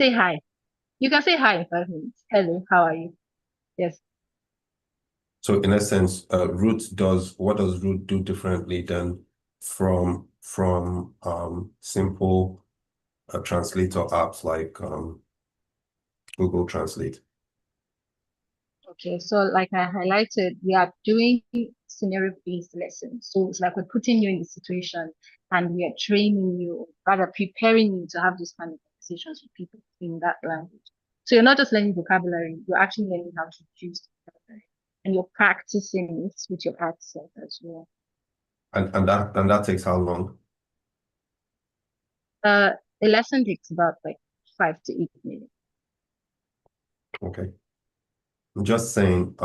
Say hi. You can say hi in 5 minutes. Hello, how are you? Yes. So in essence, what does root do differently than from simple translator apps like Google Translate? Okay, so like I highlighted, we are doing scenario-based lessons. So it's like we're putting you in the situation and we are training you, rather preparing you to have those kind of conversations with people in that language. So you're not just learning vocabulary, you're actually learning how to use vocabulary. And you're practicing it with your accent as well. And that takes how long? Uh, a lesson takes about like 5 to 8 minutes. Okay. I'm just saying,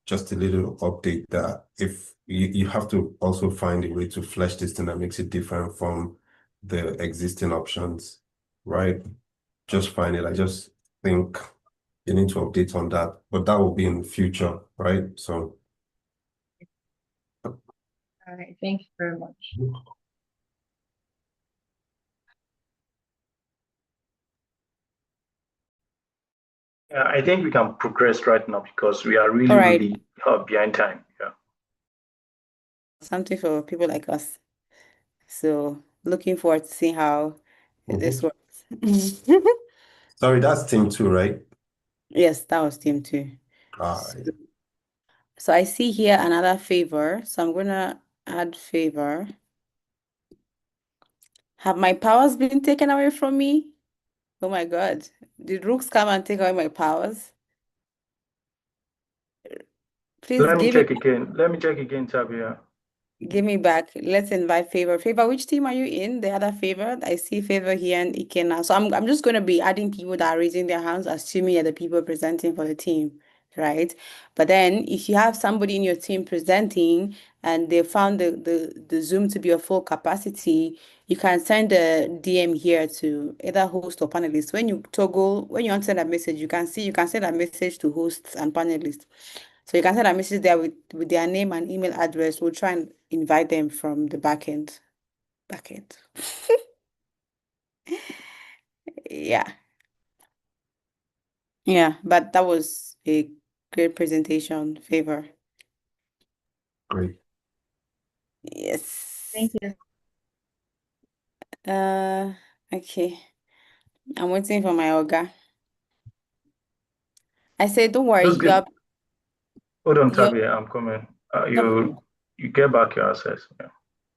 just a little update that if you have to also find a way to flesh this thing that makes it different from the existing options, right? Just find it. I just think you need to update on that, but that will be in the future, right? So, All right, thank you very much. Yeah, I think we can progress right now because we are All really, right. really behind time. Yeah. Something for people like us. So looking forward to seeing how this mhm. works. Sorry, that's team two, right? Yes, that was team two. Ah, So I see here another favor. So I'm gonna add favor. Have my powers been taken away from me? Oh my God. Did rooks come and take away my powers? Please Let me give it, check again. Let me check again, Tabia. give me back. Let's invite favor. Favor, which team are you in? The other favor? I see favor here and Ikena. So I'm just gonna be adding people that are raising their hands, assuming you're the people presenting for the team, right? But then if you have somebody in your team presenting and they found the Zoom to be a full capacity, you can send a DM here to either host or panelist. When you want to send a message, you can send a message to hosts and panelists. So you can send a message there with their name and email address. We'll try and invite them from the back end. Back end. Yeah. Yeah, but that was a great presentation, favor. great. Yes. Thank you. Okay. I'm waiting for my Oga. I said, don't worry, Just give. Hold on, you're Tabia. I'm coming. no problem. You get back your access. Yeah.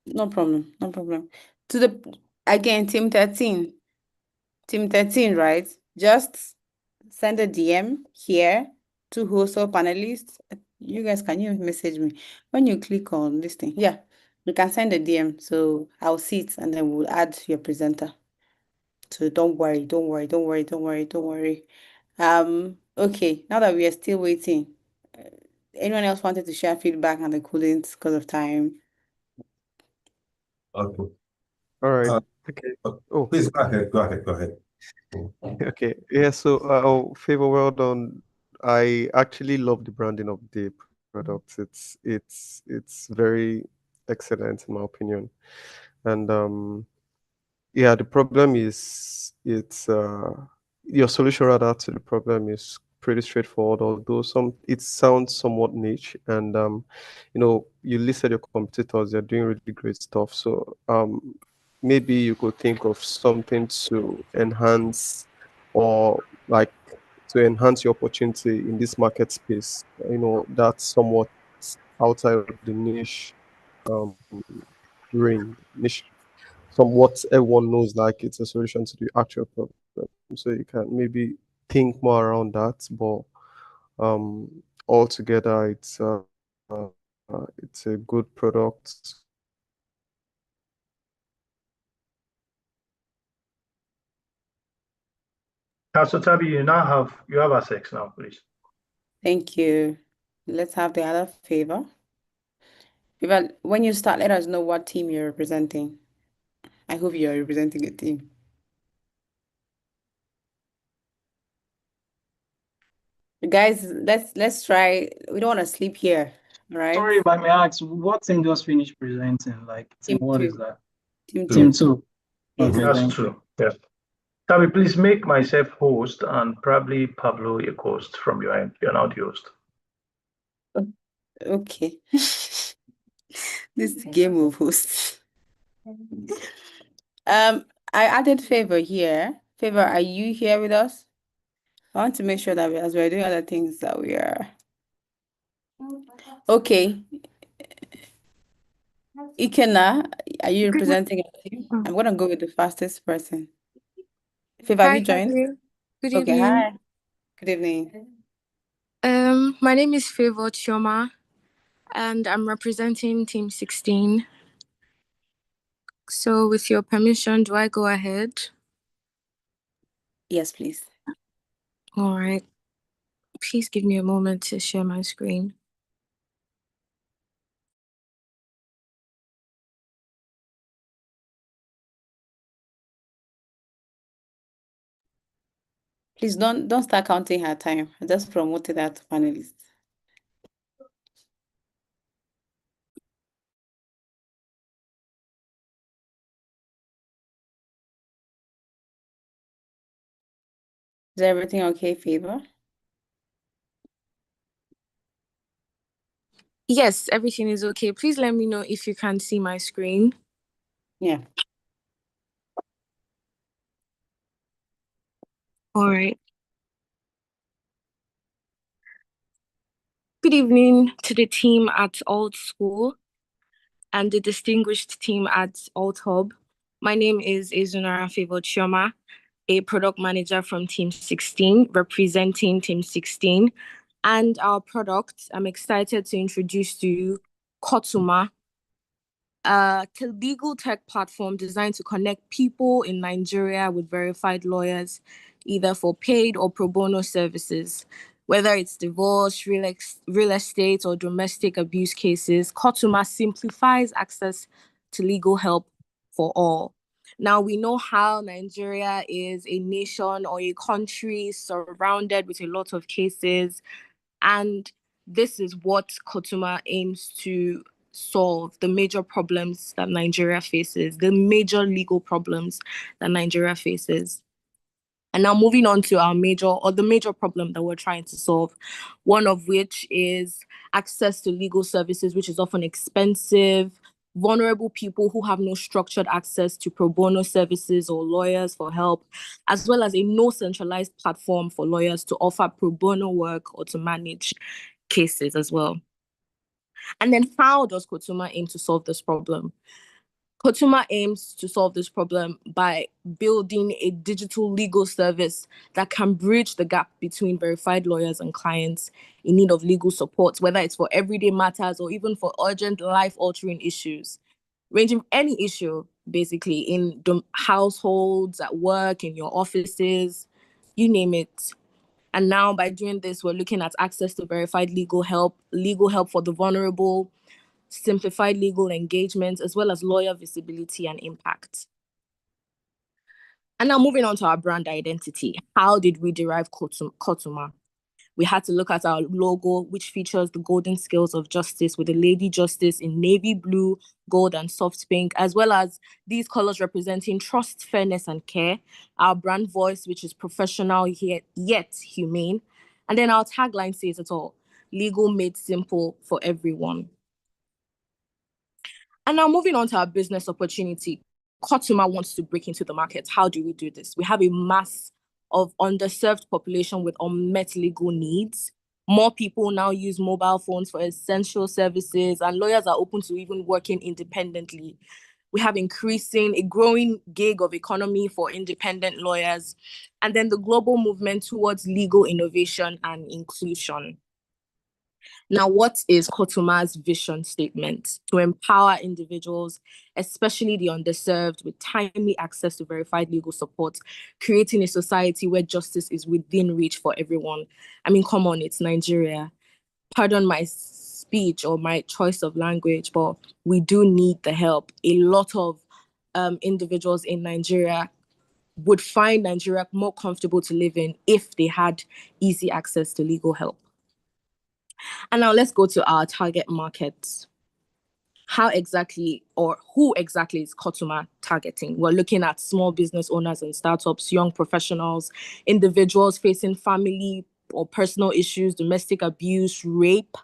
No problem. No problem. To the again, team 13. Team 13, right? Just send a DM here to host or panelists. You guys, can you message me? When you click on this thing, yeah, you can send a DM. So I'll see it and then we'll add your presenter. So don't worry, don't worry, don't worry, don't worry, don't worry. Okay, now that we are still waiting, uh, anyone else wanted to share feedback and they couldn't because of time? Okay. All right. Uh, Okay. uh, Oh, please go ahead. Go ahead. Go ahead. okay. Yeah, so favor, well done. I actually love the branding of the product. It's very excellent in my opinion. And yeah, the problem is it's your solution rather to the problem is pretty straightforward, although it sounds somewhat niche. And you listed your competitors, they're doing really great stuff. So maybe you could think of something to enhance or like to enhance your opportunity in this market space, that's somewhat outside of the um niche, somewhat everyone knows like it's a solution to the actual problem. So you can maybe think more around that, but altogether it's a good product. So Tabby, you have access now, please. Thank you. Let's have the other favor. Favor, when you start, let us know what team you're representing. I hope you're representing a team. Guys, let's try. We don't want to sleep here, all right? Sorry if I may ask, what team just finished presenting? Like, team, Team what is two. that? Team Team two. Two. 2. Yes. Okay, That's thank you. true. Yeah. Tabi, please make myself host and probably Pablo your host from your end. You're not the host. Okay. This game of hosts. I added Favor here. Favor, are you here with us? I want to make sure that as we're doing other things that we are. Okay. Ikenna, are you representing a team? I'm gonna go with the fastest person. Favor, have Hi, you joined? Kate. Good Okay, evening. hi. Good evening. My name is Favor Chioma, and I'm representing Team 16. So, with your permission, do I go ahead? Yes, please. All right. Please give me a moment to share my screen. Please don't start counting her time. I just promoted her to panelist. Is everything okay, Favor? Yes, everything is okay. Please let me know if you can see my screen. Yeah. All right. Good evening to the team at Alt School and the distinguished team at AltHub. My name is Ezunara Favor Chioma, a product manager from Team 16, representing Team 16. And our product, I'm excited to introduce to you Kotuma, a legal tech platform designed to connect people in Nigeria with verified lawyers, either for paid or pro bono services. Whether it's divorce, real estate, or domestic abuse cases, Kotuma simplifies access to legal help for all. Now, we know how Nigeria is a nation or a country surrounded with a lot of cases, and this is what Kotuma aims to solve: the major problems that Nigeria faces, the major legal problems that Nigeria faces. And now moving on to the major problem that we're trying to solve, one of which is access to legal services, which is often expensive, vulnerable people who have no structured access to pro bono services or lawyers for help, as well as a no centralized platform for lawyers to offer pro bono work or to manage cases as well. And then how does Kotuma aim to solve this problem? Kotuma aims to solve this problem by building a digital legal service that can bridge the gap between verified lawyers and clients in need of legal support, whether it's for everyday matters or even for urgent life-altering issues, ranging from any issue, basically, in households, at work, in your offices, you name it. And now by doing this, we're looking at access to verified legal help for the vulnerable, simplified legal engagements, as well as lawyer visibility and impact. And now moving on to our brand identity. How did we derive Kotuma? We had to look at our logo, which features the golden scales of justice with the Lady Justice in navy blue, gold, and soft pink, as well as these colors representing trust, fairness, and care. Our brand voice, which is professional yet humane. And then our tagline says it all: legal made simple for everyone. And now moving on to our business opportunity. Kotuma wants to break into the market. How do we do this? We have a mass of underserved population with unmet legal needs. More people now use mobile phones for essential services, and lawyers are open to even working independently. We have a growing gig of economy for independent lawyers, and then the global movement towards legal innovation and inclusion. Now, what is Kotuma's vision statement? To empower individuals, especially the underserved, with timely access to verified legal support, creating a society where justice is within reach for everyone. I mean, come on, it's Nigeria. Pardon my speech or my choice of language, but we do need the help. A lot of individuals in Nigeria would find Nigeria more comfortable to live in if they had easy access to legal help. And now let's go to our target markets. how exactly or who exactly is Kotuma targeting? We're looking at small business owners and startups, young professionals, individuals facing family or personal issues, domestic abuse, rape,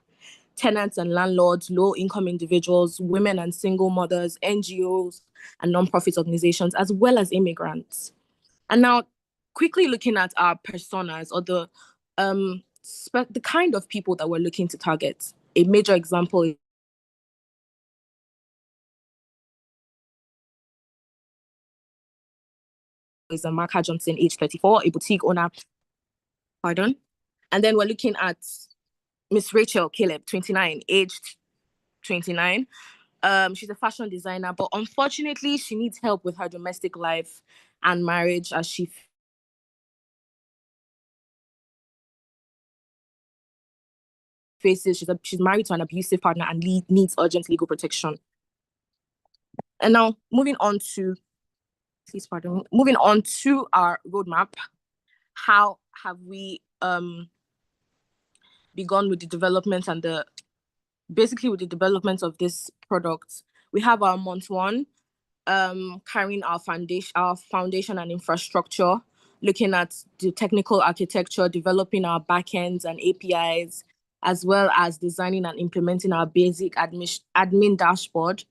tenants and landlords, low-income individuals, women and single mothers, NGOs and non-profit organizations, as well as immigrants. And now, quickly looking at our personas or the kind of people that we're looking to target. A major example is Amaka Johnson, age 34, a boutique owner. Pardon. And then we're looking at Miss Rachel Caleb, 29, aged 29. She's a fashion designer, but unfortunately, she needs help with her domestic life and marriage as she faces, she's married to an abusive partner and needs urgent legal protection. And now moving on to our roadmap. How have we begun with the development and with the development of this product? We have our month one, carrying our foundation and infrastructure, looking at the technical architecture, developing our backends and APIs, as well as designing and implementing our basic admin dashboard.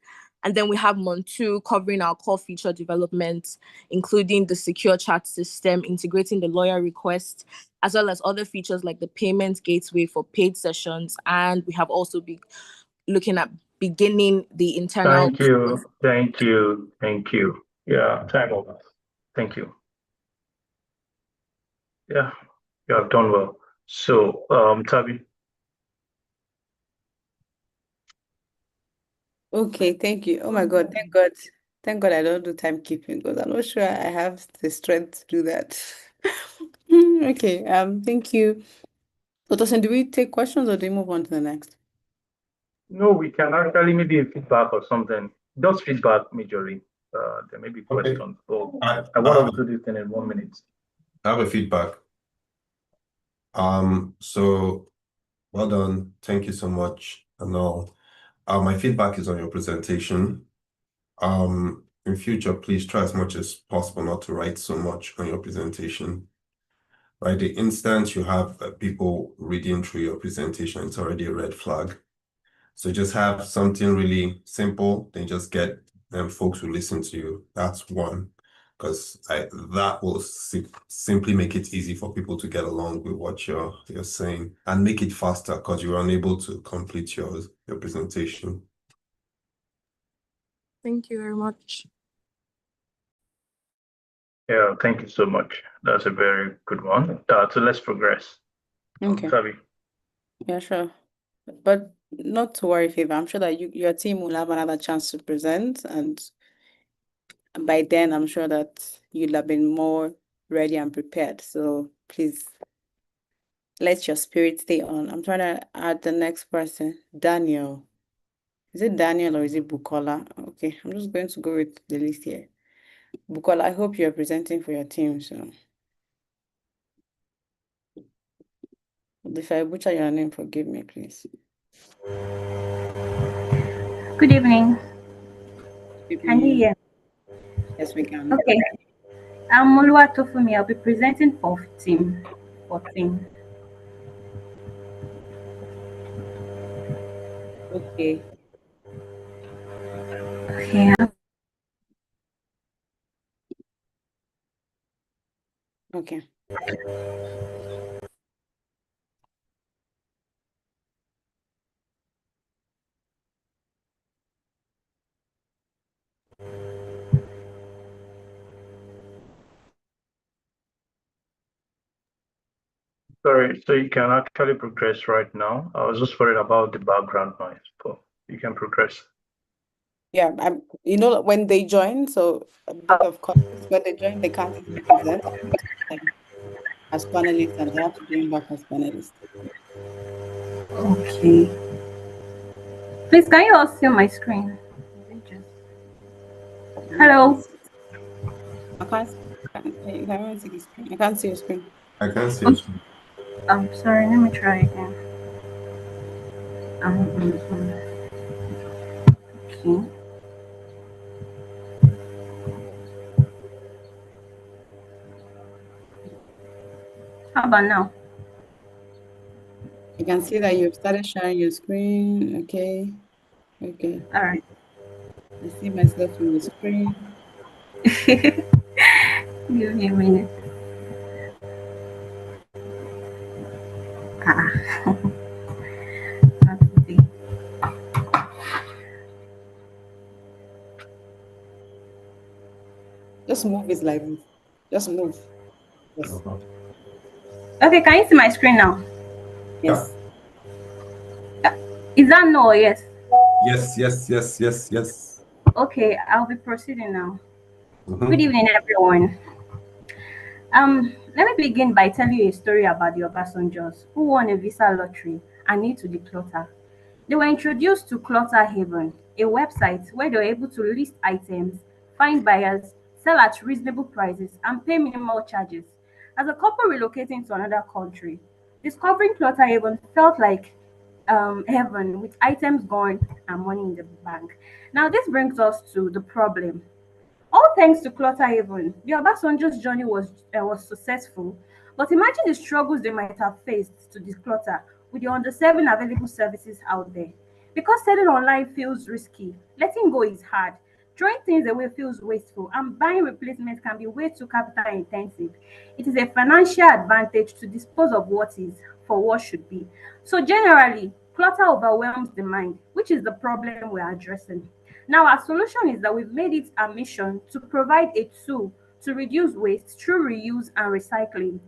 And then we have month two, covering our core feature development, including the secure chat system, integrating the lawyer request, as well as other features like the payment gateway for paid sessions. And we have also been looking at beginning the internal. Thank you. Yeah, time over. Thank you. Yeah, you have done well. So, Tabi. Okay, thank you. Oh my God, thank God. Thank God I don't do timekeeping because I'm not sure I have the strength to do that. Okay, thank you. Otosin, do we take questions or do we move on to the next? No, we can actually maybe a feedback or something. Just feedback majorly. There may be questions. So I want to do this thing in 1 minute. I have a feedback. So well done. Thank you so much. And all. My feedback is on your presentation. In future, please try as much as possible not to write so much on your presentation. Right, the instant you have people reading through your presentation, it's already a red flag. So just have something really simple, then just get folks who listen to you. That's one, because that will simply make it easy for people to get along with what you're saying and make it faster because you're unable to complete your presentation. Thank you very much. Yeah, thank you so much. That's a very good one. So let's progress. Okay. Tabi. Yeah, sure. But not to worry, Favor. I'm sure that your team will have another chance to present, and by then I'm sure that you'll have been more ready and prepared. So please let your spirit stay on. I'm trying to add the next person, Daniel. Is it Daniel or is it Bukola? Okay, I'm just going to go with the list here. Bukola, I hope you're presenting for your team. So if I butcher your name, forgive me, please. Good evening. Can you hear? Yes, we can. Okay. I'm Oluwatofumi. I'll be presenting for team 14. Okay. Okay. Okay. Sorry, so you can actually progress right now. I was just worried about the background noise, but you can progress. Yeah, when they join, so a bit of context, when they join, they can't even present like as panelists, and they have to join back as panelists. Okay. Please, can you all see my screen? Hello. I can't see the screen. I can't see your screen. I can't see your screen. I'm sorry. Let me try again. Okay. How about now? I can see that you've started sharing your screen. Okay. Okay. All right. I see myself on the screen. Give me a minute. Ah, that's the thing. Just move it like this. Just move. Yes. Okay, can you see my screen now? Yes. Is that no or yes? Yes, yes, yes, yes, yes. Okay, I'll be proceeding now. Good Mhm. evening, everyone. Let me begin by telling you a story about the Obasanjos who won a visa lottery and need to declutter. They were introduced to Clutter Haven, a website where they were able to list items, find buyers, sell at reasonable prices, and pay minimal charges. As a couple relocating to another country, discovering Clutter Haven felt like heaven with items gone and money in the bank. Now, this brings us to the problem. All thanks to Clutter Haven, the Obasanjo's journey was successful. But imagine the struggles they might have faced to declutter with the underserving available services out there. Because selling online feels risky, letting go is hard, throwing things away feels wasteful, and buying replacements can be way too capital intensive. It is a financial advantage to dispose of what is for what should be. So generally, clutter overwhelms the mind, which is the problem we're addressing. Now, our solution is that we've made it our mission to provide a tool to reduce waste through reuse and recycling,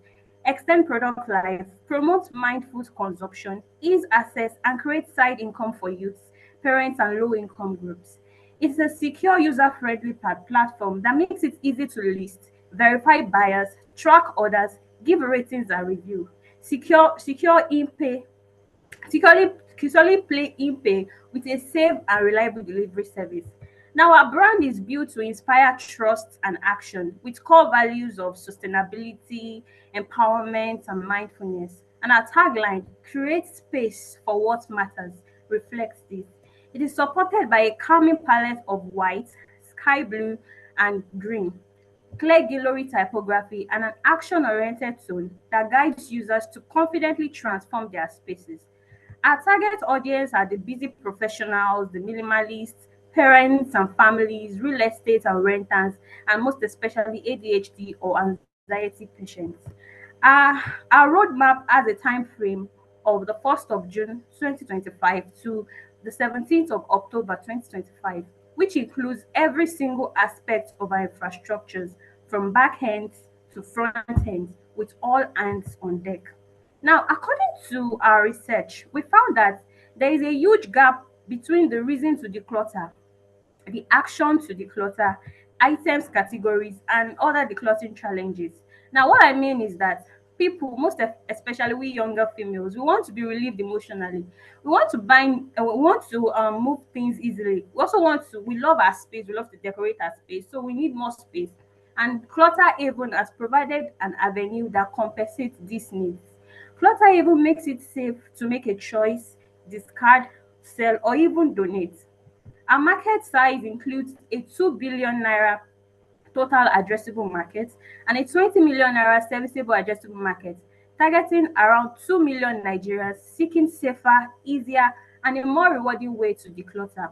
extend product life, promote mindful consumption, ease access, and create side income for youths, parents, and low income groups. It's a secure, user friendly platform that makes it easy to list, verify buyers, track orders, give ratings and review, secure in pay securely play in pay with a safe and reliable delivery service. Now, our brand is built to inspire trust and action with core values of sustainability, empowerment, and mindfulness. And our tagline, create space for what matters, reflects this. It is supported by a calming palette of white, sky blue, and green, clear gallery typography, and an action oriented tone that guides users to confidently transform their spaces. Our target audience are the busy professionals, the minimalists, parents and families, real estate and renters, and most especially ADHD or anxiety patients. Our roadmap has a time frame of the 1st of June 2025 to the 17th of October 2025, which includes every single aspect of our infrastructures from back ends to front ends with all hands on deck. Now, according to our research, we found that there is a huge gap between the reason to declutter, the action to declutter, items categories, and other decluttering challenges. Now, what I mean is that people, especially we younger females, we want to be relieved emotionally. We want to we want to move things easily. We also want to, we love our space, we love to decorate our space, so we need more space. And Clutter Haven has provided an avenue that compensates these needs. Clutter Haven makes it safe to make a choice, discard, sell, or even donate. Our market size includes a 2 billion naira total addressable market and a 20 million naira serviceable addressable market, targeting around 2 million Nigerians seeking safer, easier, and a more rewarding way to declutter.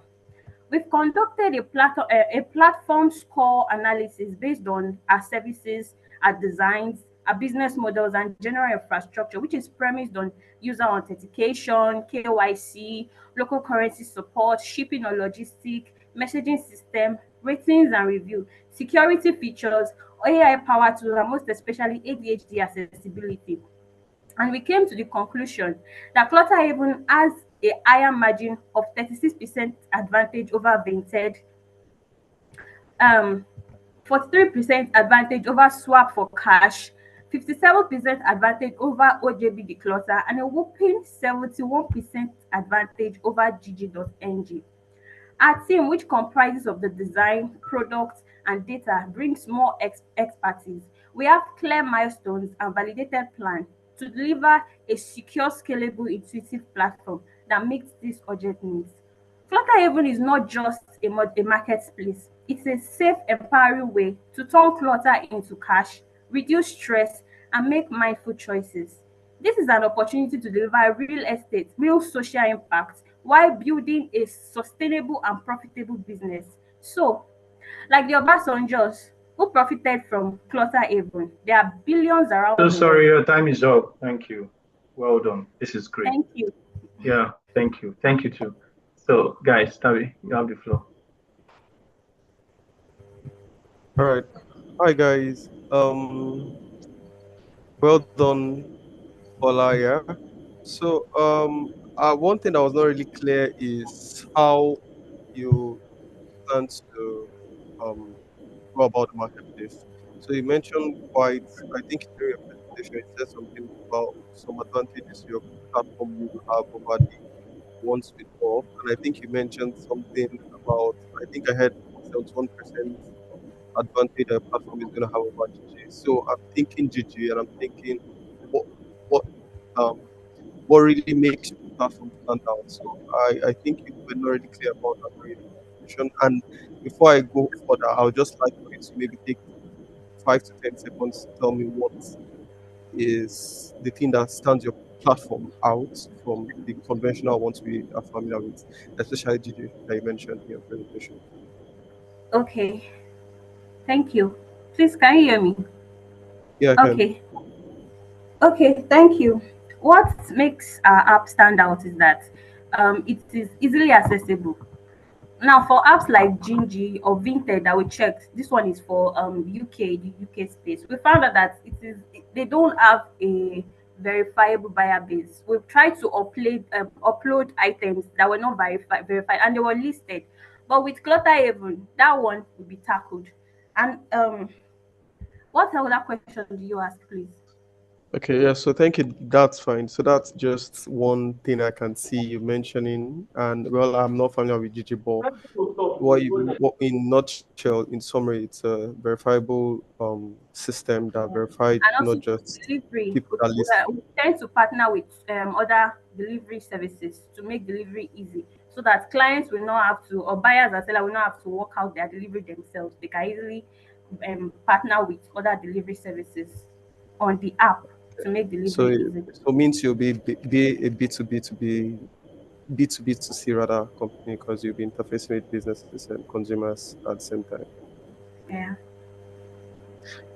We've conducted a platform score analysis based on our services, our designs, our business models, and general infrastructure, which is premised on user authentication, KYC, local currency support, shipping or logistic, messaging system, ratings and review, security features, AI power tools, and most especially ADHD accessibility. And we came to the conclusion that Clutter Haven has a higher margin of 36% advantage over Vinted, um, 43% advantage over Swap for Cash, 57% advantage over OJB Declutter, and a whopping 71% advantage over GG.ng. Our team, which comprises of the design, product, and data, brings more expertise. We have clear milestones and validated plan to deliver a secure, scalable, intuitive platform that meets these urgent needs. Clutter Haven is not just a marketplace. It's a safe, empowering way to turn clutter into cash, reduce stress, and make mindful choices. This is an opportunity to deliver real estate, real social impact, while building a sustainable and profitable business. So, like the Obasanjos, who profited from Clutter Haven, there are billions around So the world. sorry, your time is up. Thank you. Well done. This is great. Thank you. Yeah, thank you. Thank you too. So, guys, Tavi, you have the floor. All right. Hi guys. Well done, Ola. Yeah. So one thing that was not really clear is how you plan to um go about the marketplace. So you mentioned quite, I think during your presentation, you said something about some advantages your platform will have over the ones with off, and I think you mentioned something about, I think I heard 71% advantage a platform is going to have over GG. So I'm thinking GG, and I'm thinking what what um what really makes your platform stand out. So I think you were not really clear about that during the presentation. And before I go further, I would just like for you to maybe take 5 to 10 seconds to tell me what is the thing that stands your platform out from the conventional ones we are familiar with, especially GG that you mentioned in your presentation. Okay, thank you. Please, can you hear me? Yeah, I can. Okay. Okay, thank you. What makes our app stand out is that it is easily accessible. Now, for apps like Gingy or Vinted that we checked, this one is for UK, the UK space. We found out that they don't have a verifiable buyer base. We've tried to upload items that were not verified and they were listed. But with Clutter Haven, that one will be tackled. And what other question do you ask, please? Okay, yeah, so thank you. That's fine. So that's just one thing I can see you mentioning. And well, I'm not familiar with GG, but what in nutshell, in summary, it's a verifiable system that verified And not also just delivery. people that list. We tend to partner with other delivery services to make delivery easy so that clients will not have to, or buyers and sellers will not have to work out their delivery themselves. They can easily partner with other delivery services on the app to make So delivery easy. so means you'll be a B2B to B, B2B to C rather company, because you'll be interfacing with businesses and consumers at the same time. Yeah.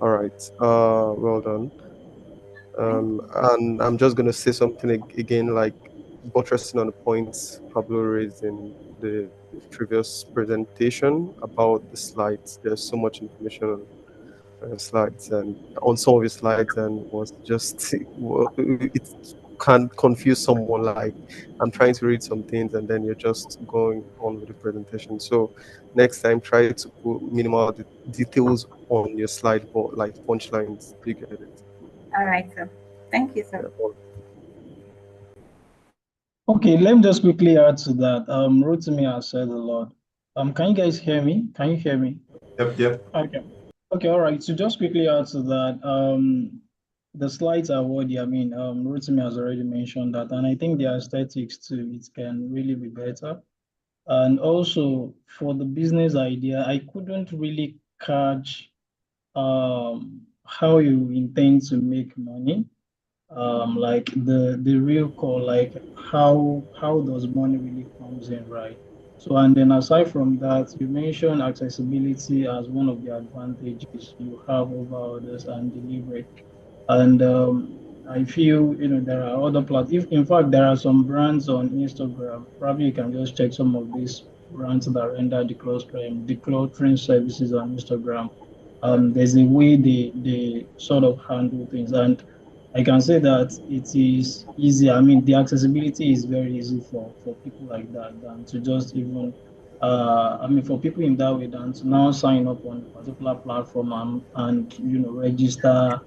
All right. Well done. And I'm just going to say something again, like buttressing on the points Pablo raised in the previous presentation about the slides. There's so much information on slides and on some of his slides, and was just it can confuse someone. Like I'm trying to read some things and then you're just going on with the presentation. So next time, try to put minimal details on your slide, but like punchlines. You get it? All right, sir. Thank you, sir. Yeah. Okay, let me just quickly add to that. Rotimi has said a lot. Can you guys hear me? Can you hear me? Yep. Okay. Okay, all right. So just quickly add to that. The slides are worthy. I mean, Rotimi has already mentioned that, and I think the aesthetics too, it can really be better. And also for the business idea, I couldn't really catch how you intend to make money, like the real core, like how does money really comes in, right? So, and then aside from that, you mentioned accessibility as one of the advantages you have over others and delivery. And I feel, there are other if in fact there are some brands on Instagram, probably you can just check some of these brands that render decluttering services on Instagram. There's a way they sort of handle things, and I can say that it is easy. I mean, the accessibility is very easy for people like that than to just even, I mean, for people in that way than to now sign up on a particular platform and register,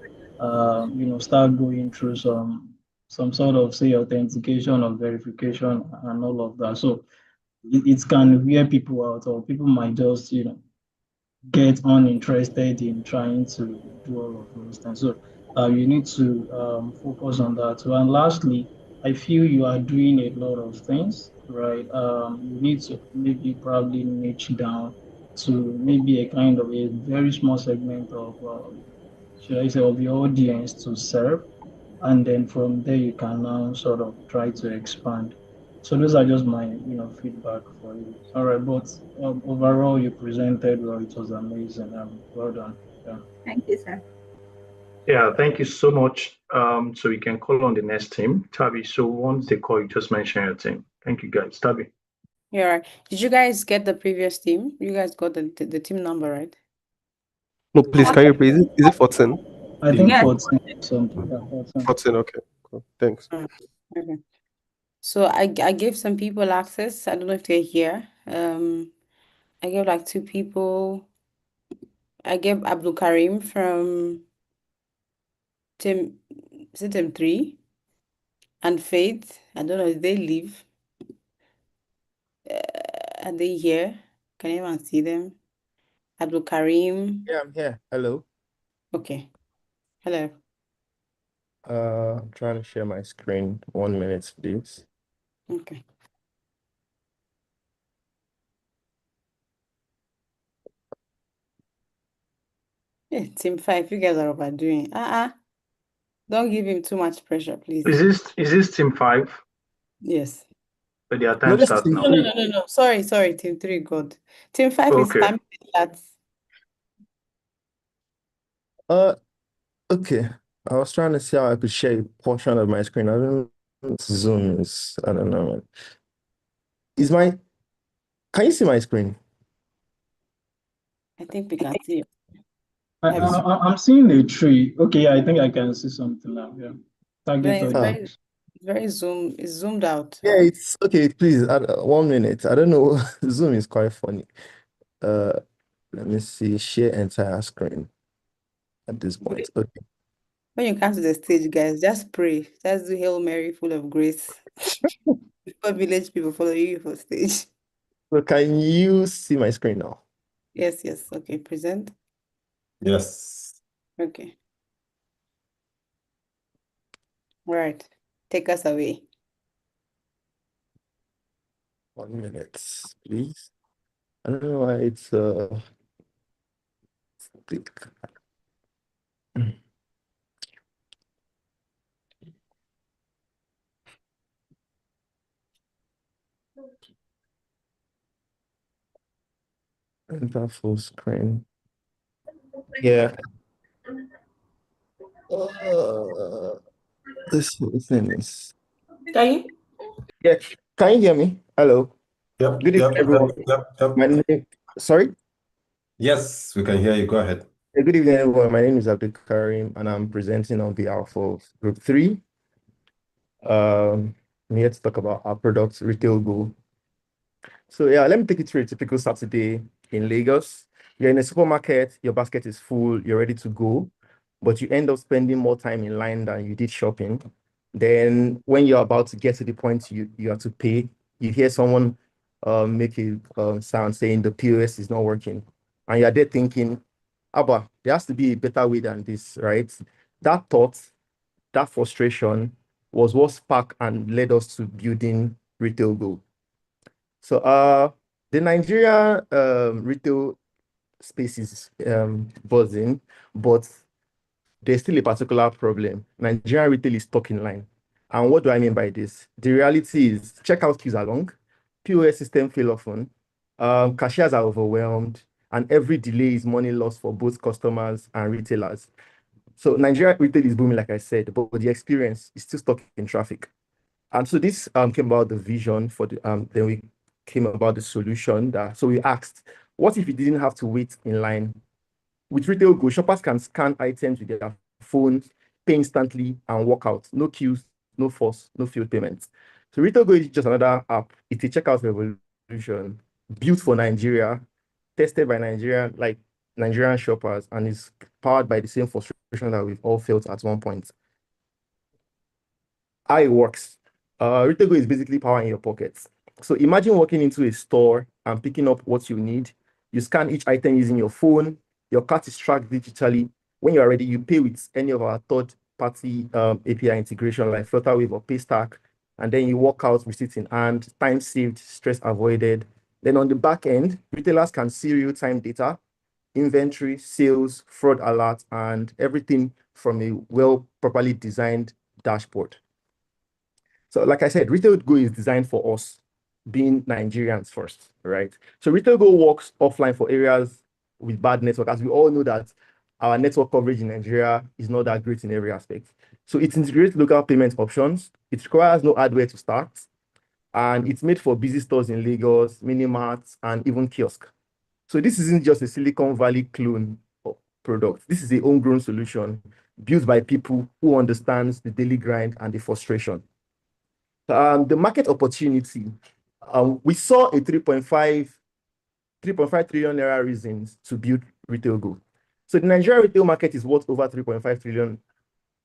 start going through some sort of, say, authentication or verification and all of that. So it can wear people out, or people might just, get uninterested in trying to do all of those things. So you need to focus on that. So, and lastly, I feel you are doing a lot of things, right? You need to maybe probably niche down to maybe a kind of a very small segment of, should I say, of your audience to serve, and then from there you can now sort of try to expand. So those are just my, feedback for you. All right, but overall you presented well. It was amazing. Well done. Yeah. Thank you, sir. Yeah, thank you so much. So we can call on the next team, Tabby. So once they call, you just mention your team. Thank you, guys. Tabby. Yeah, right. Did you guys get the previous team? You guys got the team number, right? No, please, can you repeat it? Is it 14? I think Yes. 14 something. Yeah, 14. 14, okay. Cool. Thanks. Okay. So I gave some people access. I don't know if they're here. I gave like 2 people. I gave Abdul Karim from team, is it team 3? And Faith. I don't know if they leave. Are they here? Can anyone see them? Abdul Karim. Yeah, I'm here. Hello. Okay. Hello. I'm trying to share my screen. 1 minute, please. Okay. Yeah, team 5, you guys are overdoing. Don't give him too much pressure, please. Is this team 5? Yes. But their No, time this starts is now. No. Sorry, team 3, God. Team 5 is Okay. time that. uh okay. I was trying to see how I could share a portion of my screen. I don't know. Zoom is, I don't know, man. Can you see my screen? I think we can see it. I'm seeing a tree. Okay, I think I can see something now. Yeah. Target It's audience. very it's zoomed out. Yeah, it's okay. Please, 1 minute. I don't know. Zoom is quite funny. Uh, Let me see. Share entire screen at this point. Okay. When you come to the stage, guys, just pray. Just do Hail Mary full of grace. Before village people follow you for stage. So can you see my screen now? Yes. Okay, present. Yes. Okay. Right. Take us away. 1 minute, please. I don't know why it's click. Enter full screen. Yeah. This thing is. Can you? Yeah. Can you hear me? Hello. Yep. Good evening, everyone. My name. Sorry. Yes, we can hear you. Go ahead. Good evening, everyone. My name is Abdul Karim, and I'm presenting on behalf of Group 3. I'm here to talk about our products, Retail Go. So yeah, let me take you through a typical Saturday in Lagos. You're in a supermarket, your basket is full, you're ready to go, but you end up spending more time in line than you did shopping. Then when you're about to get to the point you have to pay, you hear someone make a sound saying the POS is not working. And you're there thinking, Abba, there has to be a better way than this, right? That thought, that frustration was what sparked and led us to building Retail Go. So the Nigeria retail space is buzzing, but there's still a particular problem. Nigerian retail is stuck in line. And what do I mean by this? The reality is checkout queues are long, POS system fail often, cashiers are overwhelmed, and every delay is money lost for both customers and retailers. So Nigeria retail is booming, like I said, but the experience is still stuck in traffic. And so this came about the vision for the then we came about the solution that so we asked, what if you didn't have to wait in line? With Retail Go, shoppers can scan items with their phones, pay instantly, and walk out. No queues, no force, no field payments. So Retail Go is just another app. It's a checkout revolution built for Nigeria, tested by Nigeria, like Nigerian shoppers, and is powered by the same frustration that we've all felt at one point. How it works. Retail Go is basically power in your pockets. So imagine walking into a store and picking up what you need. You scan each item using your phone. Your cart is tracked digitally. When you are ready, you pay with any of our third-party API integration like Flutterwave or Paystack. and then you walk out receipt in hand, time saved, stress avoided. Then on the back end, retailers can see real-time data, inventory, sales, fraud alert, and everything from a properly designed dashboard. So like I said, Retail Go is designed for us being Nigerians first, right? So Retail Go works offline for areas with bad network, as we all know that our network coverage in Nigeria is not that great in every aspect. So it integrates local payment options. It requires no hardware to start. And it's made for busy stores in Lagos, mini marts, and even kiosk. So this isn't just a Silicon Valley clone product. This is a homegrown solution built by people who understands the daily grind and the frustration. The market opportunity, we saw a 3.5 trillion naira reasons to build Retail Go. So the Nigerian retail market is worth over 3.5 trillion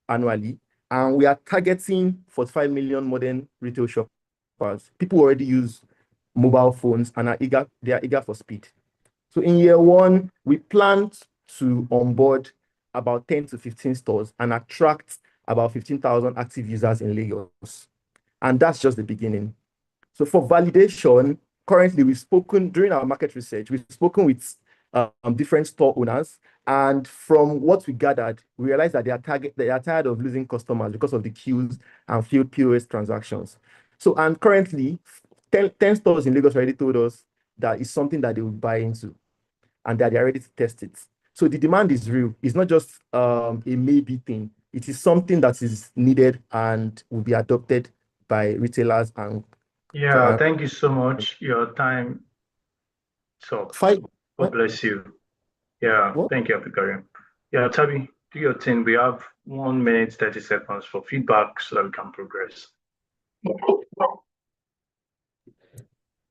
annually, and we are targeting 45 million modern retail shoppers. People already use mobile phones and they are eager for speed. So in year one, we plan to onboard about 10 to 15 stores and attract about 15,000 active users in Lagos. And that's just the beginning. So for validation, currently during our market research, we've spoken with different store owners. And from what we gathered, we realized that they are tired of losing customers because of the queues and failed POS transactions. So, and currently 10 stores in Lagos already told us that it's something that they will buy into and that they are ready to test it. So the demand is real. It's not just a maybe thing. It is something that is needed and will be adopted by retailers and Yeah, thank you so much. Your time. So God bless you. Yeah, thank you, Abdulkarim. Yeah, Tabi, do your thing. We have 1 minute, 30 seconds for feedback so that we can progress.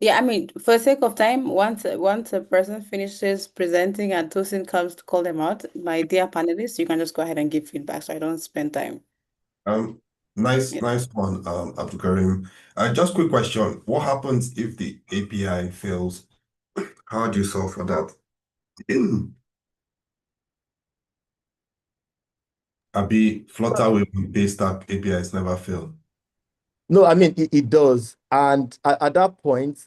Yeah, I mean, for sake of time, once a person finishes presenting and Tosin comes to call them out, my dear panelists, you can just go ahead and give feedback so I don't spend time. Nice one, Abdulkarim. Just quick question. What happens if the API fails? How do you solve for that? Abi, Flutterwave and Paystack APIs never fail. No, I mean, it does. And at that point,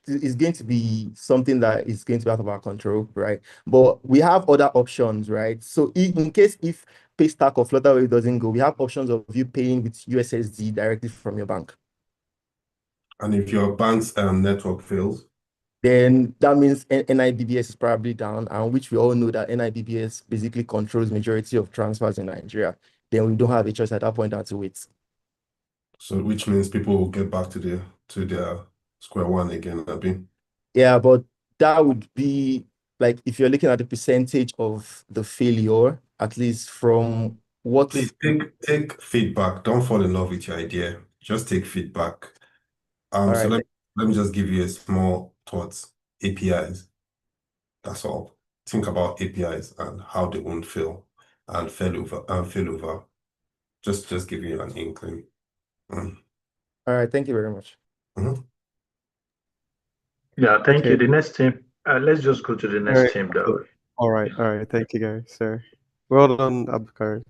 it's going to be something that is going to be out of our control, right? But we have other options, right? So in case if Paystack or Flutterwave doesn't go, we have options of you paying with USSD directly from your bank. And if your bank's network fails? Then that means NIBBS is probably down, and which we all know that NIBBS basically controls majority of transfers in Nigeria. Then we don't have a choice at that point than to wait. So which means people will get back to their square one again, Abi. Yeah, but that would be like if you're looking at the percentage of the failure, at least from what. Please take feedback. Don't fall in love with your idea. Just take feedback. All So right. let me just give you a small thoughts. APIs. That's all. Think about APIs and how they won't fail and fail over. Just give you an inkling. All right, thank you very much. Yeah, thank you. The next team. Let's just go to the next team, though. All right, thank you guys, sir. Well done, Abdulkarim.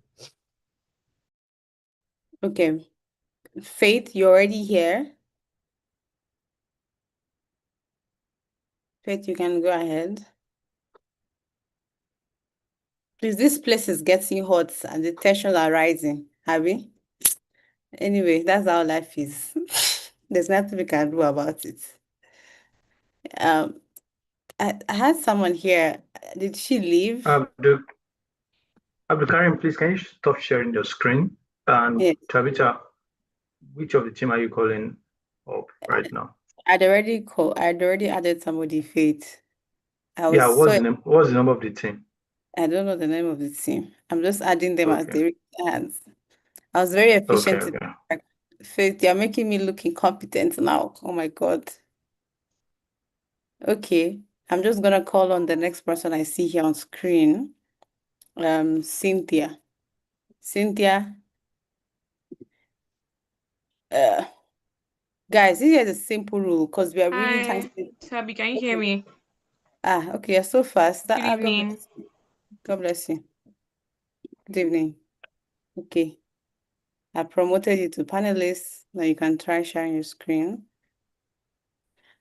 Okay. Faith, you're already here. Faith, you can go ahead. Please, this place is getting hot and the tensions are rising, Abby. Anyway, that's how life is. There's nothing we can do about it. I had someone here. Did she leave? Abdulkarim, please, can you stop sharing your screen? And Yes. Tabitha, which of the team are you calling up right now? I'd already added somebody, Faith. Yeah, what's the name of the team? I don't know the name of the team. I'm just adding them as they raise their hands. I was very efficient. Faith, you're making me look incompetent now. Oh my God. Okay. I'm just gonna call on the next person I see here on screen. Cynthia. Cynthia. Guys, this is a simple rule because we are really Hi, Sabi, can you hear me? Okay, you're so fast. Good evening. God bless you. Good evening. Okay. I promoted you to panelists. Now you can try sharing your screen.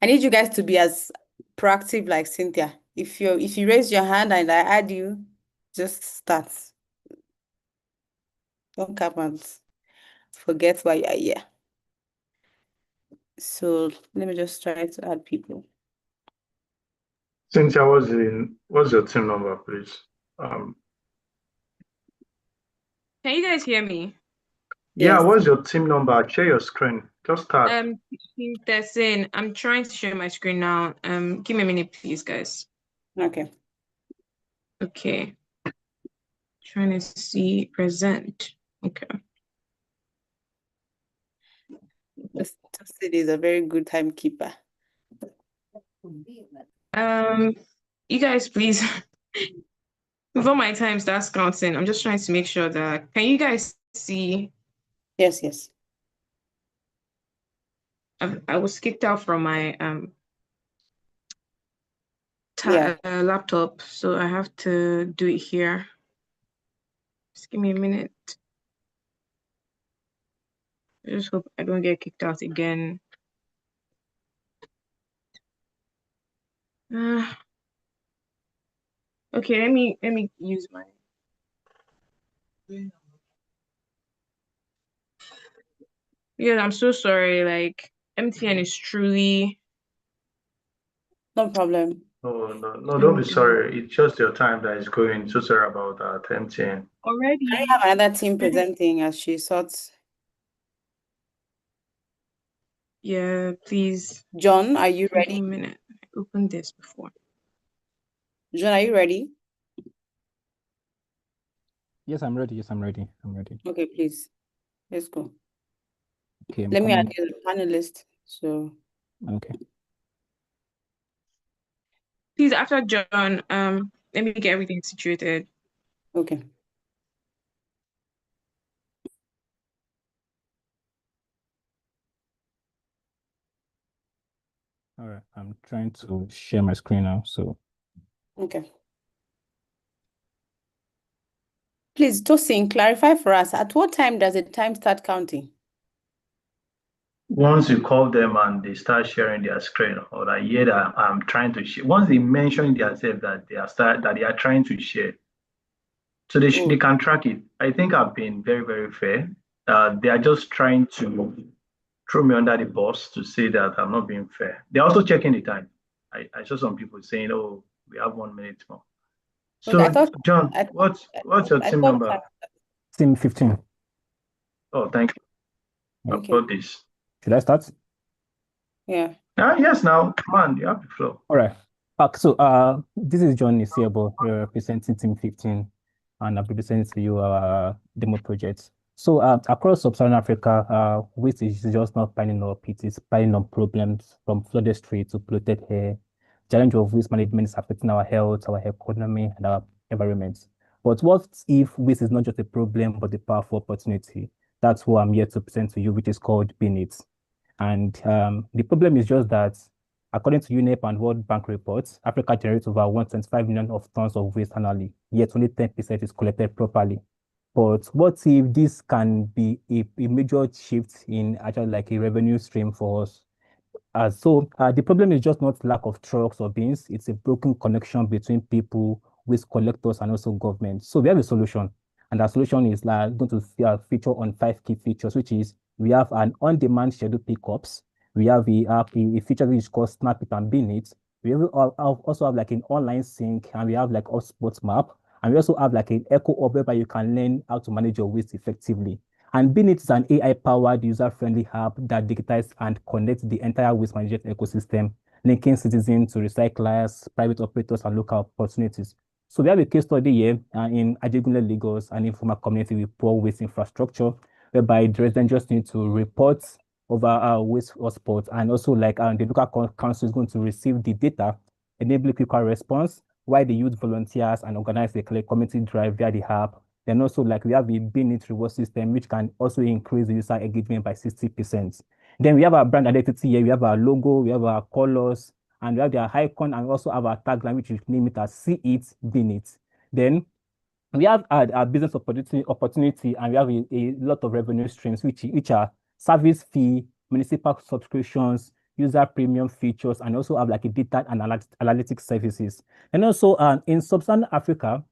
I need you guys to be as proactive like Cynthia. If you raise your hand and I add you, just start. Don't come and forget why you are here. So let me just try to add people. Cynthia, what's your team number, please? Can you guys hear me? Yeah, Yes. what's your team number? Share your screen. Just start. Team 13. I'm trying to share my screen now. Give me a minute, please, guys. Okay. Okay. Trying to see present. Okay. This is a very good timekeeper. You guys, please. Before my time starts counting, I'm just trying to make sure that can you guys see? Yes, yes. I was kicked out from my Yeah. laptop, so I have to do it here. Just give me a minute. I just hope I don't get kicked out again. Okay, let me use my. Yeah, I'm so sorry. Like MTN is truly. No problem. No, don't be sorry. It's just your time that is going. So sorry about that, MTN. Already. I have another team presenting as she sorts. Yeah, please. John, are you Give me ready? a minute. I opened this before. John, are you ready? Yes, I'm ready. Yes, I'm ready. I'm ready. Okay, please. Let's go. Okay, I'm Let me add coming. you as a panelist. So Okay. Please, after John, let me get everything situated. okay. All right. I'm trying to share my screen now. So Okay. Please, Tosin, clarify for us, at what time does the time start counting? Once you call them and they start sharing their screen, or I hear that I'm trying to share. Once they mention themselves that they are trying to share, so they can track it. I think I've been very, very fair. They are just trying to throw me under the bus to say that I'm not being fair. They're also checking the time. I saw some people saying, "Oh, we have 1 minute more." So, Okay, John, what's your I team thought number? team 15. Oh, thank you. I've got this. Should I start? Yeah. Yes, now, come on, you have the floor. All right. So this is John Isiebo, representing team 15, and I'll be presenting to you our demo project. So across sub-Saharan Africa, waste is just not piling up, it is piling up problems from flooded streets to polluted air. Challenge of waste management is affecting our health, our economy, and our environment. But what if waste is not just a problem, but a powerful opportunity? That's what I'm here to present to you, which is called Being It. And the problem is just that, according to UNEP and World Bank reports, Africa generates over 125 million of tons of waste annually, yet only 10% is collected properly. But what if this can be a major shift in actually like a revenue stream for us? The problem is just not lack of trucks or bins, it's a broken connection between people, waste collectors, and also government. So we have a solution, and our solution is like going to feature on 5 key features, which is we have an on-demand schedule pickups, we have a feature which is called Snap It and Bin It. We also have like an online sync, and we have like a sports map, and we also have like an echo hub whereby you can learn how to manage your waste effectively. And Beanit is an AI-powered, user-friendly app that digitizes and connects the entire waste management ecosystem, linking citizens to recyclers, private operators, and local opportunities. So we have a case study here in Ajegunle, Lagos, an informal community with poor waste infrastructure, whereby the residents just need to report over our waste hotspots, and also like the local council is going to receive the data, enable quicker response, while the youth volunteers and organize a community drive via the app. Then also like we have a Beanit reward system, which can also increase the user engagement by 60%. Then we have our brand identity here. We have our logo, we have our colors, and we have their icon, and we also have our tagline, which we name it as See It, Beanit. Then we have a business opportunity, and we have a lot of revenue streams, which are service fee, municipal subscriptions, user premium features, and also have like a data analytics services. And also in sub-Saharan Africa,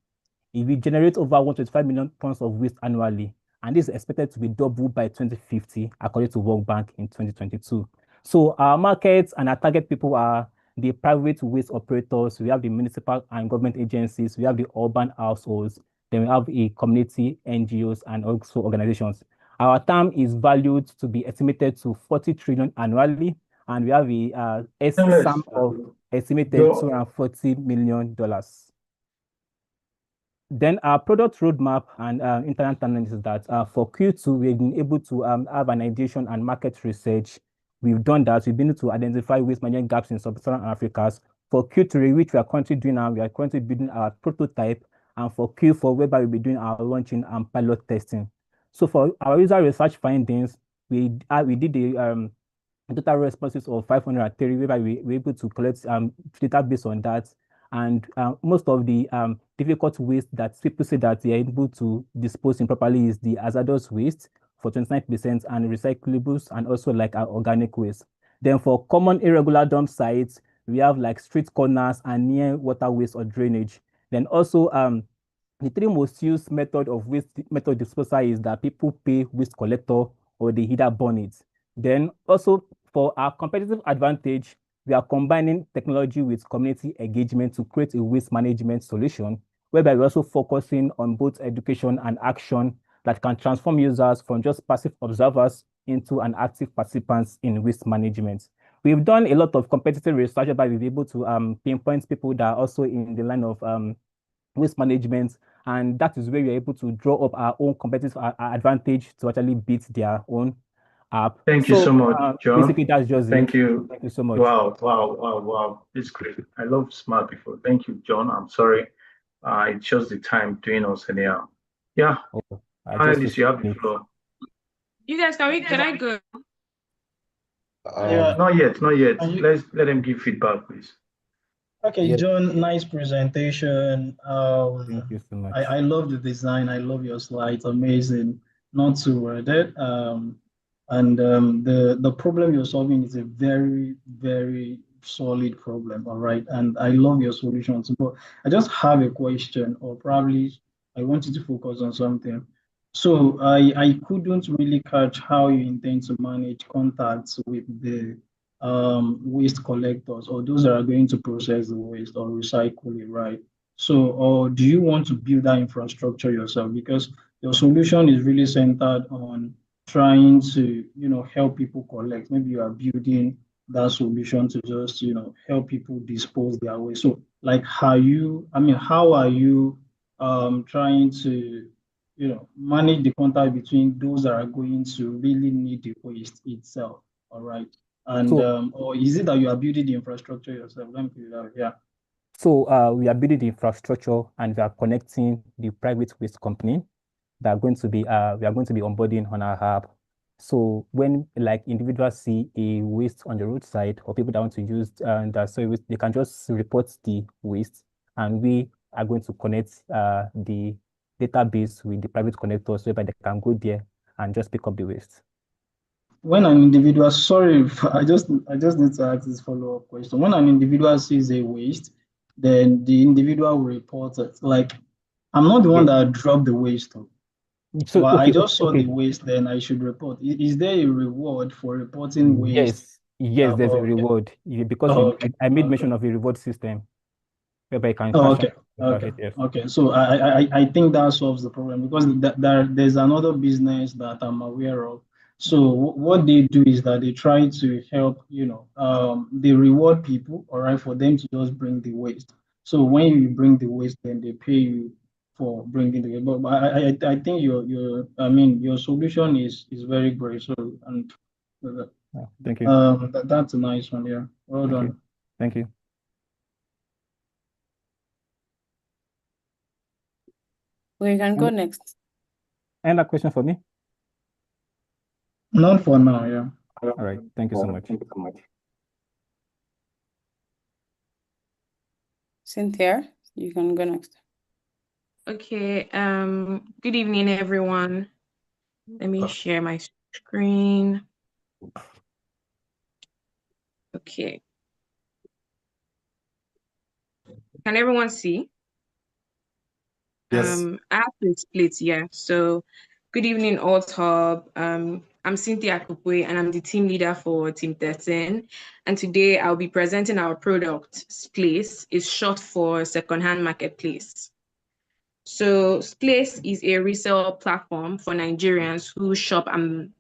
we generate over 125 million tons of waste annually, and this is expected to be doubled by 2050, according to World Bank in 2022. So our markets and our target people are the private waste operators, we have the municipal and government agencies, we have the urban households, then we have a community, NGOs, and also organizations. Our TAM is valued to be estimated to 40 trillion annually, and we have a SAM of estimated $240 million. Then our product roadmap and internet analysis that for Q2, we've been able to have an ideation and market research. We've done that. We've been able to identify waste management gaps in sub-Saharan Africa. For Q3, which we are currently doing now, we are currently building our prototype. And for Q4, whereby we'll be doing our launching and pilot testing. So for our user research findings, we did the total responses of 530, whereby we were able to collect data based on that. And most of the difficult waste that people say that they are able to dispose improperly is the hazardous waste for 29% and recyclables and also like our organic waste. Then for common irregular dump sites, we have like street corners and near waterways or drainage. Then also the three most used method of waste method disposal is that people pay waste collector or they either burn it. Then also for our competitive advantage, we are combining technology with community engagement to create a waste management solution, whereby we're also focusing on both education and action that can transform users from just passive observers into an active participants in waste management. We've done a lot of competitive research whereby we've been able to pinpoint people that are also in the line of waste management, and that is where we're able to draw up our own competitive advantage to actually beat their own app. Thank you so much, John. Basically, that's just Thank it. you. Thank you so much. Wow. It's great. I love smart people. Thank you, John. I'm sorry. It's just the time doing us anyhow. Yeah. Oh, Alice, you have the floor. You guys, can I go? Not yet. Let them give feedback, please. Okay, Yes. John, nice presentation. Thank you so much. I love the design. I love your slides. Amazing. Not too worded. And the problem you're solving is a very, very solid problem. All right. And I love your solutions. But I just have a question, or probably I want you to focus on something. So I couldn't really catch how you intend to manage contacts with the waste collectors or those that are going to process the waste or recycle it, right? So, or do you want to build that infrastructure yourself? Because your solution is really centered on trying to, help people collect. Maybe you are building that solution to just, help people dispose their waste. So, like, how are you trying to, manage the contact between those that are going to really need the waste itself? All right. And So, or is it that you are building the infrastructure yourself? Let me put it that way. Yeah. so we are building the infrastructure and we are connecting the private waste company that are going to be we are going to be onboarding on our app. So when like individuals see a waste on the roadside or people that want to use the service, they can just report the waste, and we are going to connect the database with the private connectors whereby they can go there and just pick up the waste. When an individual, sorry, I just need to ask this follow-up question. When an individual sees a waste, then the individual will report it. Like, I'm not the one that dropped the waste. So Well, I okay, just saw okay. the waste, then I should report. Is there a reward for reporting waste? Yes, there's a Okay. reward because Okay. I made mention of a reward system whereby you can Oh, cash out okay. it. Yes. Okay. So I think that solves the problem because there's another business that I'm aware of. So what they do is that they try to help, they reward people, all right, for them to just bring the waste. So when you bring the waste, then they pay you for bringing the waste. But I think your solution is very great. So and Thank you. that's a nice one. Yeah. Well Thank done. you. Thank you. We can go next. Any other question for me? Not for now. Yeah. All right. Thank you so much. Cynthia, you can go next. Okay, good evening, everyone. Let me share my screen. Okay. Can everyone see? Yes. I have to split, yeah. So good evening, AltHub. I'm Cynthia Kupwe and I'm the team leader for Team 13. And today I'll be presenting our product, Splace. It's short for secondhand marketplace. So Splace is a resale platform for Nigerians who shop and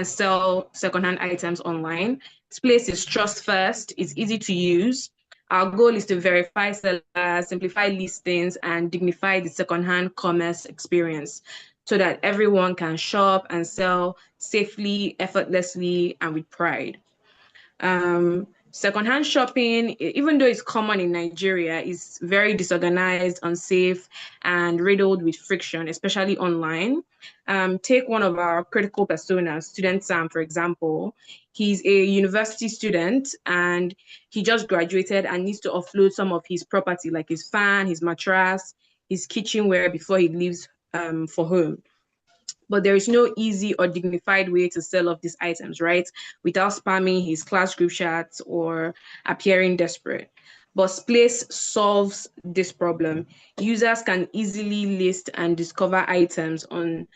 sell secondhand items online. This place is trust first, it's easy to use. Our goal is to verify sellers, simplify listings, and dignify the secondhand commerce experience so that everyone can shop and sell safely, effortlessly, and with pride. Secondhand shopping, even though it's common in Nigeria, is very disorganized, unsafe, and riddled with friction, especially online. Take one of our critical personas, student Sam, for example. He's a university student and he just graduated and needs to offload some of his property, like his fan, his mattress, his kitchenware before he leaves for home. But there is no easy or dignified way to sell off these items, right? Without spamming his class group chats or appearing desperate. But Splace solves this problem. Users can easily list and discover items on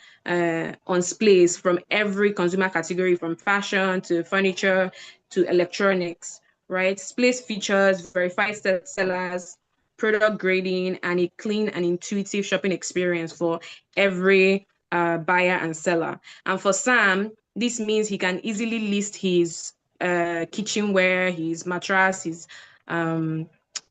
Splace from every consumer category, from fashion to furniture to electronics, right? Splace features verified sellers, product grading, and a clean and intuitive shopping experience for every buyer and seller. And for Sam, this means he can easily list his kitchenware, his mattress, his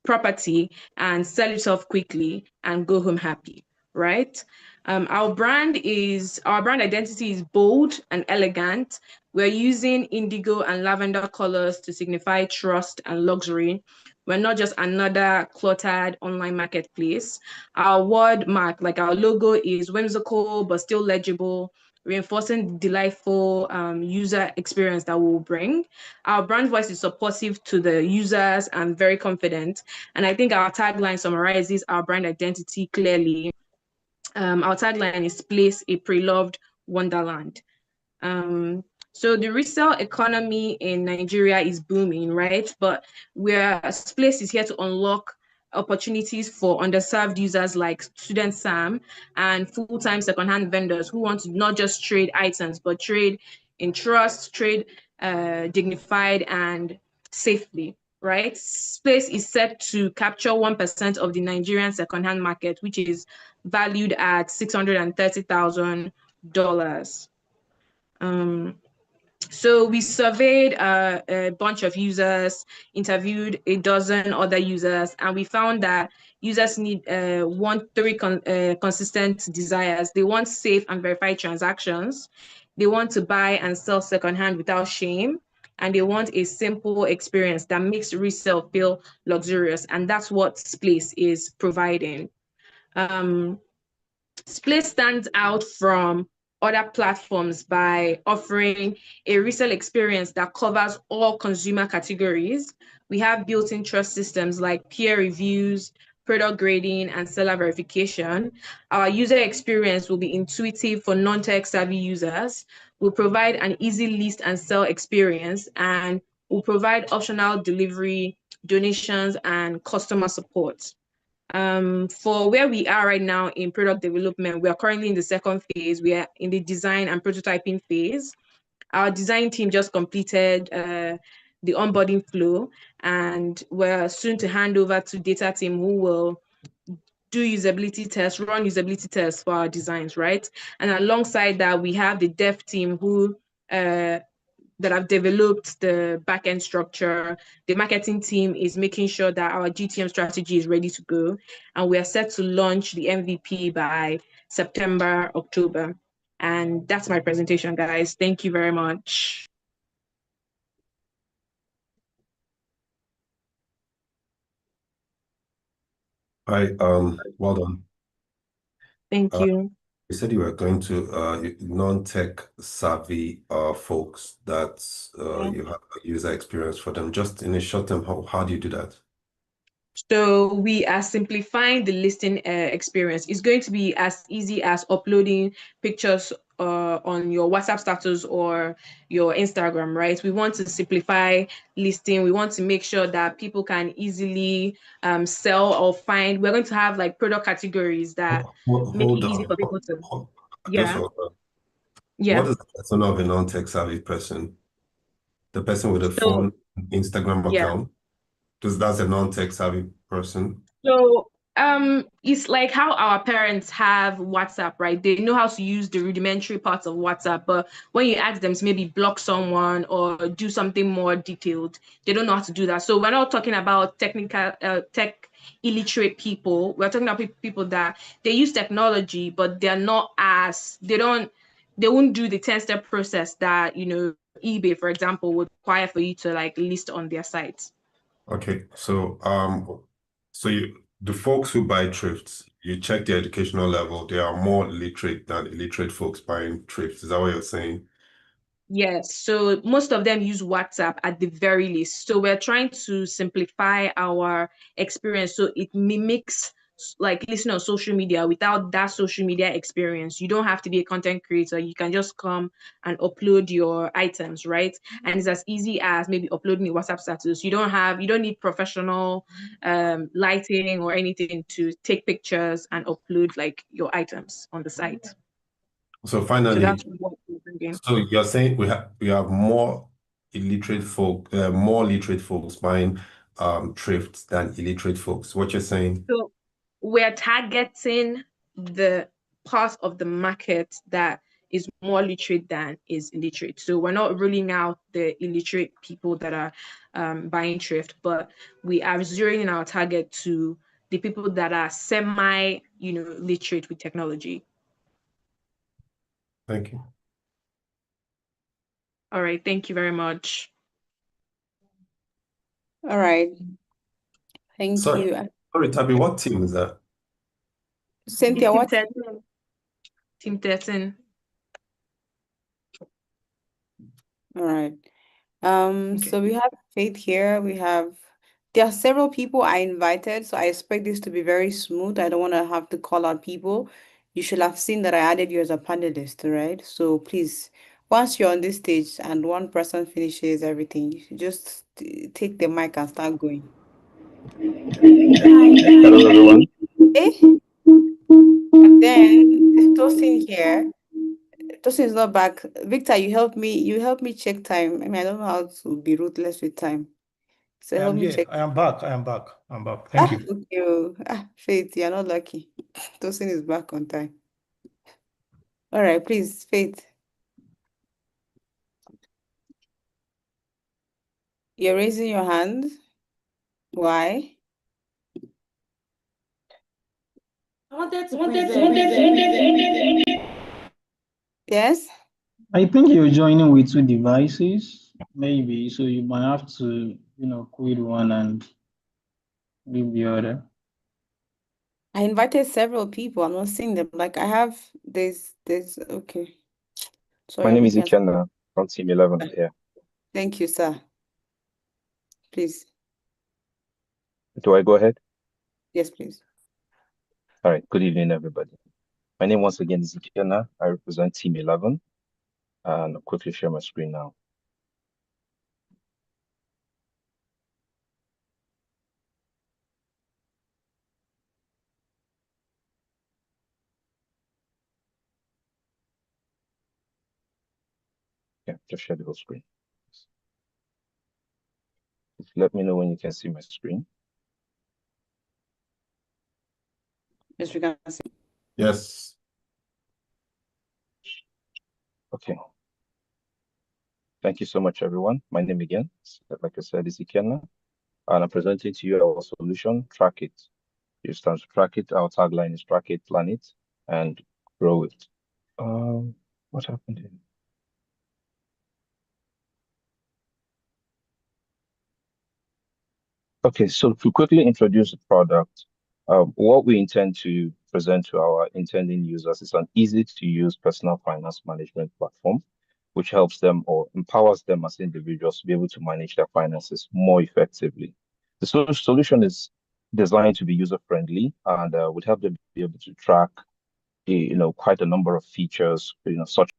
property, and sell it off quickly and go home happy, right? Our brand identity is bold and elegant. We're using indigo and lavender colors to signify trust and luxury. We're not just another cluttered online marketplace. Our word mark, like our logo, is whimsical but still legible, reinforcing the delightful user experience that we'll bring. Our brand voice is supportive to the users and very confident. And I think our tagline summarizes our brand identity clearly. Our tagline is Place a Pre-Loved Wonderland. So the resale economy in Nigeria is booming, right? But Place is here to unlock opportunities for underserved users like student Sam and full-time secondhand vendors who want to not just trade items, but trade in trust, trade dignified and safely, right? Space is set to capture 1% of the Nigerian secondhand market, which is valued at $630,000. So we surveyed a bunch of users, interviewed a dozen other users, and we found that users want three consistent desires. They want safe and verified transactions. They want to buy and sell secondhand without shame. And they want a simple experience that makes resale feel luxurious. And that's what Splace is providing. Splace stands out from other platforms by offering a resale experience that covers all consumer categories. We have built-in trust systems like peer reviews, product grading, and seller verification. Our user experience will be intuitive for non-tech savvy users. We'll provide an easy list and sell experience, and we'll provide optional delivery, donations, and customer support. For where we are right now in product development, we are currently in the second phase. We are in the design and prototyping phase. Our design team just completed the onboarding flow, and we're soon to hand over to data team who will do usability tests, run usability tests for our designs, right? And alongside that, we have the dev team who that have developed the backend structure. The marketing team is making sure that our GTM strategy is ready to go. And we are set to launch the MVP by September, October. And that's my presentation, guys. Thank you very much. Hi, well done. Thank you. You said you were going to non-tech savvy folks that you have a user experience for them. Just in a short term, how do you do that? So we are simplifying the listing experience. It's going to be as easy as uploading pictures on your WhatsApp status or your Instagram, right? We want to simplify listing. We want to make sure that people can easily sell or find. We're going to have like product categories that make it easy for people to. Just Yeah. hold on. Yeah. What is the persona of a non-tech savvy person? The person with a So phone, Instagram yeah. account? That's a non-tech savvy person. So it's like how our parents have WhatsApp, right? They know how to use the rudimentary parts of WhatsApp, but when you ask them to maybe block someone or do something more detailed, they don't know how to do that. So we're not talking about technical tech illiterate people. We're talking about people that they use technology, but they're not as they won't do the 10-step process that eBay, for example, would require for you to like list on their site. Okay, so the folks who buy thrifts, you check their educational level, they are more literate than illiterate folks buying thrifts. Is that what you're saying? Yes, so most of them use WhatsApp at the very least. So we're trying to simplify our experience so it mimics like listening on social media without that social media experience. You don't have to be a content creator. You can just come and upload your items, right? And it's as easy as maybe uploading a WhatsApp status. You don't need professional lighting or anything to take pictures and upload like your items on the site. So So finally, that's what we're bringing. so you're saying we have more literate folks buying thrifts than illiterate folks. What you're saying? So we're targeting the part of the market that is more literate than is illiterate. So we're not ruling out the illiterate people that are buying thrift, but we are zeroing in our target to the people that are semi, literate with technology. Thank you. All right. Thank you very much. All right. Thank Sorry, you. Tabby, what team is that? Cynthia, what? Team 13. All right. So we have Faith here. There are several people I invited, so I expect this to be very smooth. I don't want to have to call out people. You should have seen that I added you as a panelist, right? So please, once you're on this stage and one person finishes everything, you should just take the mic and start going. Hello, everyone. Okay? And then Tosin here. Tosin is not back. Victor, you help me check time. I mean, I don't know how to be ruthless with time. So help me check. I am back. Thank you. Thank you. Faith, you're not lucky. Tosin is back on time. All right, please, Faith. You're raising your hand. Why? Yes? I think you're joining with two devices, maybe, so you might have to, quit one and leave the other. I invited several people. I'm not seeing them. Like I have okay. Sorry, My name is I'm making Ikenna from Team 11 here. Thank you, sir. Please. Do I go ahead? Yes, please. All right. Good evening, everybody. My name once again is Ikenna. I represent Team 11. And I'll quickly share my screen now. Yeah, just share the whole screen. Just let me know when you can see my screen. Yes, we can see. Yes. Okay. Thank you so much, everyone. My name again, like I said, is Ikenna. And I'm presenting to you our solution, Track It. It stands for Track It. Our tagline is Track It, Plan It, and Grow It. What happened here? Okay, so to quickly introduce the product, what we intend to present to our intending users is an easy-to-use personal finance management platform, which helps them or empowers them as individuals to be able to manage their finances more effectively. The solution is designed to be user-friendly and would help them be able to track, quite a number of features, such.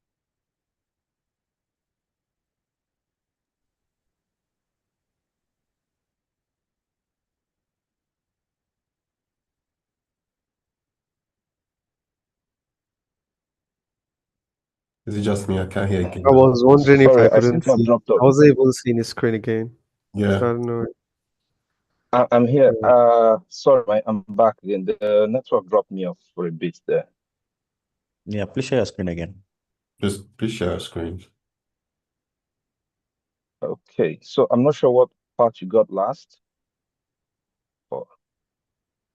Is it just me? I can't hear again. I was wondering if I Sorry, I seem couldn't to have see. dropped I off. wasn't able to see the screen again. So I Yeah. don't know. I'm here. Yeah. Sorry, I'm back again. The network dropped me off for a bit there. Yeah, please share your screen again. Just please share your screen. Okay, so I'm not sure what part you got last, or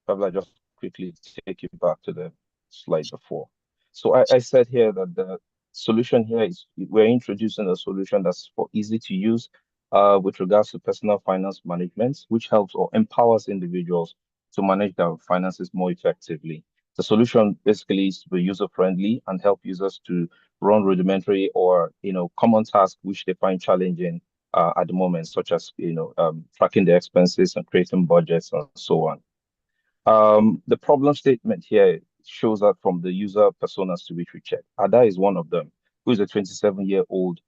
probably I just quickly take you back to the slide before. So I said here that the solution here is we're introducing a solution that's for easy to use with regards to personal finance management, which helps or empowers individuals to manage their finances more effectively. The solution basically is to be user friendly and help users to run rudimentary or common tasks which they find challenging at the moment, such as tracking their expenses and creating budgets and so on. The problem statement here shows that from the user personas to which we check. Ada is one of them, who is a 27-year-old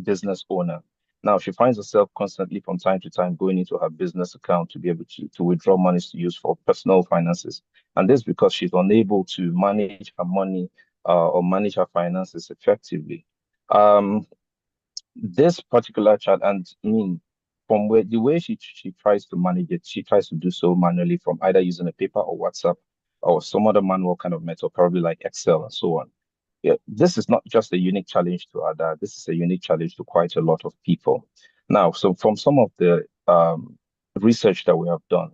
business owner. Now, she finds herself constantly from time to time going into her business account to be able to withdraw money to use for personal finances. And this because she's unable to manage her money or manage her finances effectively. This particular chart, and I mean, from where the way she tries to manage it, she tries to do so manually from either using a paper or WhatsApp or some other manual kind of method, probably like Excel and so on. Yeah, this is not just a unique challenge to Ada. This is a unique challenge to quite a lot of people. Now, so from some of the research that we have done,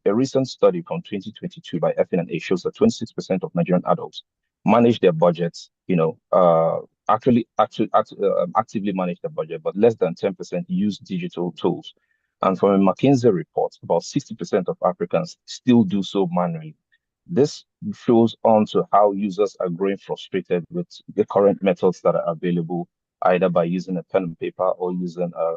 a recent study from 2022 by FNA shows that 26% of Nigerian adults manage their budgets, actively manage the budget, but less than 10% use digital tools. And from a McKinsey report, about 60% of Africans still do so manually. This shows on to how users are growing frustrated with the current methods that are available, either by using a pen and paper or using a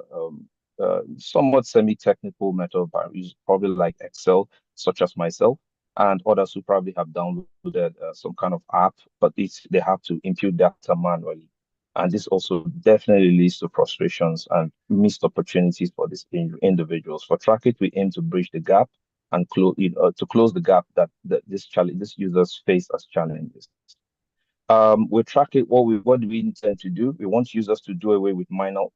somewhat semi-technical method by probably like Excel, such as myself, and others who probably have downloaded some kind of app, but they have to input data manually. And this also definitely leads to frustrations and missed opportunities for these individuals. For Track It, we aim to bridge the gap and close the gap that this users face as challenges. With Track It, what do we intend to do? We want users to do away with manual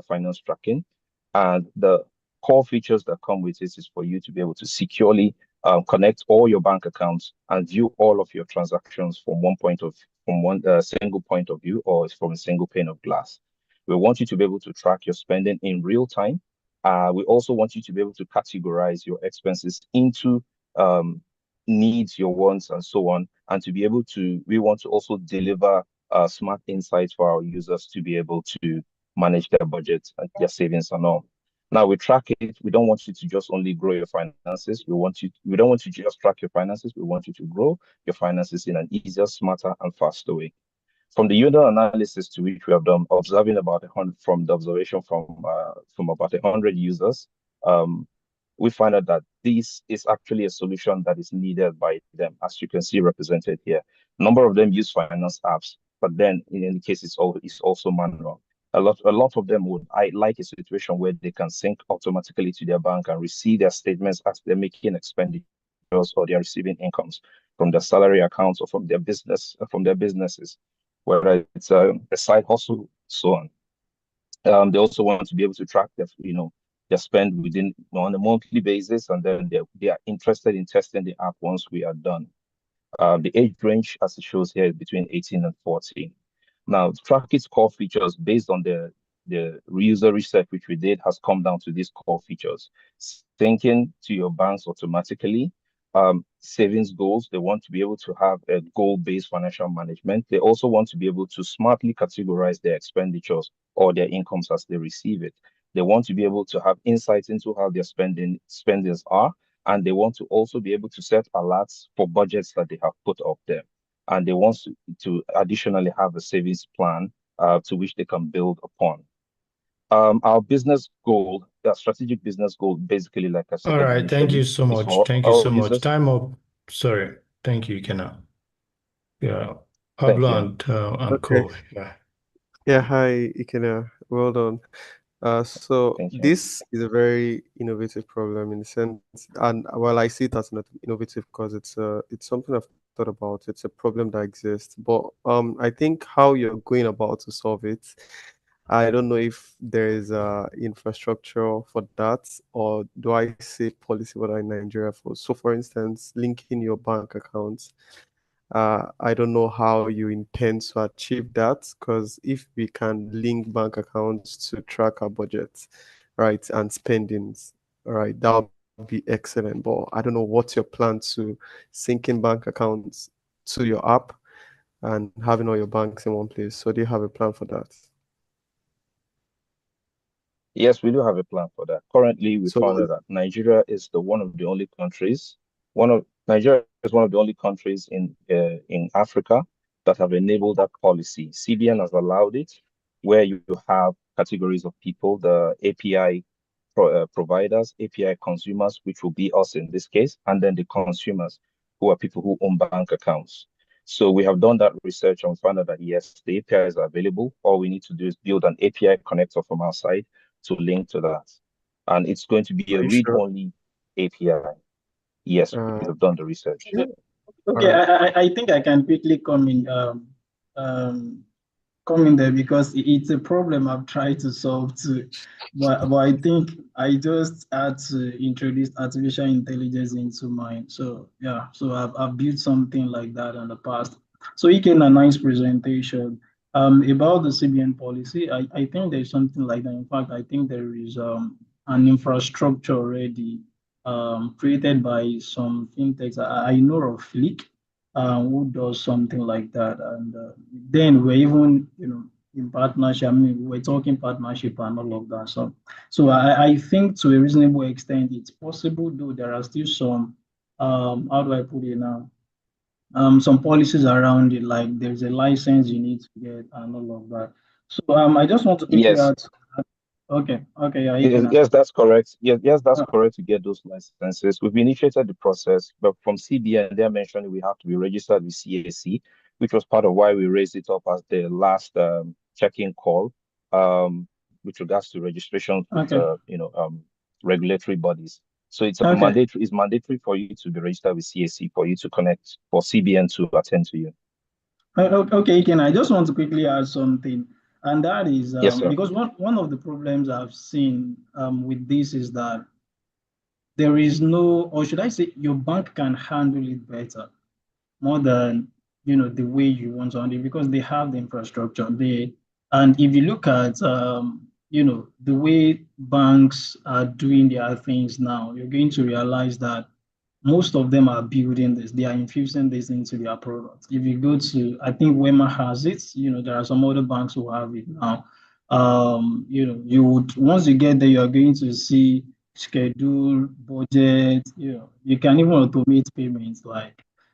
finance tracking, and the core features that come with this is for you to be able to securely connect all your bank accounts and view all of your transactions from one single point of view, or from a single pane of glass. We want you to be able to track your spending in real time. We also want you to be able to categorize your expenses into needs, your wants, and so on. And to be able to, we want to also deliver smart insights for our users to be able to manage their budgets and their savings and all. Now we Track It. We don't want you to just only grow your finances. We don't want you to just track your finances. We want you to grow your finances in an easier, smarter, and faster way. From the user analysis to which we have done, observing about 100 from the observation from about 100 users, we find out that this is actually a solution that is needed by them, as you can see represented here. A number of them use finance apps, but then in any case, it's also manual. A lot of them would like a situation where they can sync automatically to their bank and receive their statements as they're making expenditures or they're receiving incomes from their salary accounts or from their businesses, whether it's a side hustle, so on. They also want to be able to track their spend within on a monthly basis, and then they are interested in testing the app once we are done. The age range, as it shows here, is between 18 and 14. Now, Track It's core features based on the user research which we did has come down to these core features: syncing to your banks automatically, savings goals. They want to be able to have a goal-based financial management. They also want to be able to smartly categorize their expenditures or their incomes as they receive it. They want to be able to have insights into how their spendings are, and they want to also be able to set alerts for budgets that they have put up there. And they want to additionally have a savings plan to which they can build upon. Our business goal, the strategic business goal, basically, like I said All right, thank you initially, so is much. for Thank you our so much. users. Time up. Sorry. Thank you, Kenna. Yeah. Thank Pablo you. and Okay. Co. Yeah. Yeah, hi, Ikena. Well done. So Thank you. this is a very innovative problem in the sense, and well, I see it as not innovative because it's something I've thought about. It's a problem that exists, but I think how you're going about to solve it, I don't know if there is infrastructure for that, or do I say policy what in Nigeria for? So, for instance, linking your bank accounts. I don't know how you intend to achieve that because if we can link bank accounts to track our budgets, right, and spendings, right, that would be excellent. But I don't know what's your plan to sync in bank accounts to your app and having all your banks in one place. So do you have a plan for that? Yes, we do have a plan for that. Currently, we So found out that Nigeria is one of the only countries. Nigeria is one of the only countries in Africa that have enabled that policy. CBN has allowed it, where you have categories of people, the API providers, API consumers, which will be us in this case, and then the consumers, who are people who own bank accounts. So we have done that research and found out that yes, the APIs are available. All we need to do is build an API connector from our side to link to that. And it's going to be a are you sure? read-only API. Yes, we have done the research. Okay, All right. I think I can quickly um, come in there because it's a problem I've tried to solve too. But I think I just had to introduce artificial intelligence into mine. So yeah, so I've built something like that in the past. So he can a nice presentation about the CBN policy. I think there's something like that. In fact, I think there is an infrastructure already created by some fintechs. I know of Flick who does something like that. And then we're even, in partnership. I mean, we're talking partnership and all of that. So I think to a reasonable extent, it's possible, though there are still some, how do I put it now? Some policies around it, like there's a license you need to get and all of that. So I just want to quickly Yes. add. Okay, yeah, you can. Yes, that's correct. Yes, that's correct to get those licenses. We've initiated the process, but from CBN, they mentioned we have to be registered with CAC, which was part of why we raised it up as the last check-in call with regards to registration with regulatory bodies. So it's mandatory for you to be registered with CAC for you to connect, for CBN to attend to you. Okay, Ken, I just want to quickly add something, and that is Yes, sir. because one of the problems I've seen with this is that there is no, or should I say, your bank can handle it better, more than the way you want to handle it, because they have the infrastructure. And if you look at the way banks are doing their things now, you're going to realize that most of them are building this. They are infusing this into their products. If you go to, I think Wema has it. There are some other banks who have it now. You would, once you get there, you are going to see schedule, budget. You can even automate payments.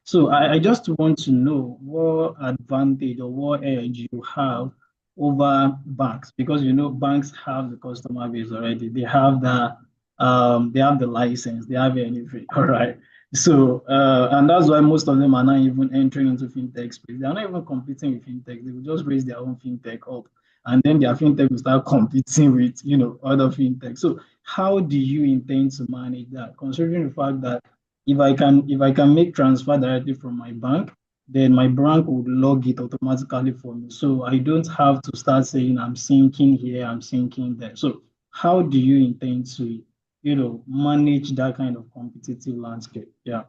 So I just want to know what advantage or what edge you have over banks, because banks have the customer base already. They have the license, they have anything. All right. So and that's why most of them are not even entering into fintech space. They're not even competing with fintech. They will just raise their own fintech up, and then their fintech will start competing with other fintech. So how do you intend to manage that, considering the fact that if I can make transfer directly from my bank, then my bank would log it automatically for me. So I don't have to start saying I'm sinking here, I'm sinking there. So how do you intend to, manage that kind of competitive landscape? Yeah.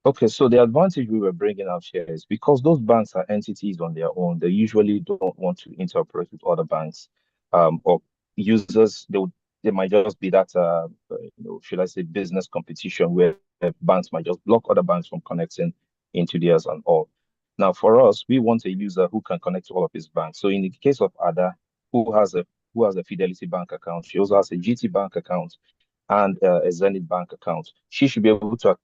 Okay, so the advantage we were bringing out here is because those banks are entities on their own, they usually don't want to interoperate with other banks, or users. They might just be that, should I say, business competition where banks might just block other banks from connecting into theirs and all. Now, for us, we want a user who can connect to all of his banks. So in the case of Ada, who has a Fidelity Bank account, she also has a GT Bank account and a Zenith Bank account. She should be able to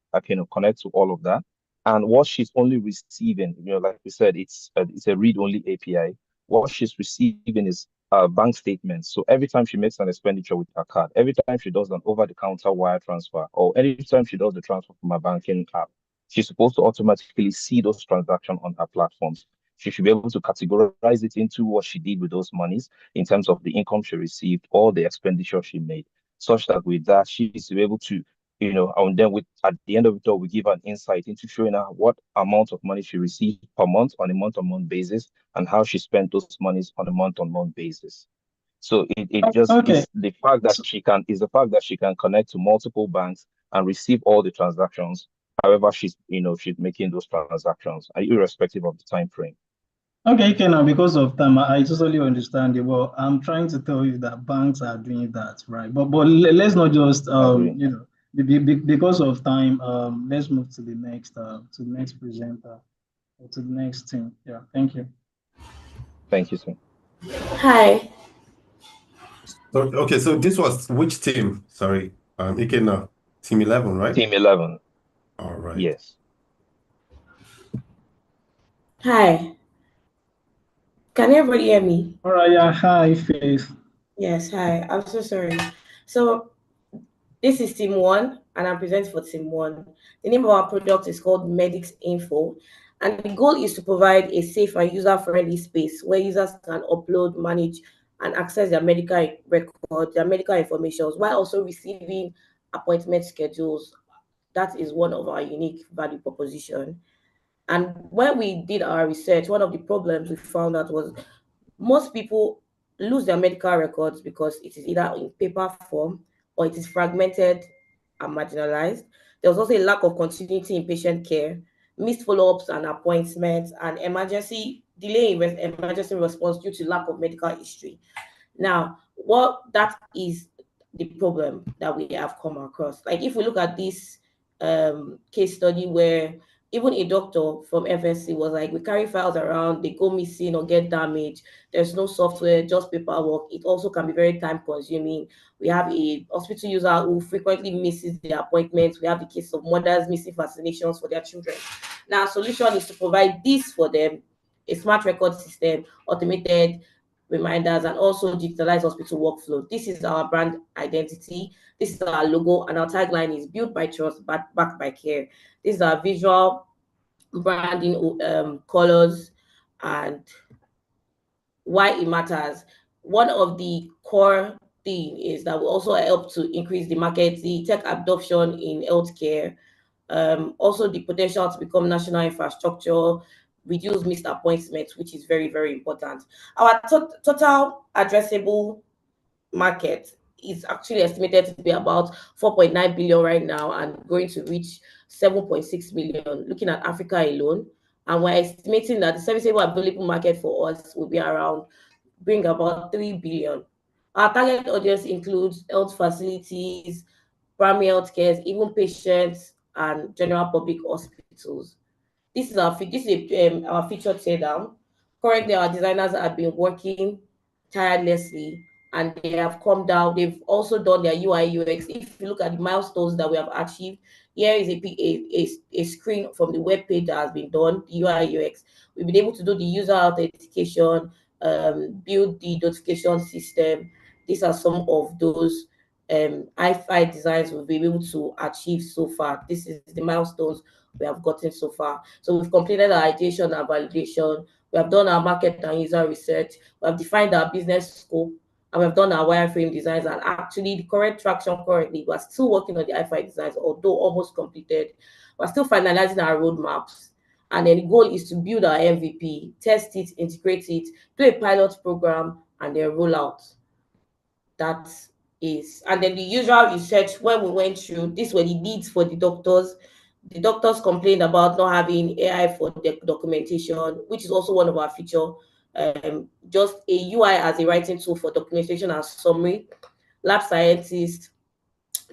connect to all of that. And what she's only receiving, like we said, it's a read-only API. what she's receiving is bank statements. So every time she makes an expenditure with her card, every time she does an over-the-counter wire transfer, or any time she does the transfer from her banking app, she's supposed to automatically see those transactions on her platforms. She should be able to categorize it into what she did with those monies in terms of the income she received or the expenditure she made, such that with that, she's to be able to, and then at the end of it all, we give her an insight into showing her what amount of money she received per month on a month-on-month basis and how she spent those monies on a month-on-month basis. So it just Okay. is the fact that she can connect to multiple banks and receive all the transactions. However, she's making those transactions, irrespective of the time frame. Okay, now because of time, I totally understand it. Well, I'm trying to tell you that banks are doing that, right? But let's not just because of time, let's move to the next presenter or to the next team. Yeah, thank you. Thank you, sir. Hi. Okay, so this was which team? Sorry, Ikenna, team 11, right? Team 11. All right. Yes. Hi. Can everybody hear me? All right, yeah, hi, Faith. Yes, hi. I'm so sorry. So this is Team 1, and I'm presenting for Team 1. The name of our product is called Medics Info, and the goal is to provide a safe and user-friendly space where users can upload, manage, and access their medical records, their medical information, while also receiving appointment schedules. That is one of our unique value proposition. And when we did our research, one of the problems we found out was most people lose their medical records because it is either in paper form or it is fragmented and marginalized. There was also a lack of continuity in patient care, missed follow-ups and appointments, and delay in emergency response due to lack of medical history. Now, what that is the problem that we have come across. Like if we look at this case study where even a doctor from FSC was like, we carry files around, they go missing or get damaged. There's no software, just paperwork. It also can be very time consuming. We have a hospital user who frequently misses their appointments. We have the case of mothers missing vaccinations for their children. Now, solution is to provide this for them, a smart record system, automated reminders, and also digitalized hospital workflow. This is our brand identity. This is our logo, and our tagline is built by trust, backed by care. This is our visual branding, colors, and why it matters. One of the core thing is that we also help to increase the market, the tech adoption in healthcare, also the potential to become national infrastructure, reduce missed appointments, which is very, very important. Our total addressable market is actually estimated to be about 4.9 billion right now and going to reach 7.6 million, looking at Africa alone. And we're estimating that the serviceable available market for us will be bring about 3 billion. Our target audience includes health facilities, primary health care, even patients, and general public hospitals. This is our feature teardown. Currently, our designers have been working tirelessly and they have come down. They've also done their UI UX. If you look at the milestones that we have achieved, here is a screen from the web page that has been done, the UI UX. We've been able to do the user authentication, build the notification system. These are some of those hi-fi designs we've been able to achieve so far. This is the milestones we have gotten so far. So we've completed our ideation and validation. We have done our market and user research. We have defined our business scope, and we've done our wireframe designs. And actually, the current traction currently, we're still working on the hi-fi designs, although almost completed. We're still finalizing our roadmaps. And then the goal is to build our MVP, test it, integrate it, do a pilot program, and then roll out. That is, and then the usual research when we went through, these were the needs for the doctors. The doctors complained about not having AI for the documentation, which is also one of our feature. Just a UI as a writing tool for documentation and summary. Lab scientists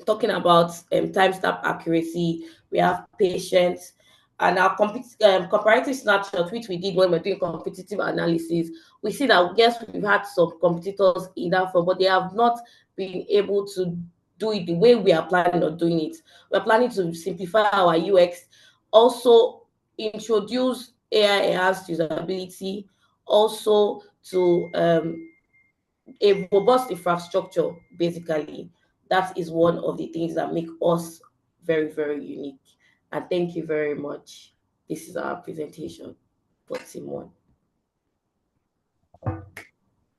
talking about timestamp accuracy. We have patients and our comparative snapshot, which we did when we're doing competitive analysis. We see that yes, we've had some competitors in that form, but they have not been able to do it the way we are planning on doing it. We're planning to simplify our UX, also introduce AI enhanced usability, also to a robust infrastructure, basically. That is one of the things that make us very, very unique. And thank you very much. This is our presentation for Team 1.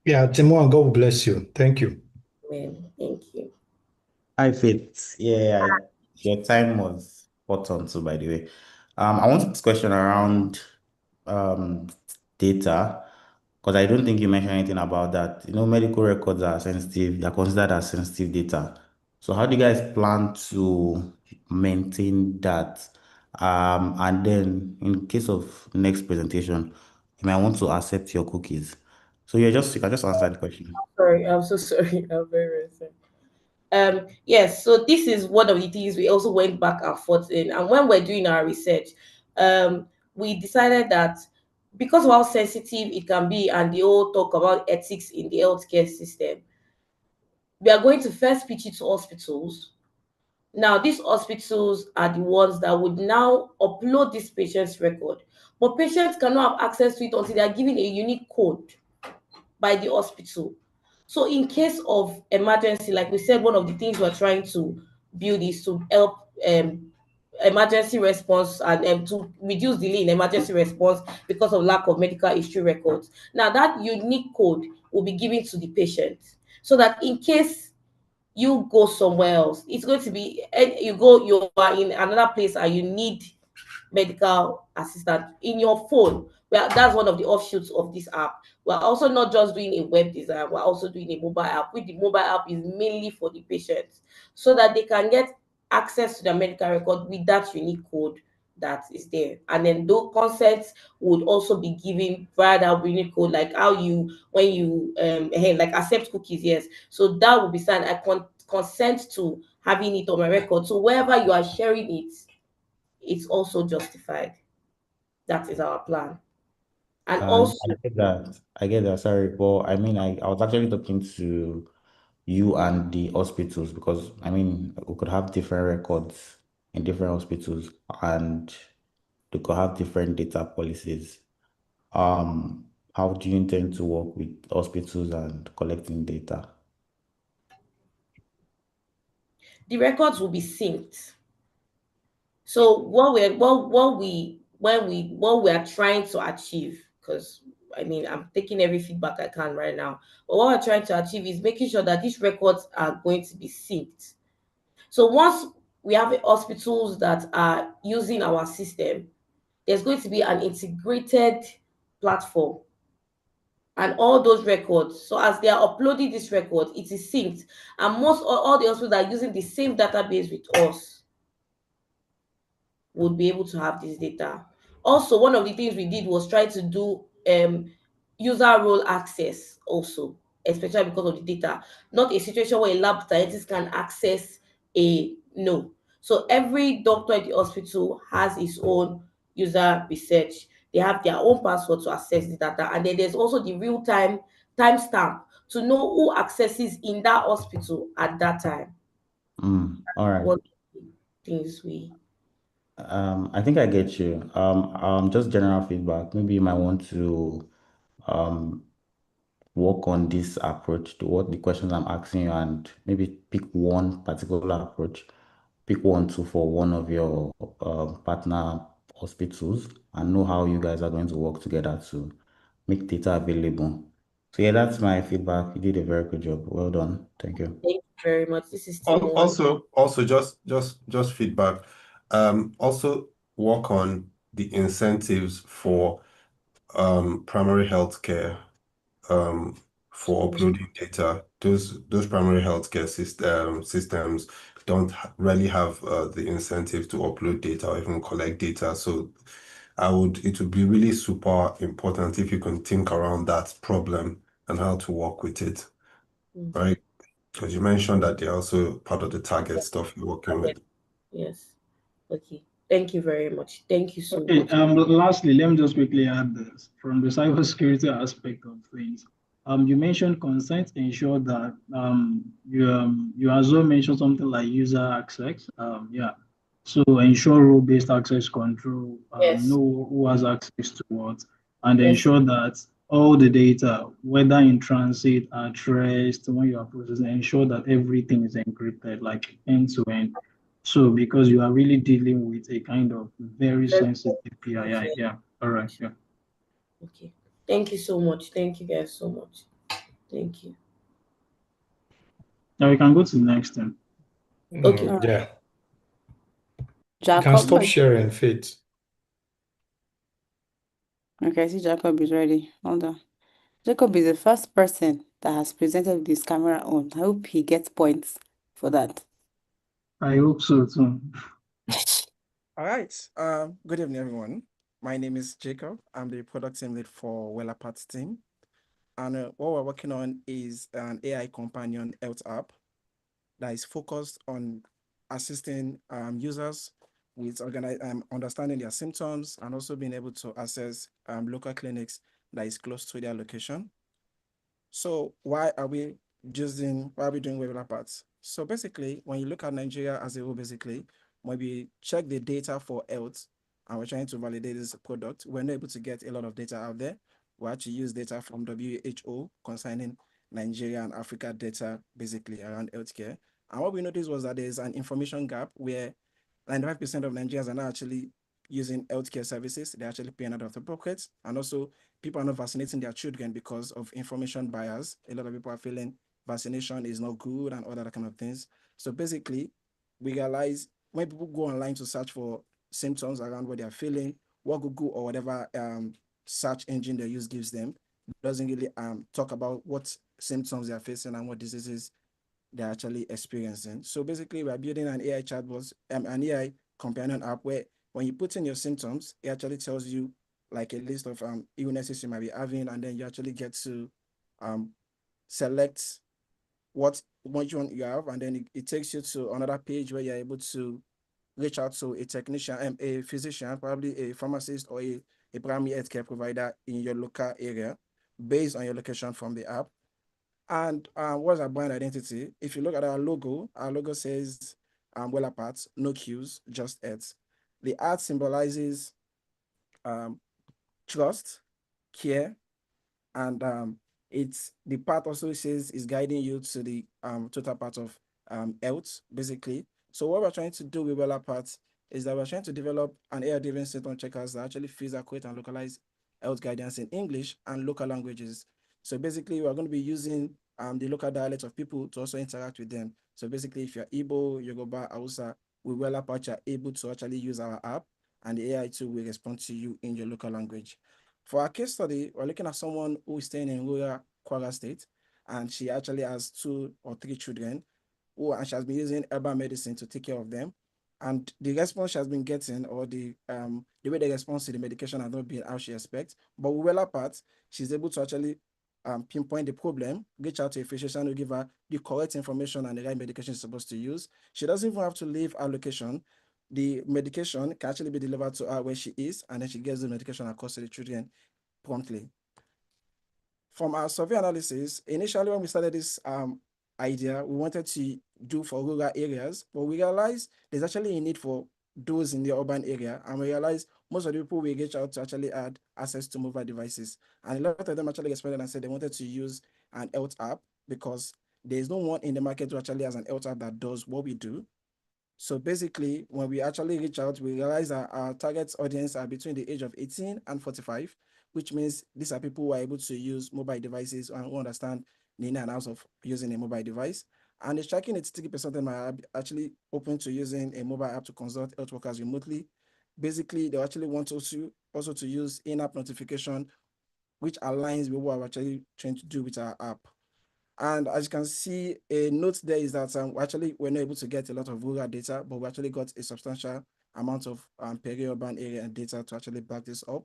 Yeah, Team 1, God bless you. Thank you. Amen. Thank you. Hi, Faith. Yeah, your time was spot on too, by the way. I want to ask a question around data, because I don't think you mentioned anything about that. You know, medical records are sensitive, they're considered as sensitive data. So how do you guys plan to maintain that? And then in case of next presentation, you might want to accept your cookies. So you can just answer the question. Sorry, I'm so sorry. I'm very, very sorry. Yes, so this is one of the things we also went back and forth in. And when we're doing our research, we decided that because of how sensitive it can be and the whole talk about ethics in the healthcare system, we are going to first pitch it to hospitals. Now, these hospitals are the ones that would now upload this patient's record, but patients cannot have access to it until they are given a unique code by the hospital. So in case of emergency, like we said, one of the things we're trying to build is to help emergency response and to reduce delay in emergency response because of lack of medical history records. Now that unique code will be given to the patient so that in case you go somewhere else, it's going to be you are in another place and you need medical assistant in your phone. Well, that's one of the offshoots of this app. We're also not just doing a web design, we're also doing a mobile app, which the mobile app is mainly for the patients so that they can get access to their medical record with that unique code that is there. And then those consents would also be given via that unique code, like how you when you like accept cookies, yes. So that will be signed. I consent to having it on my record. So wherever you are sharing it, it's also justified. That is our plan. And also, I get that. I get that. Sorry, but I mean, I was actually talking to you and the hospitals because I mean, we could have different records in different hospitals and they could have different data policies. How do you intend to work with hospitals and collecting data? the records will be synced. So what we are trying to achieve, because I mean I'm taking every feedback I can right now, but what we're trying to achieve is making sure that these records are going to be synced. So once we have hospitals that are using our system, there's going to be an integrated platform and all those records. So as they are uploading this record, it is synced, and most all the hospitals are using the same database with us would be able to have this data. Also, one of the things we did was try to do user role access also, especially because of the data. Not a situation where a lab scientist can access a no. So every doctor at the hospital has his own user research. They have their own password to access the data. And then there's also the real-time timestamp to know who accesses in that hospital at that time. All right. What things we I think I get you. Just general feedback. Maybe you might want to work on this approach to what the questions I'm asking you and maybe pick one particular approach. Pick one, two for one of your partner hospitals and know how you guys are going to work together to make data available. So yeah, that's my feedback. You did a very good job. Well done. Thank you. Thank you very much. This is Team 1. Also, just feedback. Also work on the incentives for primary healthcare for uploading data. Those primary healthcare systems don't really have the incentive to upload data or even collect data. So it would be really super important if you can think around that problem and how to work with it, right? Because you mentioned that they're also part of the target stuff you're working with. Yes. Okay. Thank you very much. Thank you so Okay. much. Lastly, let me just quickly add this from the cybersecurity aspect of things. You mentioned consent ensure that you as well mentioned something like user access. Yeah. So ensure role-based access control. Yes. Know who has access to what, and Yes. ensure that all the data, whether in transit, at rest, when you are processing, ensure that everything is encrypted, like end to end. So because you are really dealing with a kind of very sensitive PII. Yeah. All right. Yeah. Okay. Thank you so much. Thank you guys so much. Thank you. Now we can go to the next thing. Okay. Yeah. You can Jacob. stop sharing, Faith. Okay, I see Jacob is ready. Hold on. Jacob is the first person that has presented with his camera on. I hope he gets points for that. I hope so too. All right. Good evening, everyone. My name is Jacob. I'm the product team lead for Wellerpart's team. And what we're working on is an AI companion health app that is focused on assisting users with understanding their symptoms and also being able to access local clinics that is close to their location. So why are we doing Wellerpart? So basically, when you look at Nigeria as a whole, basically, when we check the data for health and we're trying to validate this product, we're not able to get a lot of data out there. We actually use data from WHO concerning Nigeria and Africa data, basically around healthcare. And what we noticed was that there's an information gap where 95% of Nigerians are not actually using healthcare services. They're actually paying out of the pockets. And also, people are not vaccinating their children because of information bias. A lot of people are feeling vaccination is not good and all that kind of things. So basically, we realize when people go online to search for symptoms around what they're feeling, what Google or whatever search engine they use gives them doesn't really talk about what symptoms they're facing and what diseases they're actually experiencing. So basically, we're building an AI chatbot, an AI companion app where when you put in your symptoms, it actually tells you like a list of illnesses you might be having, and then you actually get to select what one you have, and then it takes you to another page where you're able to reach out to a technician, a physician, probably a pharmacist or a primary healthcare provider in your local area based on your location from the app. And what's our brand identity? If you look at our logo says Wellerpart, no queues, just ads. The ad symbolizes trust, care, and it's the part also says is guiding you to the total part of health, basically. So what we're trying to do with Wellerpart is that we're trying to develop an AI-driven symptom checkers that actually feeds accurate and localized health guidance in English and local languages. So basically, we're going to be using the local dialect of people to also interact with them. So basically, if you're Igbo, Yoruba, Hausa, with Wellerpart, you're able to actually use our app, and the AI tool will respond to you in your local language. For our case study, we're looking at someone who is staying in rural Kwara State, and she actually has 2 or 3 children, and she has been using herbal medicine to take care of them. And the response she has been getting, or the way the response to the medication has not been how she expects. But with Wellerpart, she's able to actually pinpoint the problem, reach out to a physician who give her the correct information and the right medication she's supposed to use. She doesn't even have to leave her location. The medication can actually be delivered to her where she is, and then she gets the medication across to the children promptly. From our survey analysis, initially when we started this idea, we wanted to do for rural areas, but we realized there's actually a need for those in the urban area, and we realized most of the people we reach out to actually had access to mobile devices. And a lot of them actually responded and said they wanted to use an health app because there's no one in the market who actually has an health app that does what we do. So basically, when we actually reach out, we realize that our target audience are between the age of 18 and 45, which means these are people who are able to use mobile devices and who understand the in and outs of using a mobile device. And it's tracking it's 30% of them are actually open to using a mobile app to consult health workers remotely. Basically, they actually want also to use in-app notification, which aligns with what we're actually trying to do with our app. And as you can see, a note there is that we're not able to get a lot of rural data, but we actually got a substantial amount of peri-urban area and data to actually back this up.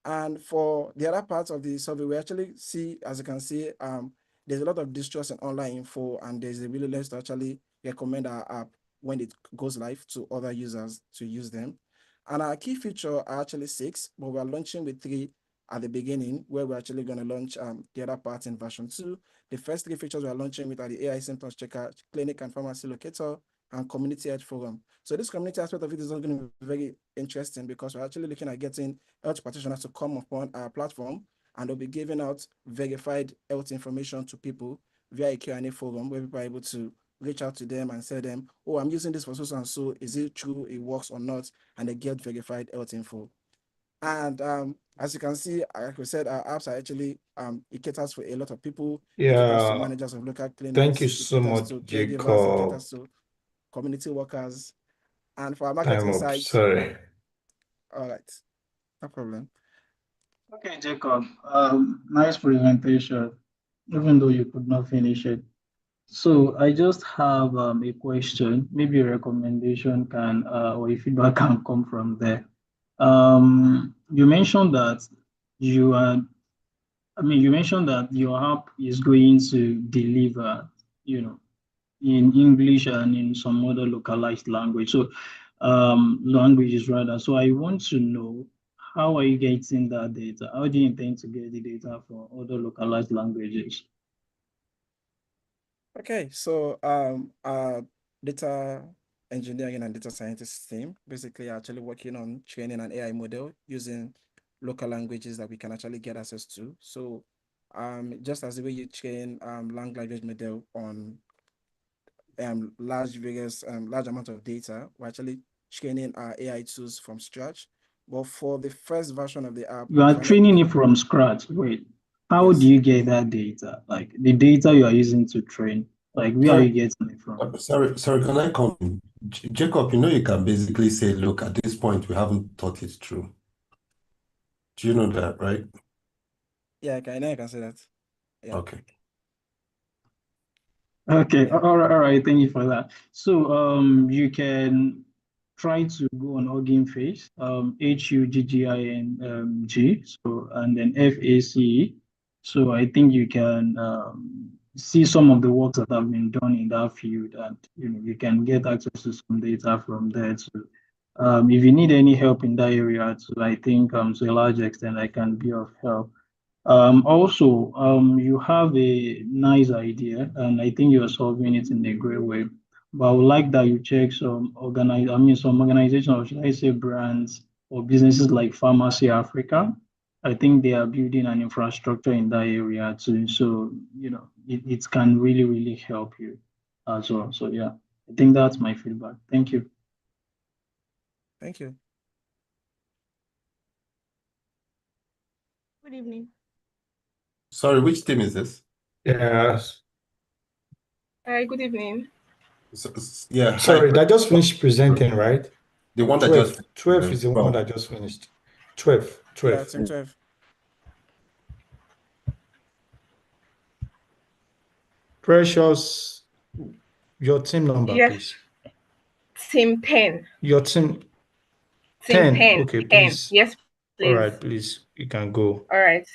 And for the other parts of the survey, we actually see, as you can see, there's a lot of distrust in online info, and there's a willingness to actually recommend our app when it goes live to other users to use them. And our key feature are actually 6, but we're launching with 3 at the beginning, where we're actually going to launch the other parts in version 2. The first 3 features we're launching with are the AI symptoms checker, clinic and pharmacy locator, and community health forum. So this community aspect of it is going to be very interesting because we're actually looking at getting health practitioners to come upon our platform and they'll be giving out verified health information to people via a Q&A forum where people are able to reach out to them and say them, oh, I'm using this for so and so. Is it true? It works or not? And they get verified health info. And as you can see, like we said, our apps are actually it caters for a lot of people. It caters to Yeah. managers of local clinics. Thank you It so caters much, to caregivers. It Jacob. caters to community workers. And for our Time marketing up. side, Sorry. all right, no problem. Okay, Jacob. Nice presentation, even though you could not finish it. So I just have a question. Maybe a recommendation can or a feedback can come from there. You mentioned that you are. You mentioned that your app is going to deliver, in English and in some other localized language. So, languages rather. So I want to know, how are you getting that data? How do you intend to get the data for other localized languages? Okay, so data engineering and data scientist team basically are actually working on training an AI model using local languages that we can actually get access to. So just as the way you train language model on large amount of data, we're actually training our AI tools from scratch. But for the first version of the app, You are training it from scratch. Wait, how do you get that data? Like the data you are using to train, like where are you getting it from? Sorry, can I come in? Jacob, you can basically say, look, at this point, we haven't thought it through. Do you know that, right? Yeah, I can say that. Yeah. Okay. Okay, all right, thank you for that. So you can try to go on Hugging Face, HUGGING, so and then FACE. So I think you can see some of the work that have been done in that field, and you can get access to some data from there too. If you need any help in that area too, I think to a large extent I can be of help. Also, you have a nice idea, and I think you're solving it in a great way. But I would like that you check some some organizations, or should I say brands or businesses like Pharmacy Africa. I think they are building an infrastructure in that area too. So, it can really, really help you as well. So yeah, I think that's my feedback. Thank you. Thank you. Good evening. Sorry, which team is this? Yes. Hi, good evening. Yeah. Sorry, that just finished presenting, right? The one that 12. just 12 is the one that just finished. 12. Yeah, team 12. Precious, your team number, Yes. please. Team 10. Your team Team 10. 10. Okay, 10. please. Yes, All please. right, please. You can go. All right.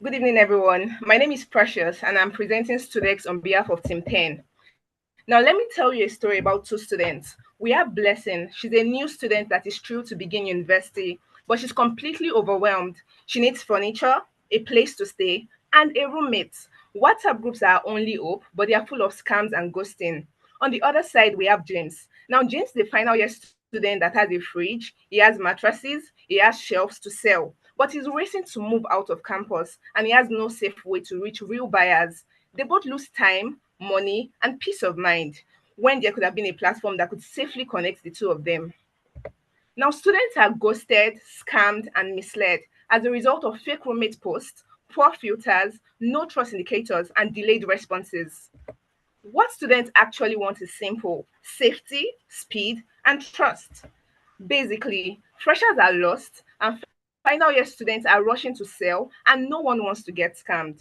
Good evening, everyone. My name is Precious, and I'm presenting Studex on behalf of Team 10. Now, let me tell you a story about two students. We have Blessing. She's a new student that is thrilled to begin university, but she's completely overwhelmed. She needs furniture, a place to stay, and a roommate. WhatsApp groups are our only hope, but they are full of scams and ghosting. On the other side, we have James. Now, James is the final year student that has a fridge, he has mattresses, he has shelves to sell, but he's racing to move out of campus and he has no safe way to reach real buyers. They both lose time, money, and peace of mind when there could have been a platform that could safely connect the two of them. Now, students are ghosted, scammed, and misled as a result of fake roommate posts, poor filters, no trust indicators, and delayed responses. What students actually want is simple: safety, speed, and trust. Basically, freshers are lost, and final year students are rushing to sell, and no one wants to get scammed.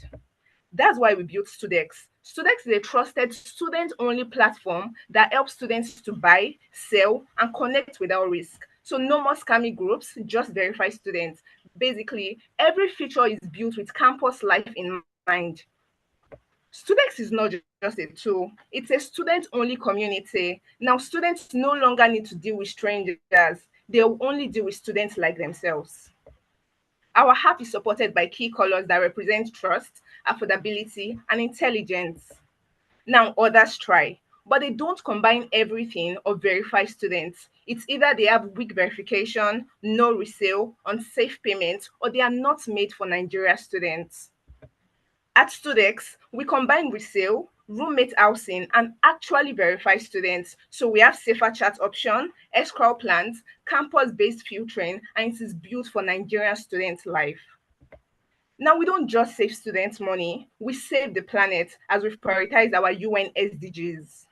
That's why we built Studex. Studex is a trusted student-only platform that helps students to buy, sell, and connect without risk. So no more scammy groups, just verify students. Basically, every feature is built with campus life in mind. Studex is not just a tool, it's a student-only community. Now, students no longer need to deal with strangers. They'll only deal with students like themselves. Our app is supported by key colors that represent trust, affordability, and intelligence. Now, others try, but they don't combine everything or verify students. It's either they have weak verification, no resale, unsafe payment, or they are not made for Nigeria students. At Studex, we combine resale, roommate housing, and actually verify students. So we have safer chat option, escrow plans, campus-based filtering, and it is built for Nigerian students' life. Now, we don't just save students money, we save the planet as we've prioritized our UN SDGs.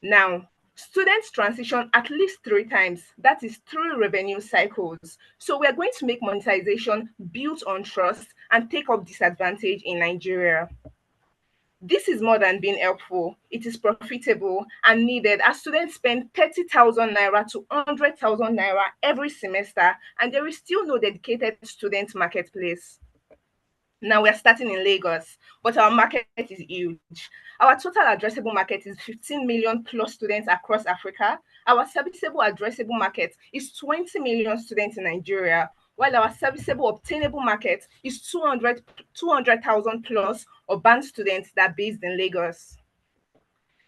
Now, students transition at least 3 times, that is 3 revenue cycles. So we are going to make monetization built on trust and take up disadvantage in Nigeria. This is more than being helpful. It is profitable and needed as students spend 30,000 naira to 100,000 naira every semester, and there is still no dedicated student marketplace. Now we are starting in Lagos, but our market is huge. Our total addressable market is 15 million plus students across Africa. Our serviceable addressable market is 20 million students in Nigeria, while our serviceable obtainable market is 200,000 plus urban students that are based in Lagos.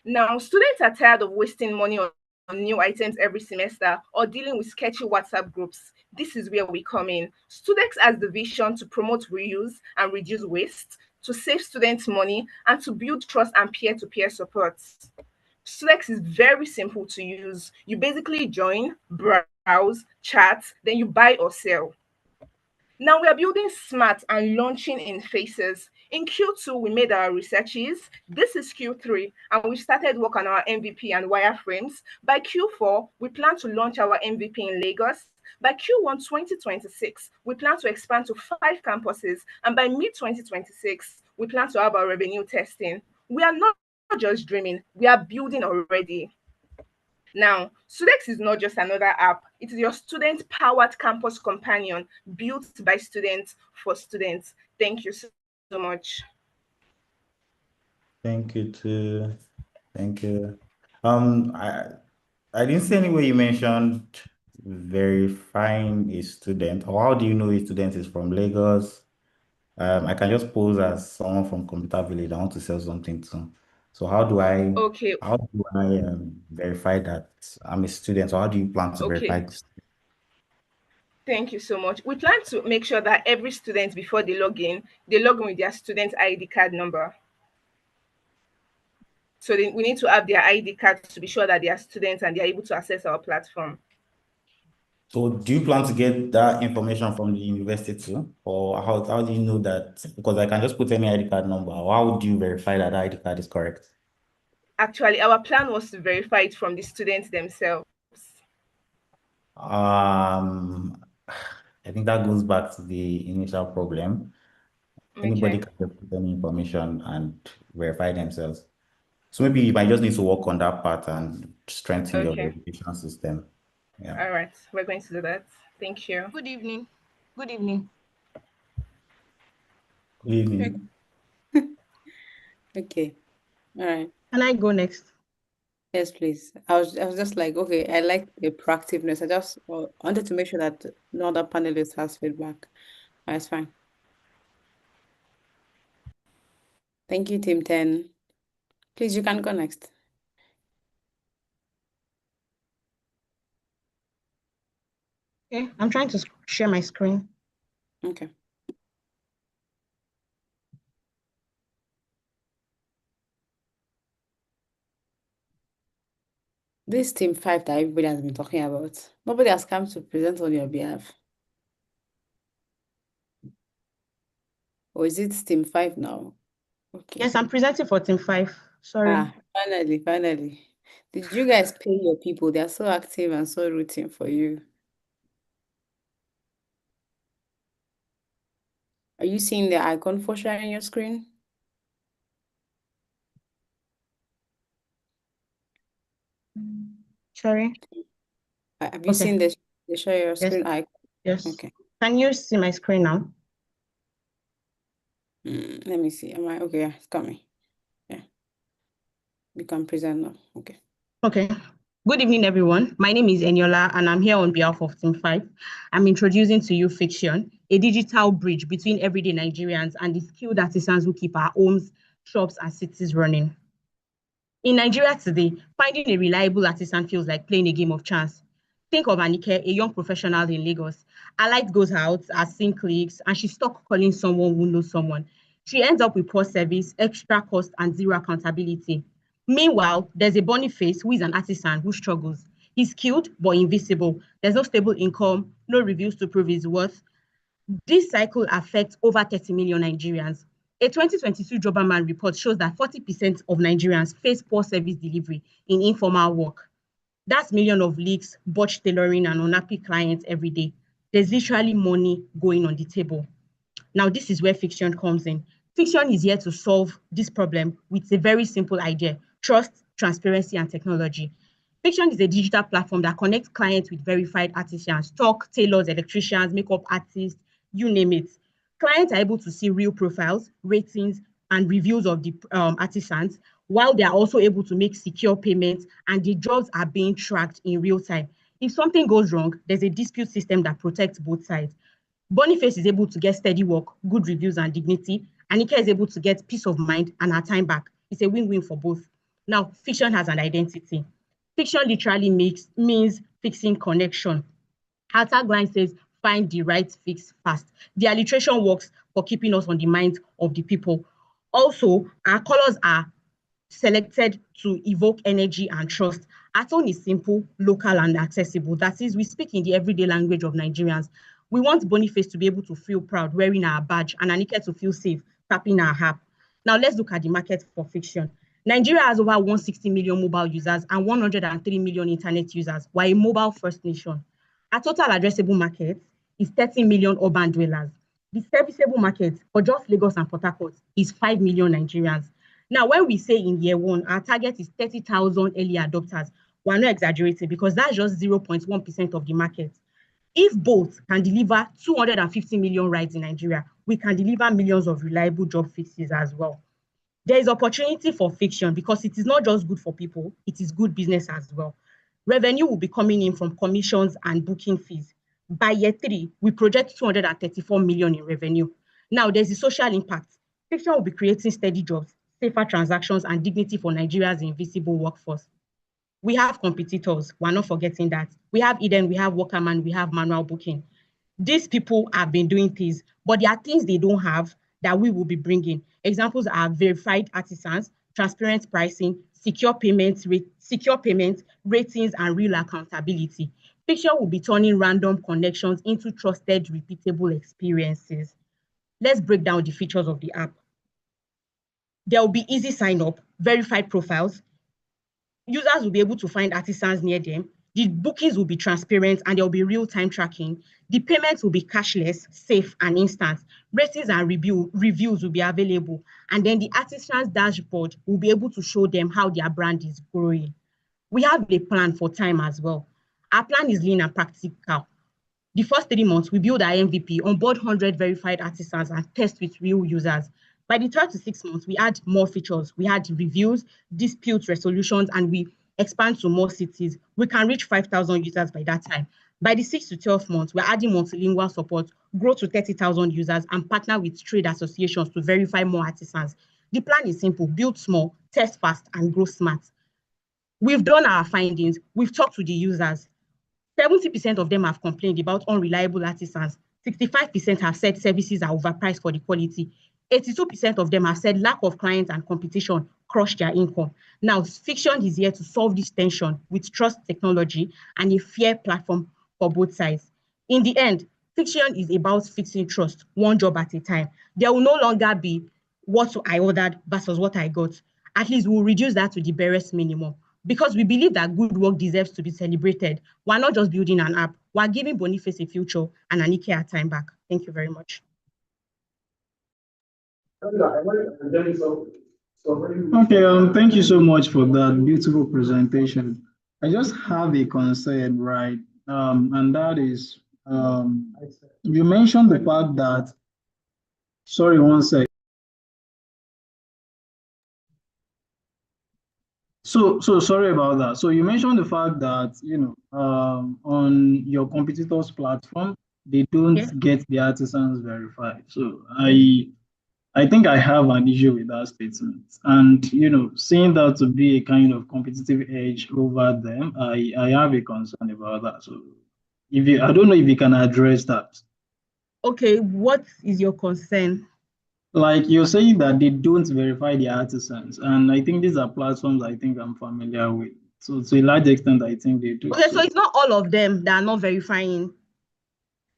Now, students are tired of wasting money on new items every semester or dealing with sketchy WhatsApp groups. This is where we come in. Studex has the vision to promote reuse and reduce waste, to save students money, and to build trust and peer-to-peer support. Studex is very simple to use. You basically join, browse, chat, then you buy or sell. Now we are building smart and launching in phases. In Q2, we made our researches. This is Q3, and we started work on our MVP and wireframes. By Q4, we plan to launch our MVP in Lagos. By Q1 2026, we plan to expand to 5 campuses, and by mid-2026, we plan to have our revenue testing. We are not just dreaming, we are building already. Now, Studex is not just another app. It is your student-powered campus companion built by students for students. Thank you so much. Thank you too. Thank you. I didn't see anywhere you mentioned verifying a student. Or how do you know a student is from Lagos? I can just pose as someone from Computer Village. I want to sell something to. So how do I verify that I'm a student? So how do you plan to verify Okay. this? Thank you so much. We plan to make sure that every student, before they log in with their student ID card number. So we need to have their ID card to be sure that they are students and they're able to access our platform. So do you plan to get that information from the university too? Or how do you know that? Because I can just put any ID card number. How do you verify that ID card is correct? Actually, our plan was to verify it from the students themselves. I think that goes back to the initial problem. Anybody can just put any information and verify themselves. So maybe you might just need to work on that part and strengthen your verification system. Yeah. All right, we're going to do that. Thank you. Good evening. Good evening. Good evening. Okay. All right. Can I go next? Yes, please. I was just like, okay, I like the proactiveness. I just wanted to make sure that no other panelist has feedback. That's fine. Thank you, Team 10. Please, you can go next. Okay, I'm trying to share my screen. Okay. This Team 5 that everybody has been talking about, nobody has come to present on your behalf. Or is it Team 5 now? Okay. Yes, I'm presenting for Team 5. Sorry. Finally. Did you guys pay your people? They are so active and so rooting for you. Are you seeing the icon for sharing your screen? Sorry. Have you seen the share your screen icon? Yes. Okay. Can you see my screen now? Let me see. Am I okay? Yeah, it's coming. Yeah. You can present now. Okay. Okay. Good evening, everyone. My name is Eniola, and I'm here on behalf of Team 5. I'm introducing to you Fiction, a digital bridge between everyday Nigerians and the skilled artisans who keep our homes, shops, and cities running. In Nigeria today, finding a reliable artisan feels like playing a game of chance. Think of Anike, a young professional in Lagos. Her light goes out, her sync clicks, and she's stuck calling someone who knows someone. She ends up with poor service, extra cost, and zero accountability. Meanwhile, there's a Boniface who is an artisan who struggles. He's skilled but invisible. There's no stable income, no reviews to prove his worth. This cycle affects over 30 million Nigerians. A 2022 Joberman report shows that 40% of Nigerians face poor service delivery in informal work. That's millions of leaks, botched tailoring, and unhappy clients every day. There's literally money going on the table. Now, this is where fiction comes in. Fiction is here to solve this problem with a very simple idea: trust, transparency, and technology. Fiction is a digital platform that connects clients with verified artisans, stock, tailors, electricians, makeup artists, you name it. Clients are able to see real profiles, ratings, and reviews of the artisans, while they are also able to make secure payments, and the jobs are being tracked in real time. If something goes wrong, there's a dispute system that protects both sides. Boniface is able to get steady work, good reviews, and dignity. Anike is able to get peace of mind and her time back. It's a win-win for both. Now, fiction has an identity. Fiction literally means fixing connection. Our tagline says, find the right fix fast. The alliteration works for keeping us on the minds of the people. Also, our colors are selected to evoke energy and trust. Our tone is simple, local, and accessible. That is, we speak in the everyday language of Nigerians. We want Boniface to be able to feel proud wearing our badge and Anike to feel safe tapping our app. Now, let's look at the market for fiction. Nigeria has over 160 million mobile users and 103 million internet users. We're a mobile-first nation. Our total addressable market is 30 million urban dwellers. The serviceable market for just Lagos and Port Harcourt is 5 million Nigerians. Now, when we say in year one, our target is 30,000 early adopters, we're not exaggerating because that's just 0.1% of the market. If both can deliver 250 million rides in Nigeria, we can deliver millions of reliable job fixes as well. There is opportunity for fiction because it is not just good for people, it is good business as well. Revenue will be coming in from commissions and booking fees. By year 3, we project 234 million in revenue. Now, there's the social impact. Fiction will be creating steady jobs, safer transactions, and dignity for Nigeria's invisible workforce. We have competitors. We're not forgetting that. We have Eden, we have Workerman, we have manual booking. These people have been doing things, but there are things they don't have that we will be bringing. Examples are verified artisans, transparent pricing, secure payments, ratings, and real accountability. Fiction will be turning random connections into trusted, repeatable experiences. Let's break down the features of the app. There will be easy sign up, verified profiles. Users will be able to find artisans near them. The bookings will be transparent and there will be real-time tracking. The payments will be cashless, safe, and instant. Ratings and reviews will be available. And then the artisan's dashboard will be able to show them how their brand is growing. We have a plan for time as well. Our plan is lean and practical. The first 3 months, we build our MVP, onboard 100 verified artisans, and test with real users. By the 3 to 6 months, we add more features. We add reviews, dispute resolutions, and we expand to more cities. We can reach 5,000 users by that time. By the 6 to 12 months, we're adding multilingual support, grow to 30,000 users, and partner with trade associations to verify more artisans. The plan is simple: build small, test fast, and grow smart. We've done our findings. We've talked to the users. 70% of them have complained about unreliable artisans. 65% have said services are overpriced for the quality. 82% of them have said lack of clients and competition crush their income. Now, fiction is here to solve this tension with trust technology and a fair platform for both sides. In the end, fiction is about fixing trust, one job at a time. There will no longer be what I ordered versus what I got. At least we'll reduce that to the barest minimum, because we believe that good work deserves to be celebrated. We're not just building an app, we're giving Boniface a future and Anike our time back. Thank you very much. Okay, thank you so much for that beautiful presentation. I just have a concern, right? And that is, you mentioned the fact that, sorry, one sec. So sorry about that. So you mentioned the fact that, on your competitors' platform, they don't get the artisans verified. So I think I have an issue with that statement. And, seeing that to be a kind of competitive edge over them, I have a concern about that. So I don't know if you can address that. Okay, what is your concern? Like you're saying that they don't verify the artisans. And I think these are platforms I think I'm familiar with. So to a large extent, I think they do. Okay, so it's not all of them that are not verifying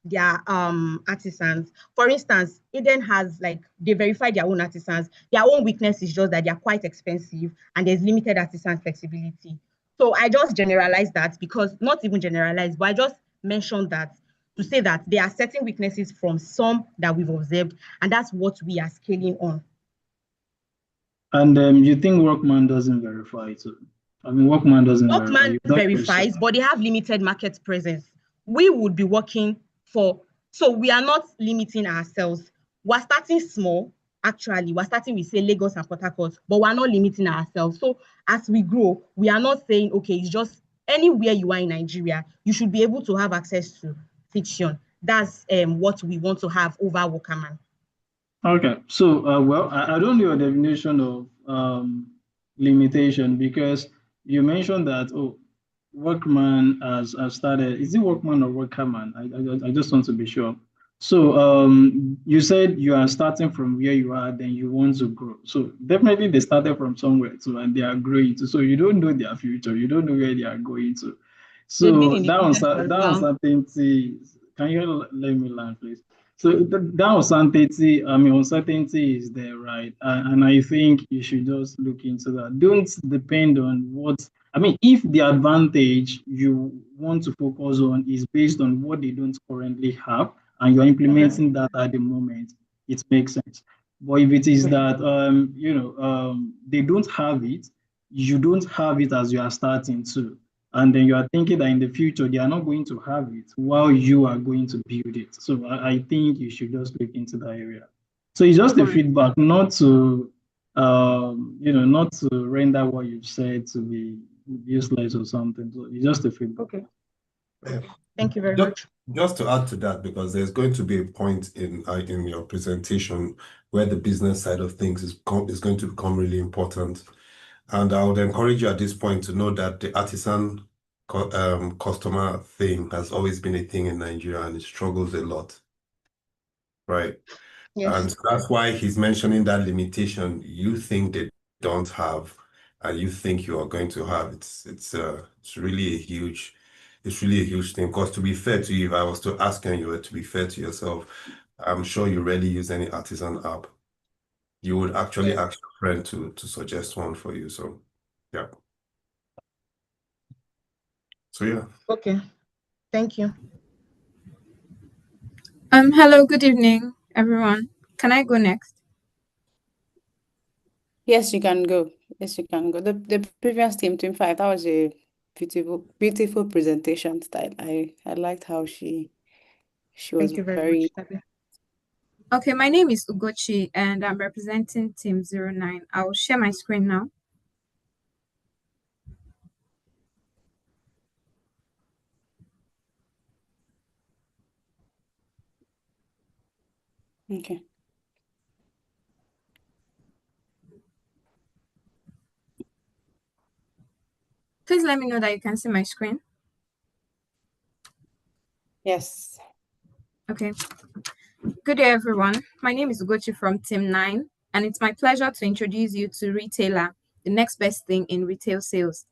their artisans. For instance, Eden has they verify their own artisans. Their own weakness is just that they are quite expensive and there's limited artisan flexibility. So I just generalize that because not even generalize, but I just mentioned that to say that there are certain weaknesses from some that we've observed, and that's what we are scaling on. And you think Workman doesn't verify too? I mean, Workman doesn't verify. Workman verifies, but they have limited market presence. We would be working so we are not limiting ourselves. We're starting small, actually. We're starting with, say, Lagos and Port Harcourt, but we're not limiting ourselves. So as we grow, we are not saying, okay, it's just anywhere you are in Nigeria, you should be able to have access to fiction. That's what we want to have over Workman. Okay, so I don't know your definition of limitation because you mentioned that Workman has started. Is it Workman or Workman? I just want to be sure. So you said you are starting from where you are, then you want to grow. So definitely they started from somewhere too, and they are growing too. So you don't know their future, you don't know where they are going to. So that uncertainty. Can you let me land, please? So that uncertainty is there, right? And I think you should just look into that. Don't depend on if the advantage you want to focus on is based on what they don't currently have and you're implementing that at the moment, it makes sense. But if it is that they don't have it, you don't have it as you are starting to. And then you are thinking that in the future they are not going to have it while you are going to build it. So I think you should just look into that area. So it's just a feedback, not to not to render what you've said to be useless or something. So it's just a feedback. Okay. Thank you very much. Just to add to that, because there's going to be a point in your presentation where the business side of things is going to become really important. And I would encourage you at this point to know that the artisan customer thing has always been a thing in Nigeria and it struggles a lot, right? Yes. And so that's why he's mentioning that limitation you think they don't have and you think you are going to have. It's really a huge thing. Because to be fair to you, if I was to ask and you were to be fair to yourself, I'm sure you rarely use any artisan app. You would actually ask your friend to suggest one for you. So yeah. So yeah. Okay. Thank you. Hello, good evening, everyone. Can I go next? Yes, you can go. Yes, you can go. The previous team 5, that was a beautiful presentation style. I liked how she was Thank you very very much, Tabi. Okay, my name is Ugochi and I'm representing Team 09. I'll share my screen now. okay. Please let me know that you can see my screen. Yes. Okay. Good day, everyone. My name is Ugochi from Team 9, and it's my pleasure to introduce you to Retailer, the next best thing in retail sales.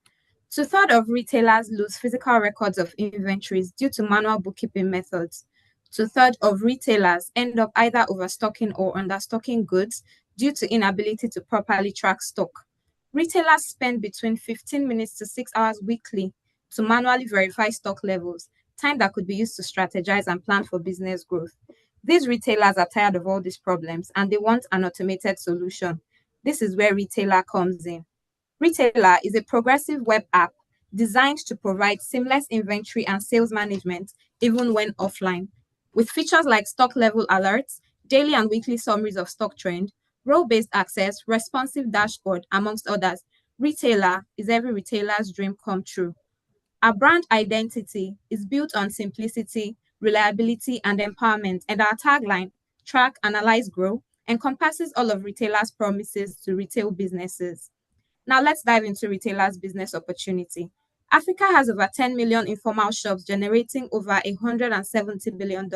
2/3 of retailers lose physical records of inventories due to manual bookkeeping methods. 2/3 of retailers end up either overstocking or understocking goods due to inability to properly track stock. Retailers spend between 15 minutes to 6 hours weekly to manually verify stock levels, time that could be used to strategize and plan for business growth. These retailers are tired of all these problems and they want an automated solution. This is where Retailer comes in. Retailer is a progressive web app designed to provide seamless inventory and sales management even when offline. With features like stock level alerts, daily and weekly summaries of stock trend, role-based access, responsive dashboard, amongst others, Retailer is every retailer's dream come true. Our brand identity is built on simplicity, reliability, and empowerment, and our tagline, track, analyze, grow, encompasses all of retailers' promises to retail businesses. Now let's dive into retailers' business opportunity. Africa has over 10 million informal shops generating over $170 billion.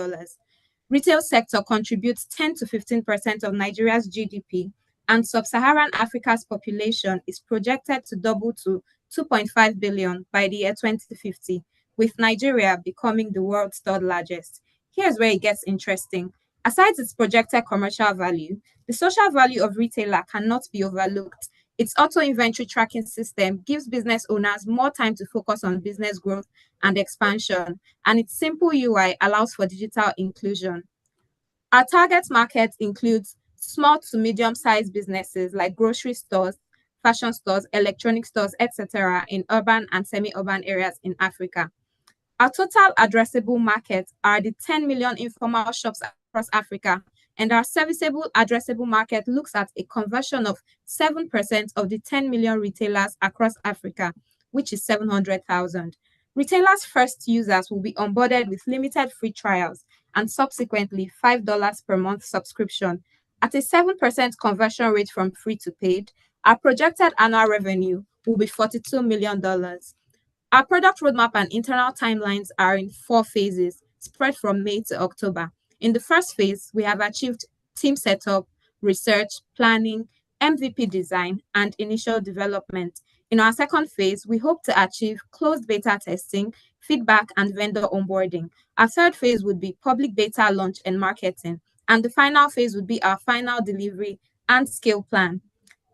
Retail sector contributes 10 to 15% of Nigeria's GDP, and sub-Saharan Africa's population is projected to double to 2.5 billion by the year 2050, with Nigeria becoming the world's third largest. Here's where it gets interesting. Aside its projected commercial value, the social value of retailer cannot be overlooked. Its auto inventory tracking system gives business owners more time to focus on business growth and expansion, and its simple UI allows for digital inclusion. Our target market includes small to medium-sized businesses like grocery stores, fashion stores, electronic stores, etc. in urban and semi-urban areas in Africa. Our total addressable market are the 10 million informal shops across Africa, and our serviceable addressable market looks at a conversion of 7% of the 10 million retailers across Africa, which is 700,000. Retailers' first users will be onboarded with limited free trials and subsequently $5 per month subscription. At a 7% conversion rate from free to paid, our projected annual revenue will be $42 million. Our product roadmap and internal timelines are in 4 phases, spread from May to October. In the first phase, we have achieved team setup, research, planning, MVP design, and initial development. In our second phase, we hope to achieve closed beta testing, feedback, and vendor onboarding. Our third phase would be public beta launch and marketing. And the final phase would be our final delivery and scale plan.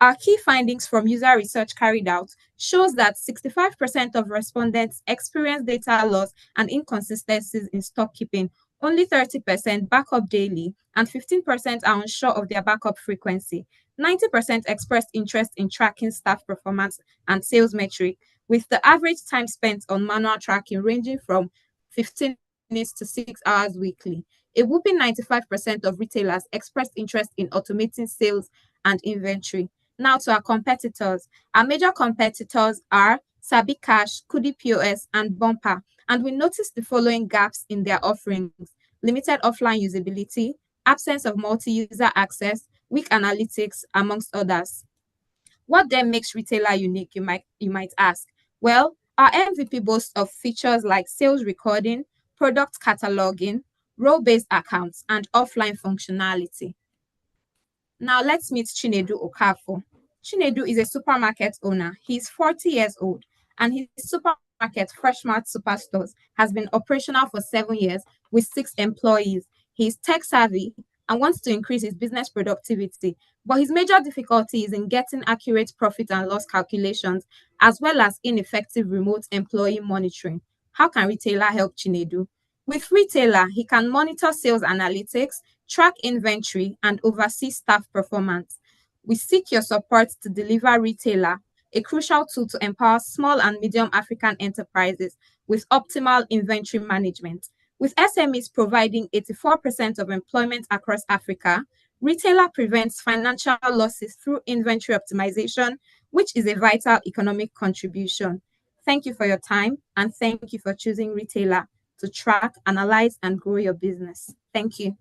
Our key findings from user research carried out shows that 65% of respondents experience data loss and inconsistencies in stock keeping. Only 30% back up daily, and 15% are unsure of their backup frequency. 90% expressed interest in tracking staff performance and sales metric, with the average time spent on manual tracking ranging from 15 minutes to 6 hours weekly. A whopping 95% of retailers expressed interest in automating sales and inventory. Now to our competitors. Our major competitors are Sabi Cash, Kudi POS, and Bumper, and we noticed the following gaps in their offerings: limited offline usability, absence of multi-user access, weak analytics, amongst others. What then makes retailer unique, you might ask? Well, our MVP boasts of features like sales recording, product cataloging, role-based accounts, and offline functionality. Now let's meet Chinedu Okafor. Chinedu is a supermarket owner. He is 40 years old, and his supermarket, Freshmart Superstores, has been operational for 7 years with 6 employees. He is tech savvy and wants to increase his business productivity, but his major difficulty is in getting accurate profit and loss calculations, as well as ineffective remote employee monitoring. How can retailer help Chinedu? With retailer, he can monitor sales analytics, track inventory, and oversee staff performance. We seek your support to deliver retailer, a crucial tool to empower small and medium African enterprises with optimal inventory management. With SMEs providing 84% of employment across Africa, retailer prevents financial losses through inventory optimization, which is a vital economic contribution. Thank you for your time, and thank you for choosing retailer to track, analyze, and grow your business. Thank you.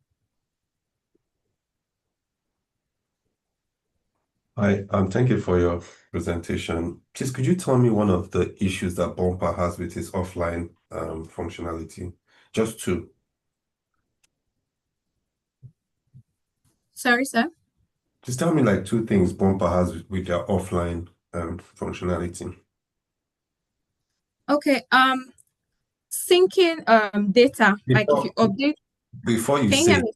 Hi, thank you for your presentation. Please, could you tell me one of the issues that Bumper has with its offline functionality? Just 2. Sorry, sir? Just tell me like 2 things Bumper has with their offline functionality. Okay, syncing data, like if you update. Before you Can you say, hear me?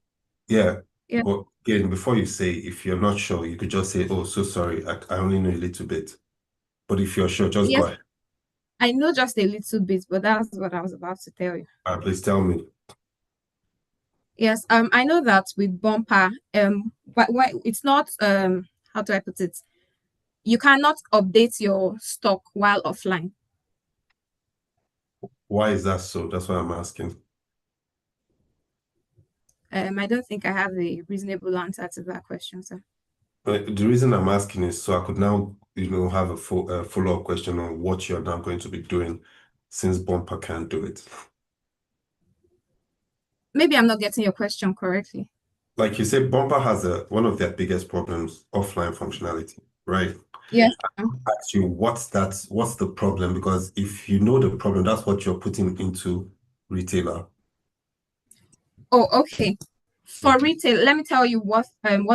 yeah, but again, before you say, if you're not sure, you could just say, oh, so sorry, I only know a little bit. But if you're sure, just go Yes, ahead. I know just a little bit, but that's what I was about to tell you. Please tell me. Yes, I know that with Bumper, but it's not, how do I put it? You cannot update your stock while offline. Why is that so? That's what I'm asking. I don't think I have a reasonable answer to that question, sir. The reason I'm asking is so I could now, have a follow-up question on what you're now going to be doing since Bumper can't do it. Maybe I'm not getting your question correctly. like you said, Bumper has one of their biggest problems, offline functionality, right? Yes. Ask you what's the problem? Because if you know the problem, that's what you're putting into retailer. Oh, okay. For retail, let me tell you what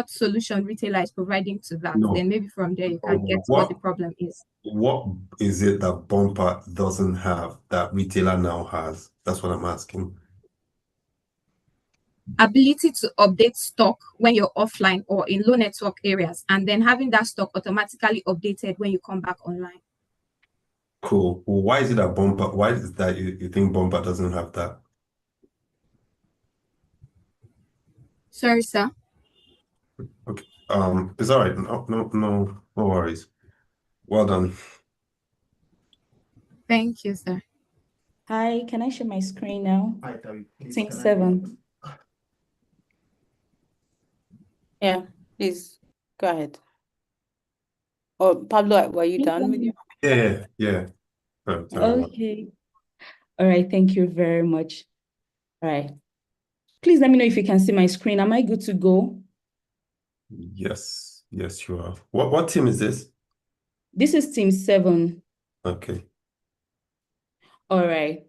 solution retailer is providing to that. No. Then maybe from there you can get what the problem is. What is it that Bumper doesn't have that retailer now has? That's what I'm asking. Ability to update stock when you're offline or in low network areas, and then having that stock automatically updated when you come back online. Cool. Well, why is it that Bumper? Why is that you think Bumper doesn't have that? Sorry, sir. Okay. It's all right. No worries. Well done. Thank you, sir. Hi, can I share my screen now? Team 7. Yeah, please go ahead. Or Pablo, were you done with your? Yeah. Okay. All right, thank you very much. All right. Please let me know if you can see my screen. Am I good to go? Yes, you are. What team is this? This is Team 7. Okay. All right.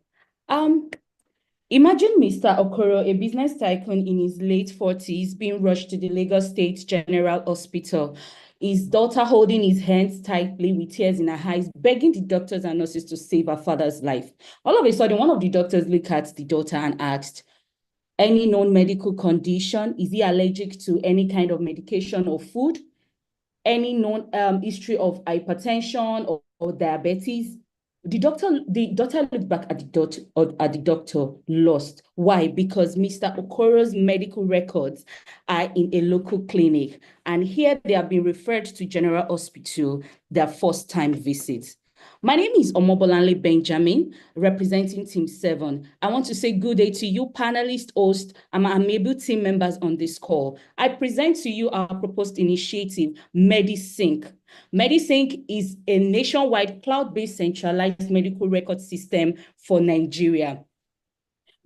Imagine Mr. Okoro, a business tycoon in his late 40s, being rushed to the Lagos State General Hospital. His daughter holding his hands tightly with tears in her eyes, begging the doctors and nurses to save her father's life. All of a sudden, one of the doctors looked at the daughter and asked, any known medical condition? Is he allergic to any kind of medication or food? Any known history of hypertension or diabetes? The doctor looked back at the doctor, lost. Why? Because Mr. Okoro's medical records are in a local clinic, and here they have been referred to General Hospital, their first-time visit. My name is Omobolanle Benjamin, representing Team 7. I want to say good day to you, panelist, host, and my amiable team members on this call. I present to you our proposed initiative, MediSync. MediSync is a nationwide cloud-based centralized medical record system for Nigeria.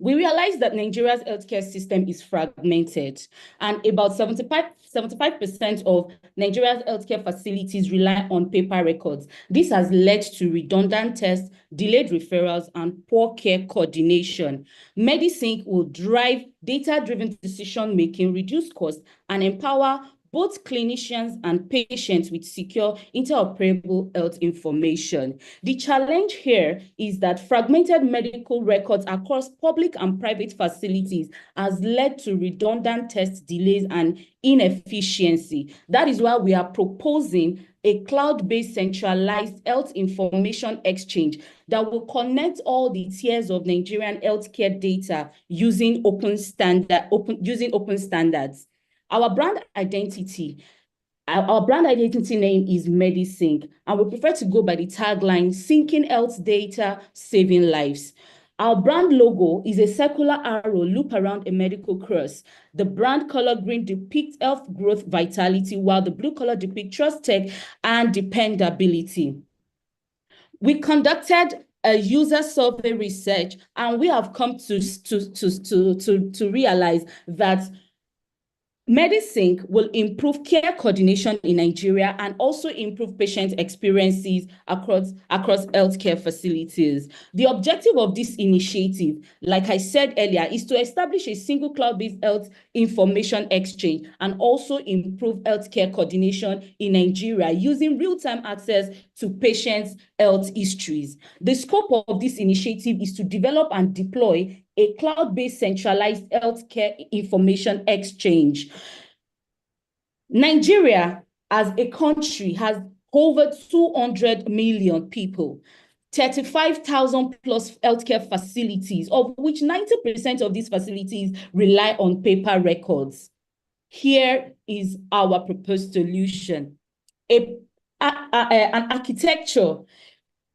We realize that Nigeria's healthcare system is fragmented, and about 75% of Nigeria's healthcare facilities rely on paper records. This has led to redundant tests, delayed referrals, and poor care coordination. MediSync will drive data-driven decision-making, reduce costs, and empower both clinicians and patients with secure, interoperable health information. The challenge here is that fragmented medical records across public and private facilities has led to redundant test delays and inefficiency. That is why we are proposing a cloud-based centralized health information exchange that will connect all the tiers of Nigerian healthcare data using open standards. Our brand identity name is MediSync, and we prefer to go by the tagline, syncing health data, saving lives. Our brand logo is a circular arrow loop around a medical cross. The brand color green depicts health, growth, vitality, while the blue color depicts trust, tech, and dependability. We conducted a user survey research, and we have come to realize that MediSync will improve care coordination in Nigeria and also improve patient experiences across healthcare facilities. The objective of this initiative, like I said earlier, is to establish a single cloud-based health information exchange and also improve healthcare coordination in Nigeria using real-time access to patients' health histories. The scope of this initiative is to develop and deploy a cloud-based centralized healthcare information exchange. Nigeria as a country has over 200 million people, 35,000 plus healthcare facilities, of which 90% of these facilities rely on paper records. Here is our proposed solution. An architecture,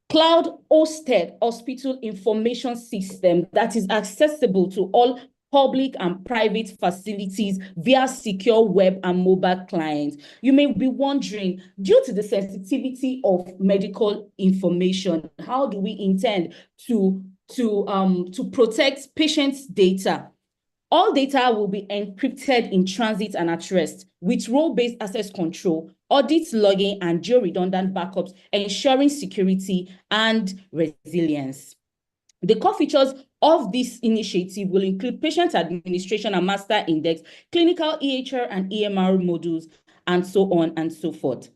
cloud-hosted hospital information system that is accessible to all public and private facilities via secure web and mobile clients. You may be wondering, due to the sensitivity of medical information, how do we intend to protect patients' data? All data will be encrypted in transit and at rest with role-based access control, audit logging, and geo-redundant backups, ensuring security and resilience. The core features of this initiative will include patient administration and master index, clinical EHR and EMR modules, and so on and so forth.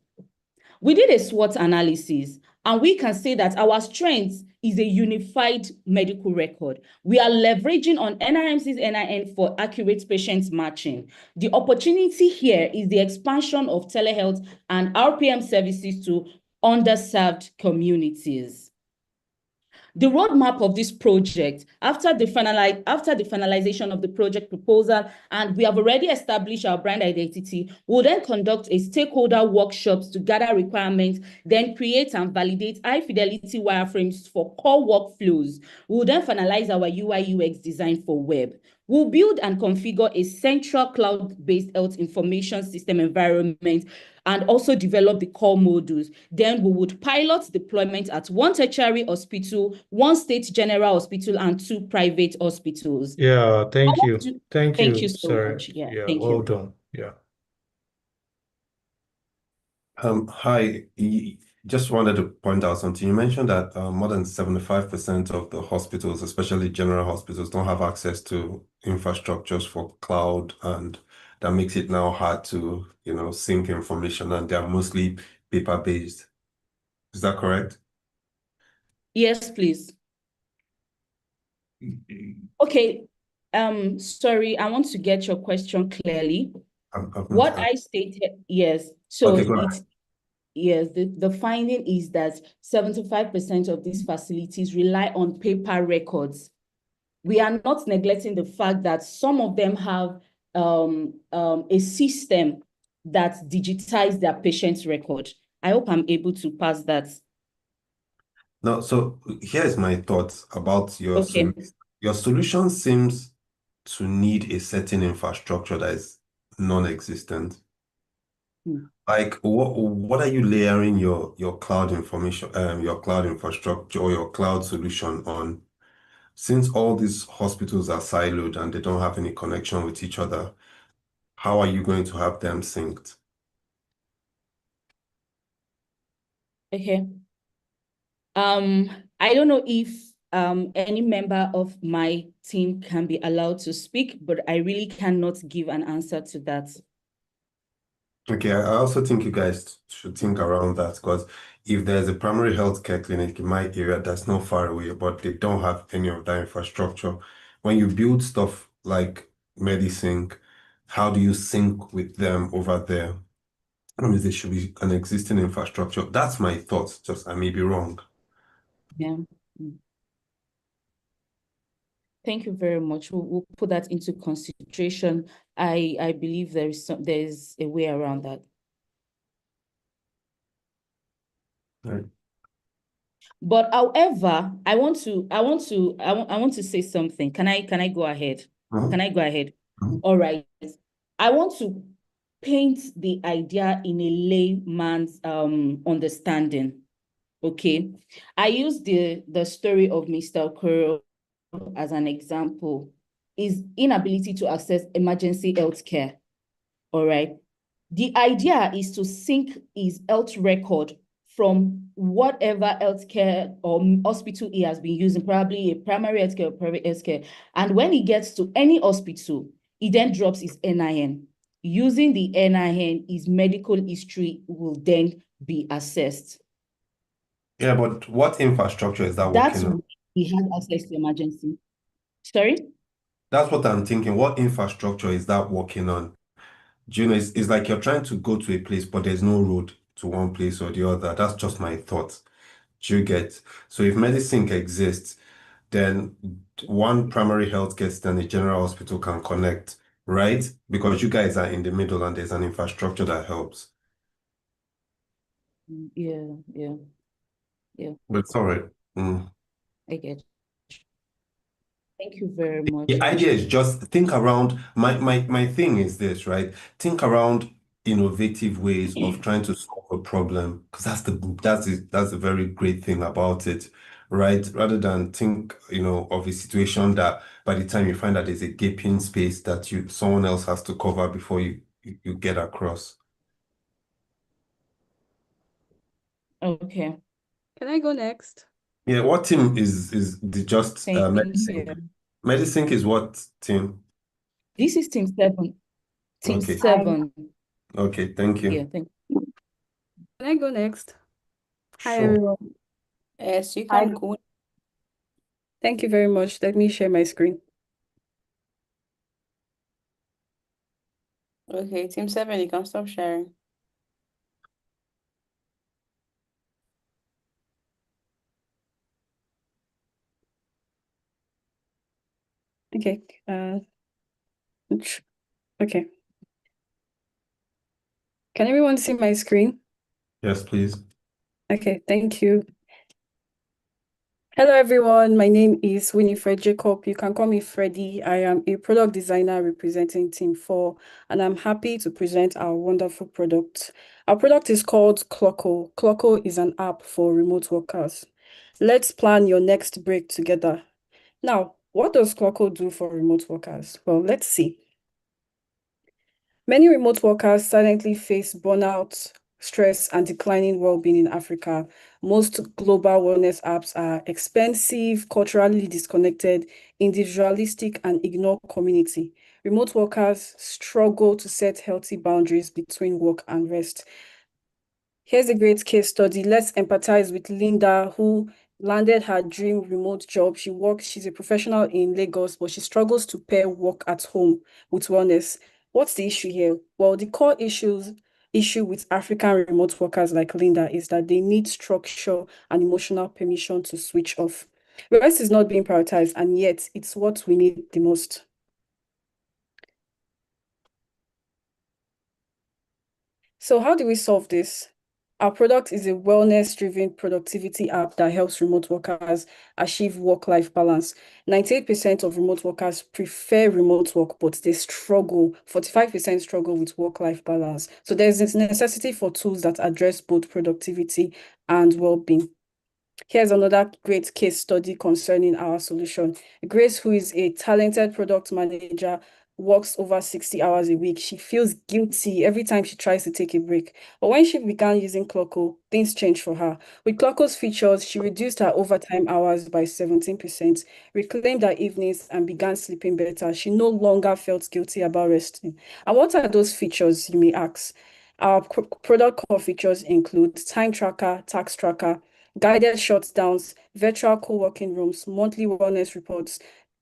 We did a SWOT analysis, and we can say that our strength is a unified medical record. We are leveraging on NRMC's NIN for accurate patient matching. The opportunity here is the expansion of telehealth and RPM services to underserved communities. The roadmap of this project, after the finalization of the project proposal, and we have already established our brand identity, we'll then conduct a stakeholder workshops to gather requirements, then create and validate high-fidelity wireframes for core workflows. We'll then finalize our UI/UX design for web. We'll build and configure a central cloud-based health information system environment and also develop the core modules. Then we would pilot deployment at 1 tertiary hospital, 1 state general hospital, and 2 private hospitals. Yeah, thank you. Thank you so sir. much. Yeah, Yeah, thank well you. done. Yeah. Hi. Just wanted to point out something. You mentioned that more than 75% of the hospitals, especially general hospitals, don't have access to infrastructures for cloud, and that makes it now hard to, sync information, and they're mostly paper-based. Is that correct? Yes, please. Okay. Sorry, I want to get your question clearly. What I stated, yes. So Okay, go ahead. yes, the finding is that 75% of these facilities rely on paper records. We are not neglecting the fact that some of them have a system that digitizes their patient's record. I hope I'm able to pass that. No, so here's my thoughts about your Okay. solution. Your solution seems to need a certain infrastructure that is non-existent. Like, what are you layering your cloud information, your cloud infrastructure or your cloud solution on? Since all these hospitals are siloed and they don't have any connection with each other, how are you going to have them synced? Okay. I don't know if any member of my team can be allowed to speak, but I really cannot give an answer to that. Okay, I also think you guys should think around that, because if there's a primary healthcare clinic in my area that's not far away, but they don't have any of that infrastructure, when you build stuff like MediSync, how do you sync with them over there? I mean, there should be an existing infrastructure. That's my thoughts. Just I may be wrong. Yeah. Thank you very much. We'll put that into consideration. I believe there's a way around that. Right. But however, I want to say something. Can I go ahead? Can I go ahead? All right. I want to paint the idea in a layman's understanding. Okay. I use the story of Mr. Okoro as an example. His inability to access emergency health care. All right. The idea is to sync his health record from whatever healthcare or hospital he has been using, probably a primary healthcare or private healthcare. And when he gets to any hospital, he then drops his NIN. Using the NIN, his medical history will then be assessed. Yeah, but what infrastructure is that That's working on? he has access to emergency. Sorry? That's what I'm thinking. What infrastructure is that working on? Do you know, it's like you're trying to go to a place, but there's no road to one place or the other. That's just my thoughts. Do you get? So if MediSync exists, then one primary health guest and a general hospital can connect, right? Because you guys are in the middle and there's an infrastructure that helps. Yeah. But it's all right. I get. Thank you very much. The idea is just think around. My thing is this, right? Think around innovative ways of trying to solve a problem, because that's the very great thing about it, right? Rather than think, of a situation that by the time you find that there's a gaping space that someone else has to cover before you get across. Okay. Can I go next? Yeah, what team is the just Thank medicine? you. Medicine is what team? This is team 7. Team Okay. 7. Okay, thank you. Yeah, thank Can I go next? Hi, Sure. everyone. Yes, you Hi. can go. Thank you very much. Let me share my screen. Okay, team 7, you can stop sharing. Okay. Okay. Can everyone see my screen? Yes, please. Okay, thank you. Hello, everyone. My name is Winifred Jacob. You can call me Freddie. I am a product designer representing Team 4, and I'm happy to present our wonderful product. Our product is called Clocko. Clocko is an app for remote workers. Let's plan your next break together. Now, what does Clocko do for remote workers? Well, let's see. Many remote workers silently face burnout, stress, and declining well-being in Africa. Most global wellness apps are expensive, culturally disconnected, individualistic, and ignore community. Remote workers struggle to set healthy boundaries between work and rest. Here's a great case study. Let's empathize with Linda, who landed her dream remote job. She's a professional in Lagos, but she struggles to pair work at home with wellness. What's the issue here? Well, the core issue with African remote workers like Linda is that they need structure and emotional permission to switch off. Rest is not being prioritized, and yet it's what we need the most. So how do we solve this? Our product is a wellness-driven productivity app that helps remote workers achieve work-life balance. 98% of remote workers prefer remote work, but they struggle. 45% struggle with work-life balance. So there's this necessity for tools that address both productivity and well-being. Here's another great case study concerning our solution. Grace, who is a talented product manager, works over 60 hours a week. She feels guilty every time she tries to take a break. But when she began using Clocko, things changed for her. With Clocko's features, she reduced her overtime hours by 17%, reclaimed her evenings, and began sleeping better. She no longer felt guilty about resting. And what are those features, you may ask? Our product core features include time tracker, task tracker, guided shutdowns, virtual co-working rooms, monthly wellness reports,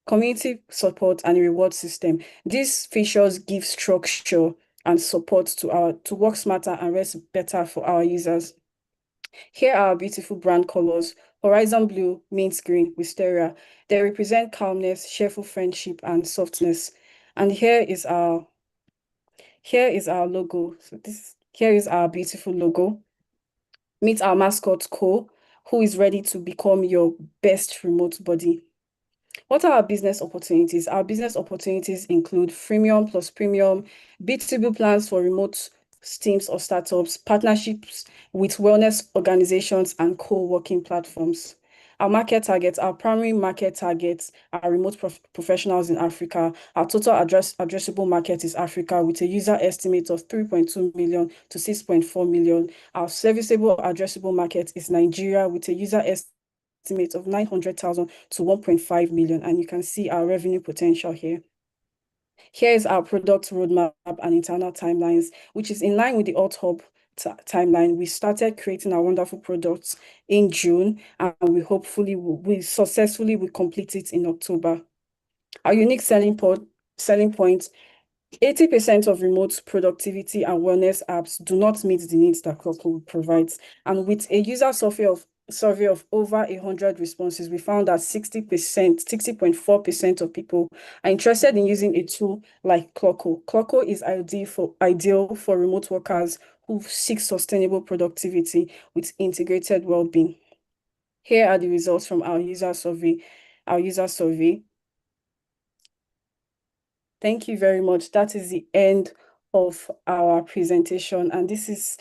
community support, and a reward system. These features give structure and support to work smarter and rest better for our users. Here are our beautiful brand colors. Horizon blue, mint green, wisteria. They represent calmness, cheerful friendship, and softness. And here is our logo. Here is our beautiful logo. Meet our mascot, Cole, who is ready to become your best remote buddy. What are our business opportunities? Our business opportunities include freemium plus premium, B2B plans for remote teams or startups, partnerships with wellness organizations, and co-working platforms. Our primary market targets are remote professionals in Africa. Our total addressable market is Africa with a user estimate of 3.2 million to 6.4 million. Our serviceable addressable market is Nigeria with a user estimate of 900,000 to 1.5 million, and you can see our revenue potential here. Here is our product roadmap and internal timelines, which is in line with the AltHub timeline. We started creating our wonderful products in June, and we successfully will complete it in October. Our unique selling point, 80% of remote productivity and wellness apps do not meet the needs that Clocko provides. And with a user survey of over 100 responses, we found that 60.4% of people are interested in using a tool like Clocko. Clocko is ideal for remote workers who seek sustainable productivity with integrated well-being. Here are the results from our user survey. Thank you very much. That is the end of our presentation. And this is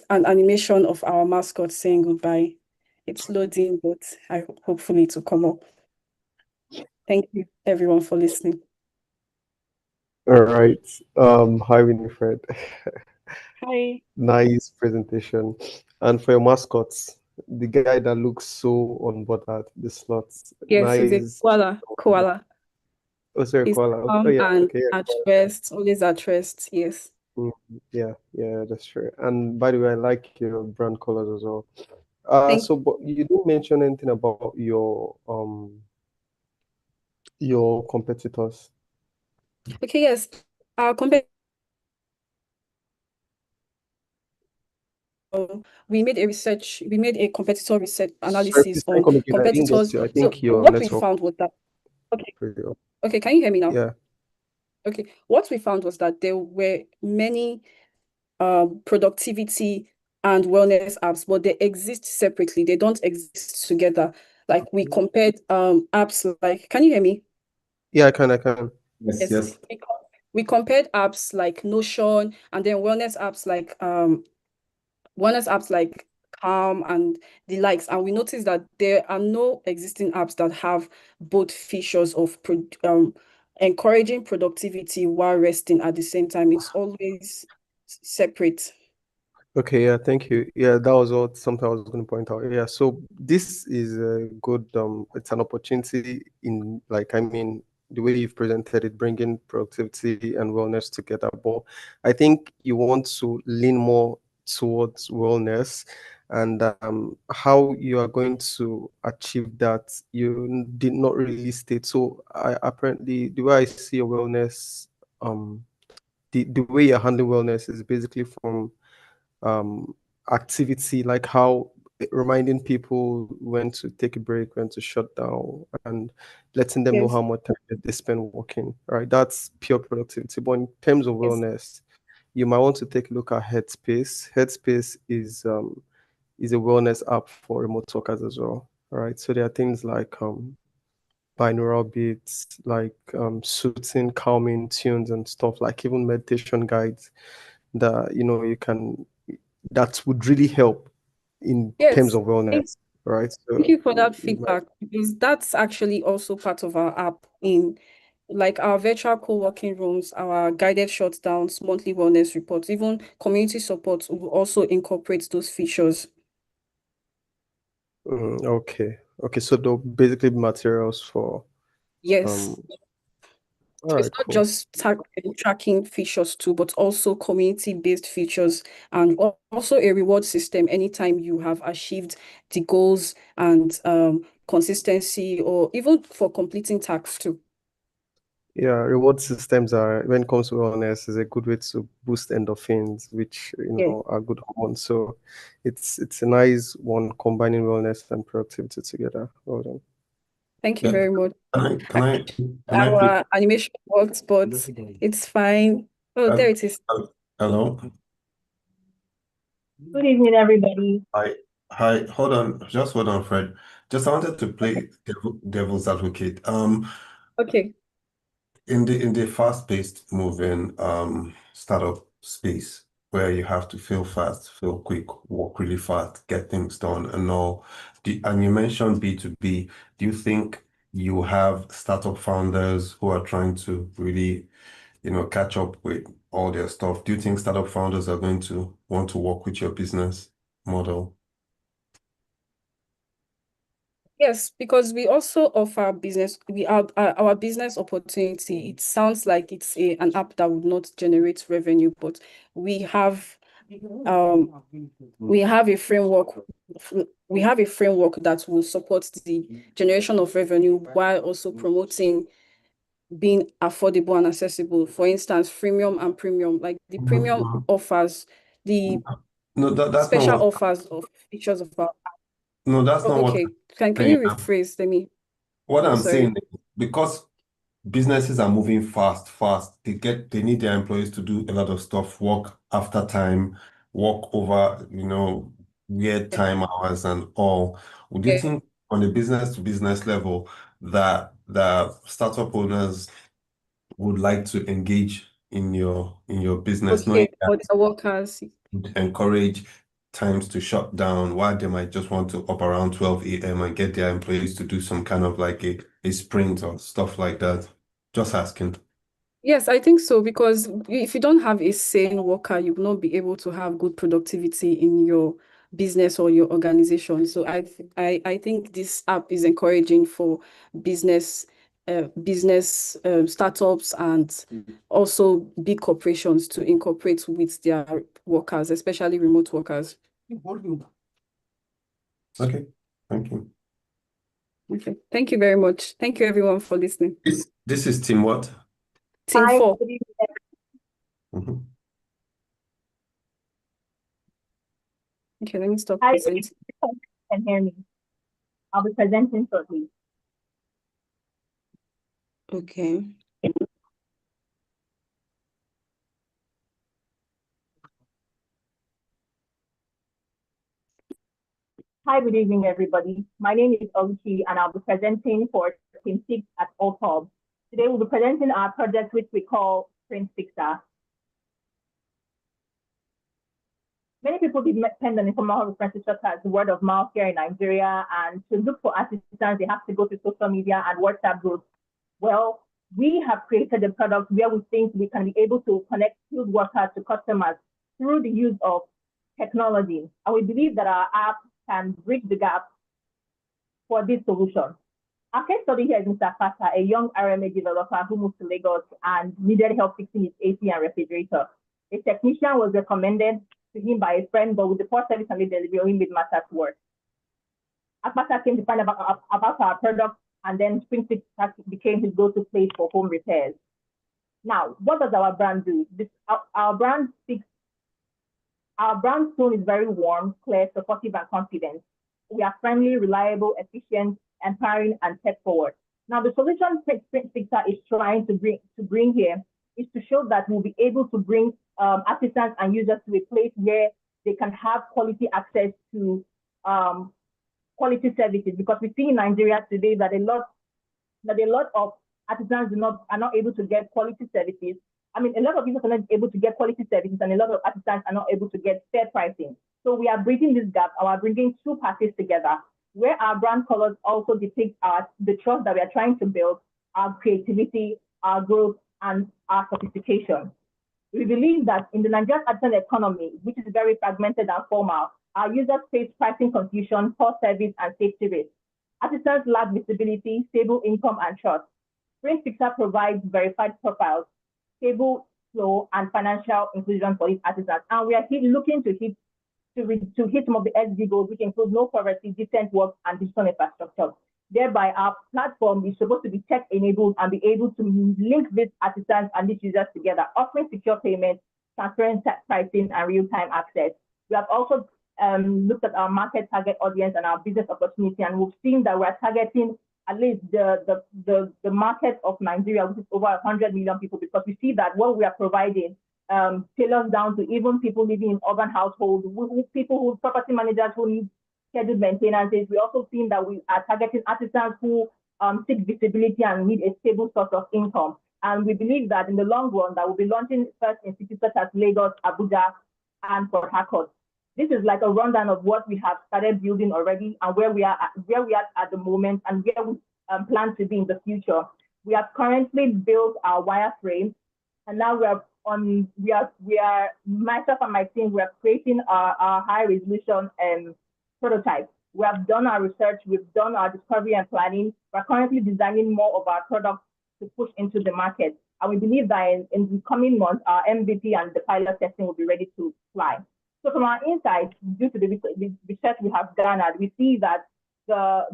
an animation of our mascot saying goodbye. It's loading, but hopefully it will come up. Thank you, everyone, for listening. All right. Hi, Winifred. Hi. Nice presentation. And for your mascots, the guy that looks so unbothered, the slots. Yes, he's a Nice. koala. Oh, sorry, He's koala. Oh, calm yeah, and okay, yeah, at koala. rest, always at rest. Yes. Yeah, that's true. And by the way, I like your brand colors as well. So but you didn't mention anything about your competitors. Okay, yes. Our we made a competitor research Sorry, analysis please can you on come again? I didn't get competitors. you. I So think your what we network found was that, okay, pretty up. okay, can you hear me now? Yeah. Okay, what we found was that there were many productivity and wellness apps, but they exist separately. They don't exist together. Like we compared apps like, can you hear me? Yeah, I can. Yes. We compared apps like Notion and then wellness apps like Calm and the likes, and we noticed that there are no existing apps that have both features of encouraging productivity while resting at the same time. It's always separate. Okay, yeah, thank you. Yeah, that was something I was going to point out. Yeah, so this is a good it's an opportunity in, like, I mean, the way you've presented it, bringing productivity and wellness together. But I think you want to lean more towards wellness, and how you are going to achieve that, you did not really state. So apparently the way I see your wellness, the way you're handling wellness is basically from activity, like how reminding people when to take a break, when to shut down, and letting them know Yes. how much time that they spend working, right? That's pure productivity. But in terms of wellness, you might want to take a look at Headspace. Headspace is a wellness app for remote workers as well, right? So there are things like binaural beats, like soothing, calming tunes and stuff, like even meditation guides that you can, that would really help in terms Yes. of wellness, right? Thank So you for that feedback, because that's actually also part of our app in like our virtual co-working rooms, our guided shutdowns, monthly wellness reports, even community support will also incorporate those features. Okay. So they're basically materials for Yes. All So right, it's not cool. just tracking features too, but also community-based features and also a reward system anytime you have achieved the goals and consistency, or even for completing tasks too. Yeah, reward systems are, when it comes to wellness, is a good way to boost endorphins, which are good hormones. So it's a nice one, combining wellness and productivity together. Well done. Thank you very much. Can I Our animation works, but it's fine. Oh, there it is. Hello. Good evening, everybody. Hi. Hold on, Fred. Just I wanted to play devil's advocate. Okay. In the fast-paced moving startup space where you have to fail fast, fail quick, work really fast, get things done and all. And you mentioned B2B. Do you think you have startup founders who are trying to really, catch up with all their stuff? Do you think startup founders are going to want to work with your business model? Yes, because we also offer business. We have our business opportunity. It sounds like it's an app that would not generate revenue, but we have a framework. We have a framework that will support the generation of revenue while also promoting being affordable and accessible. For instance, freemium and premium. Like the premium offers the that's special not what offers of features of our app. No, that's not what Okay. Can I'm you saying. rephrase? Let me. What I'm Sorry. saying is because businesses are moving fast. They need their employees to do a lot of stuff, work after time, work over, weird time hours and all. Would you think on a business to business level that the startup owners would like to engage in your business, knowing Okay, for the workers. that would encourage times to shut down, why they might just want to up around 12 a.m. and get their employees to do some kind of like a sprint or stuff like that? Just asking. Yes, I think so, because if you don't have a sane worker, you will not be able to have good productivity in your business or your organization. So I think this app is encouraging for business startups and also big corporations to incorporate with their workers, especially remote workers. Okay, thank you. Okay, thank you very much. Thank you everyone for listening. This is team what? Team 4. Mhm. Okay, let me stop Hi, presenting. you can hear me. I'll be presenting shortly. Okay. Hi, good evening, everybody. My name is Oluchi, and I'll be presenting for Team 6 at AltHub. Today, we'll be presenting our project, which we call Print Fixer. Many people depend on informal references such as word of mouth here in Nigeria, and to look for assistance, they have to go to social media and WhatsApp groups. Well, we have created a product where we think we can be able to connect skilled workers to customers through the use of technology. And we believe that our app can bridge the gap for this solution. Our case study here is Mr. Fata, a young RMA developer who moved to Lagos and needed help fixing his AC and refrigerator. A technician was recommended to him by a friend, but with the poor service and late delivery, only made matters worse. Akpata came to find about our product, and then Spring Fix became his go-to place for home repairs. Now, what does our brand do? Our brand tone is very warm, clear, supportive, and confident. We are friendly, reliable, efficient, empowering, and tech-forward. Now, the solution Print Fixer is trying to bring here is to show that we'll be able to bring artisans and users to a place where they can have quality access to quality services, because we see in Nigeria today that a lot of artisans are not able to get quality services. I mean, a lot of users are not able to get quality services, and a lot of artisans are not able to get fair pricing. So we are bridging this gap, and we're bringing two parties together, where our brand colors also depict the trust that we are trying to build, our creativity, our growth, and our sophistication. We believe that in the Nigerian artisan economy, which is very fragmented and formal, our users face pricing confusion, poor service, and safety risks. Artisans lack visibility, stable income, and trust. Print Fixer provides verified profiles, stable flow, and financial inclusion for these artisans. And we are looking to hit some of the SDG goals, which include no poverty, decent work, and digital infrastructure. Thereby, our platform is supposed to be tech-enabled and be able to link these artisans and these users together, offering secure payments, transparent pricing, and real-time access. We have also looked at our market target audience and our business opportunity, and we've seen that we're targeting at least the market of Nigeria, which is over 100 million people, because we see that what we are providing tailors down to even people living in urban households, property managers who need scheduled maintenances. We also seen that we are targeting artisans who seek visibility and need a stable source of income. And we believe that in the long run, that we'll be launching first in cities such as Lagos, Abuja, and Port Harcourt. This is like a rundown of what we have started building already and where we are at the moment and where we plan to be in the future. We have currently built our wireframe, and now myself and my team, we are creating our high resolution prototype. We have done our research, we've done our discovery and planning. We're currently designing more of our products to push into the market. And we believe that in the coming months, our MVP and the pilot testing will be ready to fly. So from our insights, due to the research we have garnered, we see that the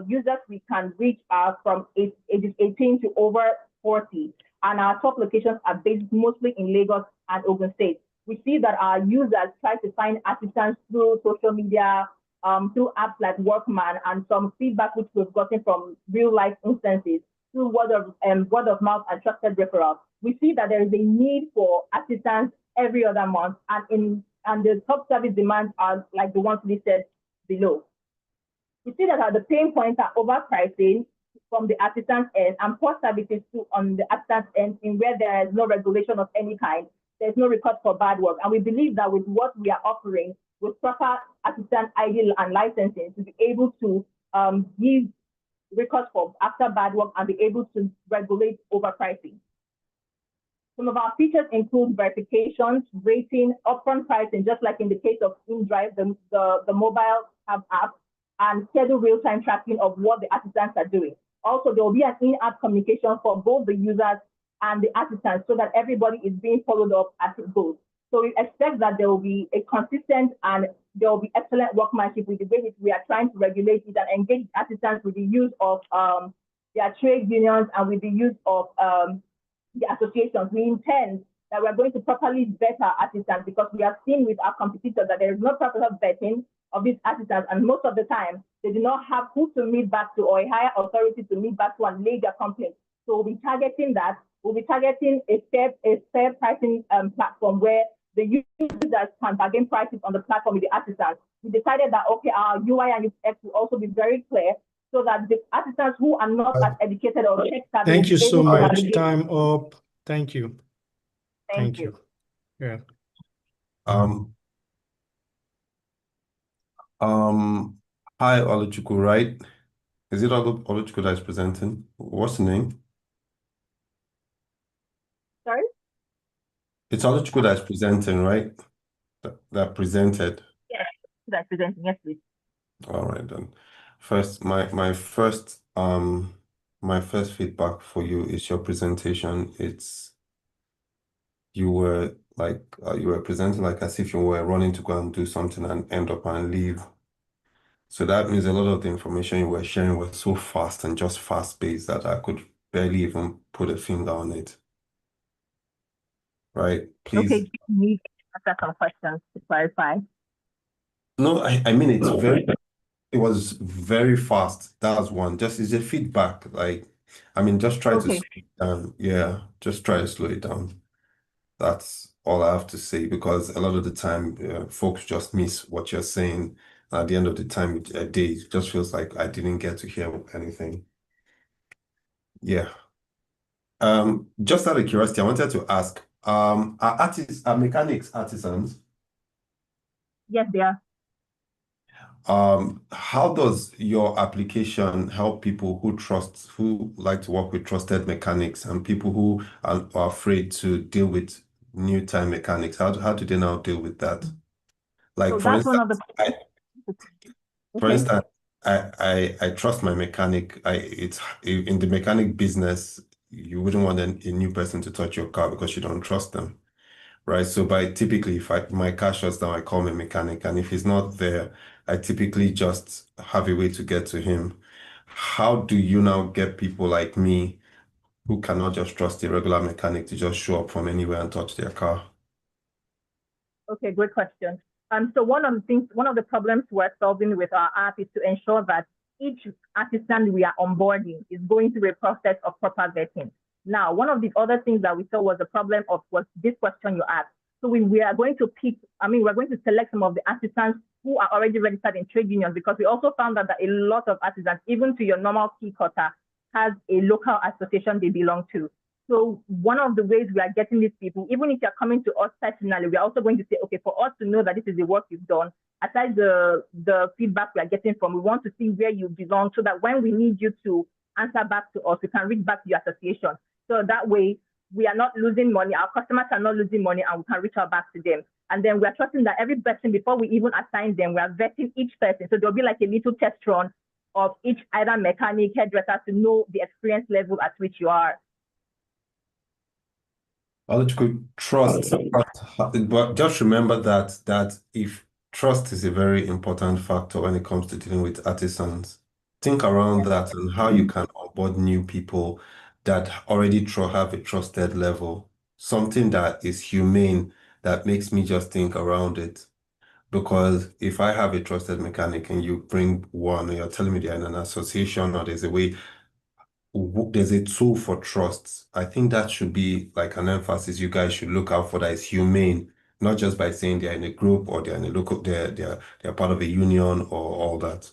users we can reach are from ages 18 to over 40. And our top locations are based mostly in Lagos and Ogun State. We see that our users try to find assistance through social media, through apps like Workman, and some feedback which we've gotten from real life instances through word of mouth and trusted referrals. We see that there is a need for assistance every other month, and the top service demands are like the ones listed below. We see that the pain points are overpricing from the assistance end and poor services too on the assistance end, in where there is no regulation of any kind. There's no record for bad work. And we believe that with what we are offering, with proper artisan ID and licensing to be able to give records for after bad work and be able to regulate overpricing. Some of our features include verifications, rating, upfront pricing, just like in the case of InDrive, the mobile app, and schedule real-time tracking of what the artisans are doing. Also, there will be an in-app communication for both the users and the artisans so that everybody is being followed up as it goes. So we expect that there will be a consistent and there will be excellent workmanship with the way that we are trying to regulate it and engage artisans with the use of their trade unions and with the use of the associations. We intend that we're going to properly vet our artisans because we have seen with our competitors that there is no proper vetting of these artisans, and most of the time they do not have who to meet back to or a higher authority to meet back to and lay their complaints. So we'll be targeting that. We'll be targeting a fair pricing platform where the users can bargain prices on the platform with the artisans. We decided that, okay, our UI and UX will also be very clear so that the artisans who are not as educated or tech-savvy. Thank you so much. Time up. Thank you. Thank you. Yeah. Hi, Oluchukwu, right? Is it Oluchukwu that is presenting? What's the name? Sorry? It's Oluchukwu that is presenting, right? That presented. Yes, that's presenting. Yes, please. All right then. First, my first feedback for you is your presentation. You were presenting like as if you were running to go and do something and end up and leave. So that means a lot of the information you were sharing was so fast and just fast-paced that I could barely even put a finger on it. Right? Please. Okay, give me some questions to clarify. No, I mean it was very fast. That was one. Just is a feedback. Just try to slow it down. Yeah, just try to slow it down. That's all I have to say because a lot of the time, folks just miss what you're saying. At the end of the time, a day, it just feels like I didn't get to hear anything. Yeah. Just out of curiosity, I wanted to ask, are mechanics artisans? Yes, they are. How does your application help people who like to work with trusted mechanics and people who are afraid to deal with new time mechanics? How do they now deal with that? Like So for that's one of instance, the. for instance, I trust my mechanic. It's in the mechanic business, you wouldn't want a new person to touch your car because you don't trust them. Right. So typically if my car shuts down, I call my mechanic, and if he's not there, I typically just have a way to get to him. How do you now get people like me who cannot just trust a regular mechanic to just show up from anywhere and touch their car? Okay, great question. So one of the problems we're solving with our app is to ensure that each artisan we are onboarding is going through a process of proper vetting. Now, one of the other things that we saw was this question you asked. So we are going to we're going to select some of the artisans who are already registered in trade unions because we also found that a lot of artisans, even to your normal key cutter, has a local association they belong to. So one of the ways we are getting these people, even if you're coming to us personally, we're also going to say, okay, for us to know that this is the work you've done, aside the feedback we are getting from, we want to see where you belong so that when we need you to answer back to us, we can reach back to your association. So that way, we are not losing money, our customers are not losing money, and we can reach out back to them. And then we're trusting that every person, before we even assign them, we are vetting each person. So there'll be like a little test run of each either mechanic, hairdresser to know the experience level at which you are. Trust, but just remember that if trust is a very important factor when it comes to dealing with artisans, think around that and how you can onboard new people that already have a trusted level, something that is humane, that makes me just think around it. Because if I have a trusted mechanic and you bring one, and you're telling me they're in an association or there's a tool for trust. I think that should be like an emphasis you guys should look out for, that is humane, not just by saying they're in a group or they're in a local, they're part of a union or all that,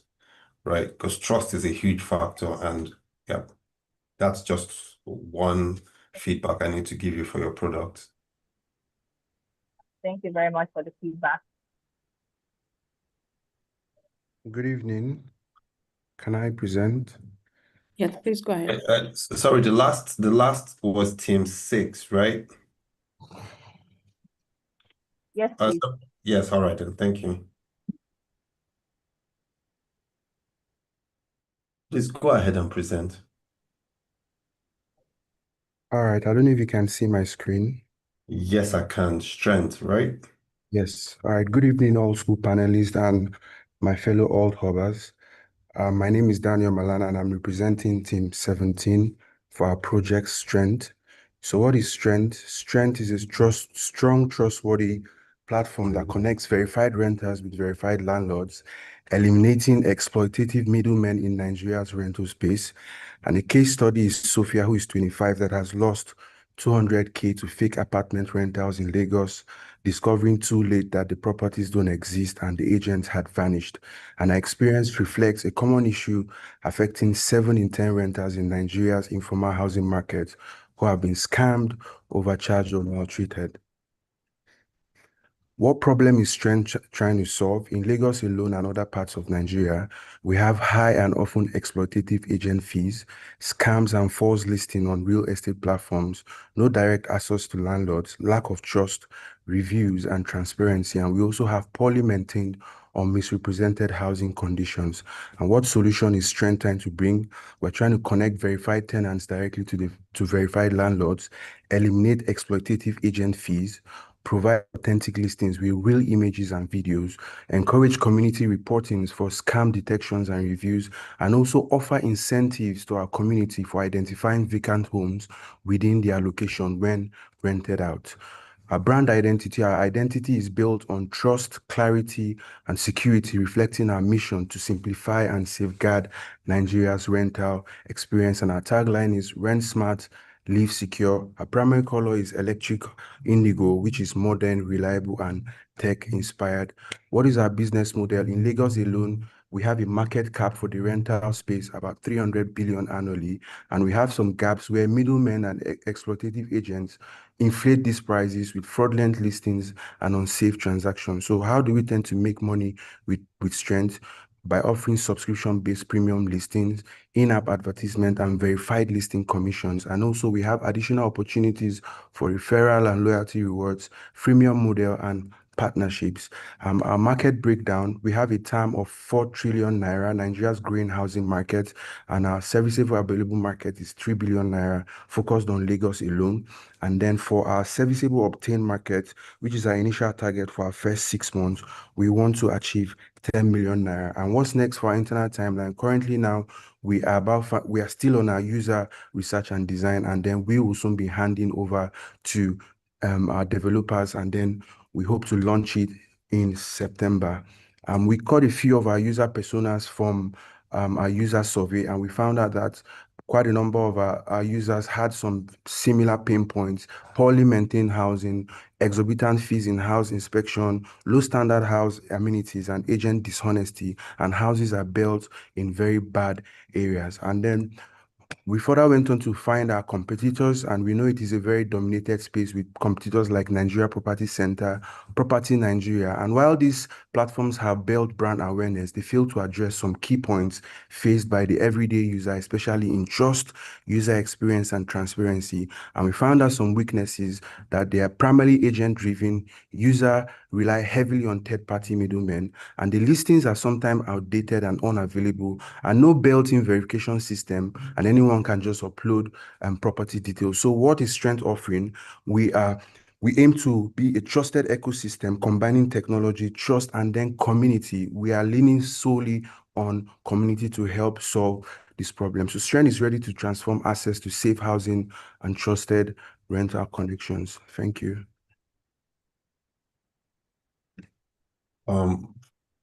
right? Because trust is a huge factor, and yeah, that's just one feedback I need to give you for your product. Thank you very much for the feedback. Good evening. Can I present? Yes, please go ahead. Sorry, the last was team 6, right? Yes, please. Yes, all right then. Thank you. Please go ahead and present. All right, I don't know if you can see my screen. Yes, I can. Strength, right? Yes. All right. Good evening, all school panelists and my fellow AltHubbers. My name is Daniel Malana and I'm representing Team 17 for our project Strength. So what is Strength? Strength is a strong, trustworthy platform that connects verified renters with verified landlords, eliminating exploitative middlemen in Nigeria's rental space. And a case study is Sophia, who is 25, that has lost 200K to fake apartment rentals in Lagos, discovering too late that the properties don't exist and the agents had vanished. And our experience reflects a common issue affecting 7 in 10 renters in Nigeria's informal housing market who have been scammed, overcharged, or maltreated. What problem is Strength trying to solve? In Lagos alone and other parts of Nigeria, we have high and often exploitative agent fees, scams and false listing on real estate platforms, no direct access to landlords, lack of trust, reviews, and transparency. And we also have poorly maintained or misrepresented housing conditions. And what solution is Strength trying to bring? We're trying to connect verified tenants directly to verified landlords, eliminate exploitative agent fees, provide authentic listings with real images and videos, encourage community reportings for scam detections and reviews, and also offer incentives to our community for identifying vacant homes within their location when rented out. Our identity is built on trust, clarity, and security, reflecting our mission to simplify and safeguard Nigeria's rental experience. And our tagline is Rent Smart, Live Secure. Our primary color is electric indigo, which is modern, reliable, and tech-inspired. What is our business model? In Lagos alone, we have a market cap for the rental space about 300 billion annually, and we have some gaps where middlemen and exploitative agents inflate these prices with fraudulent listings and unsafe transactions. So how do we tend to make money with Strength? By offering subscription-based premium listings, in-app advertisement, and verified listing commissions. And also we have additional opportunities for referral and loyalty rewards, freemium model, and partnerships. Our market breakdown, we have a TAM of 4 trillion naira, Nigeria's growing housing market, and our serviceable available market is 3 billion naira, focused on Lagos alone. And then for our serviceable obtained market, which is our initial target for our first 6 months, we want to achieve 10 million naira. And what's next for our internal timeline? Currently now, we are still on our user research and design, and then we will soon be handing over to our developers, and then we hope to launch it in September. We got a few of our user personas from our user survey, and we found out that quite a number of our users had some similar pain points: poorly maintained housing, exorbitant fees in house inspection, low standard house amenities, and agent dishonesty, and houses are built in very bad areas. And then we further went on to find our competitors, and we know it is a very dominated space with competitors like Nigeria Property Center, Property Nigeria. And while these platforms have built brand awareness, they fail to address some key points faced by the everyday user, especially in trust, user experience, and transparency. And we found out some weaknesses: that they are primarily agent-driven, user rely heavily on third-party middlemen, and the listings are sometimes outdated and unavailable, and no built-in verification system, and anyone can just upload property details. So what is Strength offering? We aim to be a trusted ecosystem combining technology, trust, and then community. We are leaning solely on community to help solve this problem. So Strength is ready to transform access to safe housing and trusted rental connections. Thank you.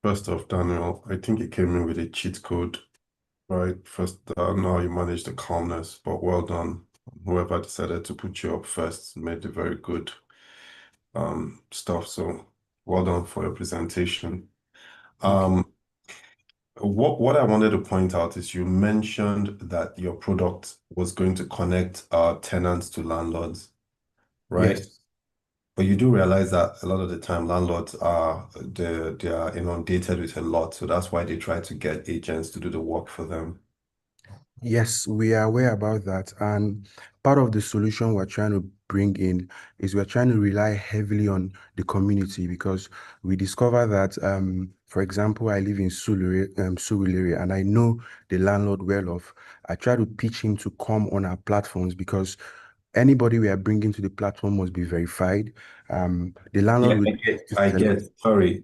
First off, Daniel, I think you came in with a cheat code, right? First, now you managed the calmness, but well done. Whoever decided to put you up first made a very good stuff. So well done for your presentation. What I wanted to point out is you mentioned that your product was going to connect tenants to landlords, right? Yes. But you do realize that a lot of the time landlords are they are inundated with a lot, so that's why they try to get agents to do the work for them. Yes, we are aware about that. And part of the solution we're trying to bring in is we're trying to rely heavily on the community because we discover that, for example, I live in Surulere, and I know the landlord well off. I try to pitch him to come on our platforms because anybody we are bringing to the platform must be verified. The landlord Yeah, will I get.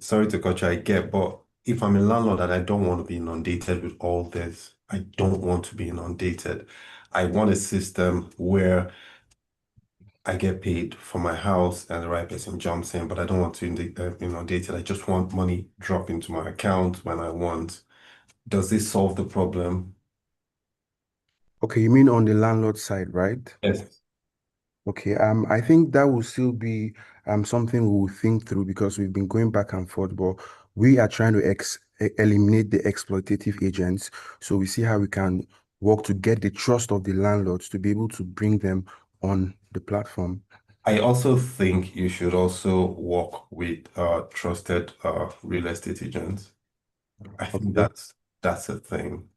Sorry to cut you. I get, but if I'm a landlord and I don't want to be inundated with all this, I don't want to be inundated. I want a system where I get paid for my house and the right person jumps in, but I don't want to inundate it. I just want money drop into my account when I want. Does this solve the problem? Okay, you mean on the landlord side, right? Yes. Okay, I think that will still be something we will think through because we've been going back and forth, but we are trying to eliminate the exploitative agents. So we see how we can work to get the trust of the landlords to be able to bring them on the platform. I also think you should also work with trusted real estate agents. I think that's a thing.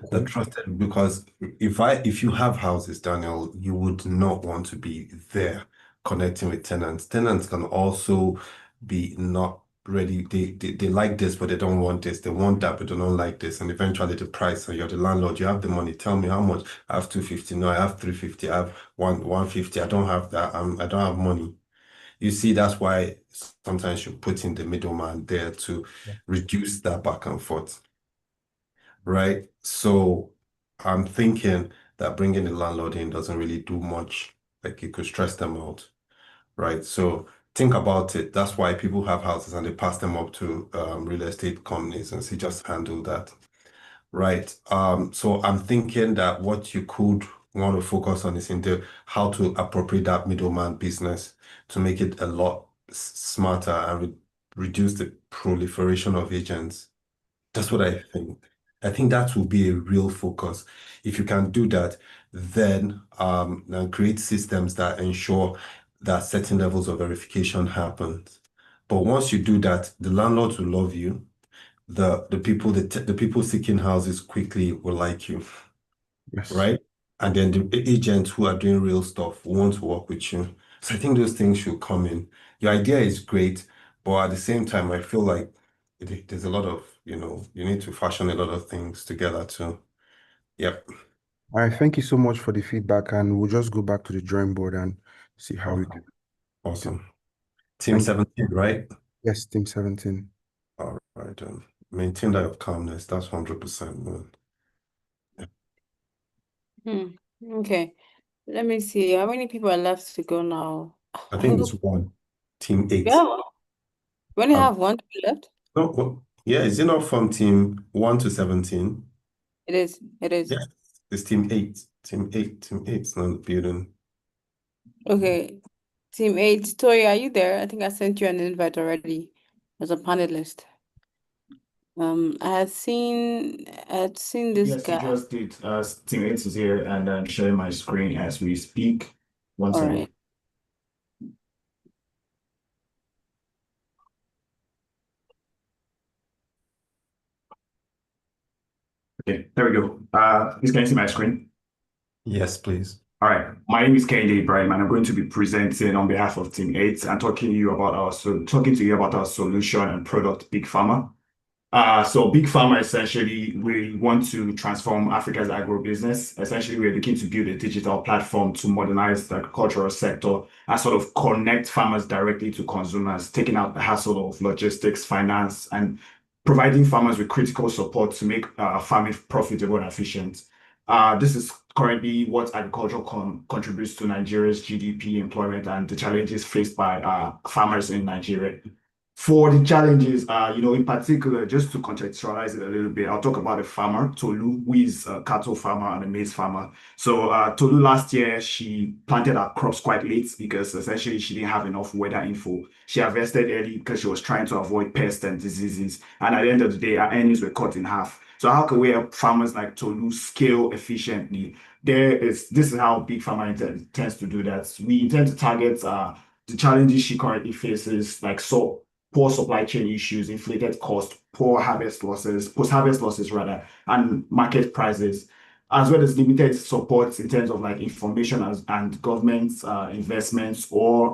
The Okay. trusted, because if you have houses, Daniel, you would not want to be there connecting with tenants. Tenants can also be not ready. They like this, but they don't want this. They want that, but they don't like this. And eventually the price, and you're the landlord, you have the money. Tell me how much. I have 250. No, I have 350. I have 150. I don't have that. I don't have money. You see, that's why sometimes you put in the middleman there to reduce that back and forth, right? So I'm thinking that bringing the landlord in doesn't really do much. Like it could stress them out, right? So think about it. That's why people have houses and they pass them up to real estate companies and say, just handle that, right? So I'm thinking that what you could want to focus on is into how to appropriate that middleman business to make it a lot smarter and reduce the proliferation of agents. That's what I think. I think that will be a real focus. If you can do that, then create systems that ensure that certain levels of verification happens. But once you do that, the landlords will love you. The people seeking houses quickly will like you, Yes. right? And then the agents who are doing real stuff want to work with you. So I think those things should come in. Your idea is great, but at the same time, I feel like there's a lot of, you need to fashion a lot of things together too. Yep. All right, thank you so much for the feedback, and we'll just go back to the drawing board and see how we can. Awesome. Team 17, right? Yes, Team 17. All right. Maintain that calmness. That's 100%, man. Okay, let me see. How many people are left to go now? I think it's one. Team 8. Yeah, we only have one to be left. No, yeah, is it not from team 1 to 17? It is. Yes, it's team 8. Team 8. Team 8's not in the building. Okay, Team 8. Tori, are you there? I think I sent you an invite already as a panelist. I had seen this Yes, guy. you just did. Team 8 is here and I'm sharing my screen as we speak. One All second. right. Okay, there we go. Please can you see my screen? Yes, please. All right. My name is Kende Ibrahim, and I'm going to be presenting on behalf of Team 8 and talking to you about our solution and product, Big Pharma. So Big Pharma, essentially, we want to transform Africa's agribusiness. Essentially, we're looking to build a digital platform to modernize the agricultural sector and sort of connect farmers directly to consumers, taking out the hassle of logistics, finance, and providing farmers with critical support to make farming profitable and efficient. This is currently what agriculture contributes to Nigeria's GDP, employment, and the challenges faced by farmers in Nigeria. For the challenges, in particular, just to contextualize it a little bit, I'll talk about a farmer, Tolu, who is a cattle farmer and a maize farmer. So Tolu last year, she planted her crops quite late because essentially she didn't have enough weather info. She harvested early because she was trying to avoid pests and diseases. And at the end of the day, her earnings were cut in half. So how can we help farmers like Tolu scale efficiently? This is how Big Pharma intends to do that. We intend to target the challenges she currently faces, like poor supply chain issues, inflated cost, poor harvest losses, post-harvest losses rather, and market prices, as well as limited support in terms of like information and government investments or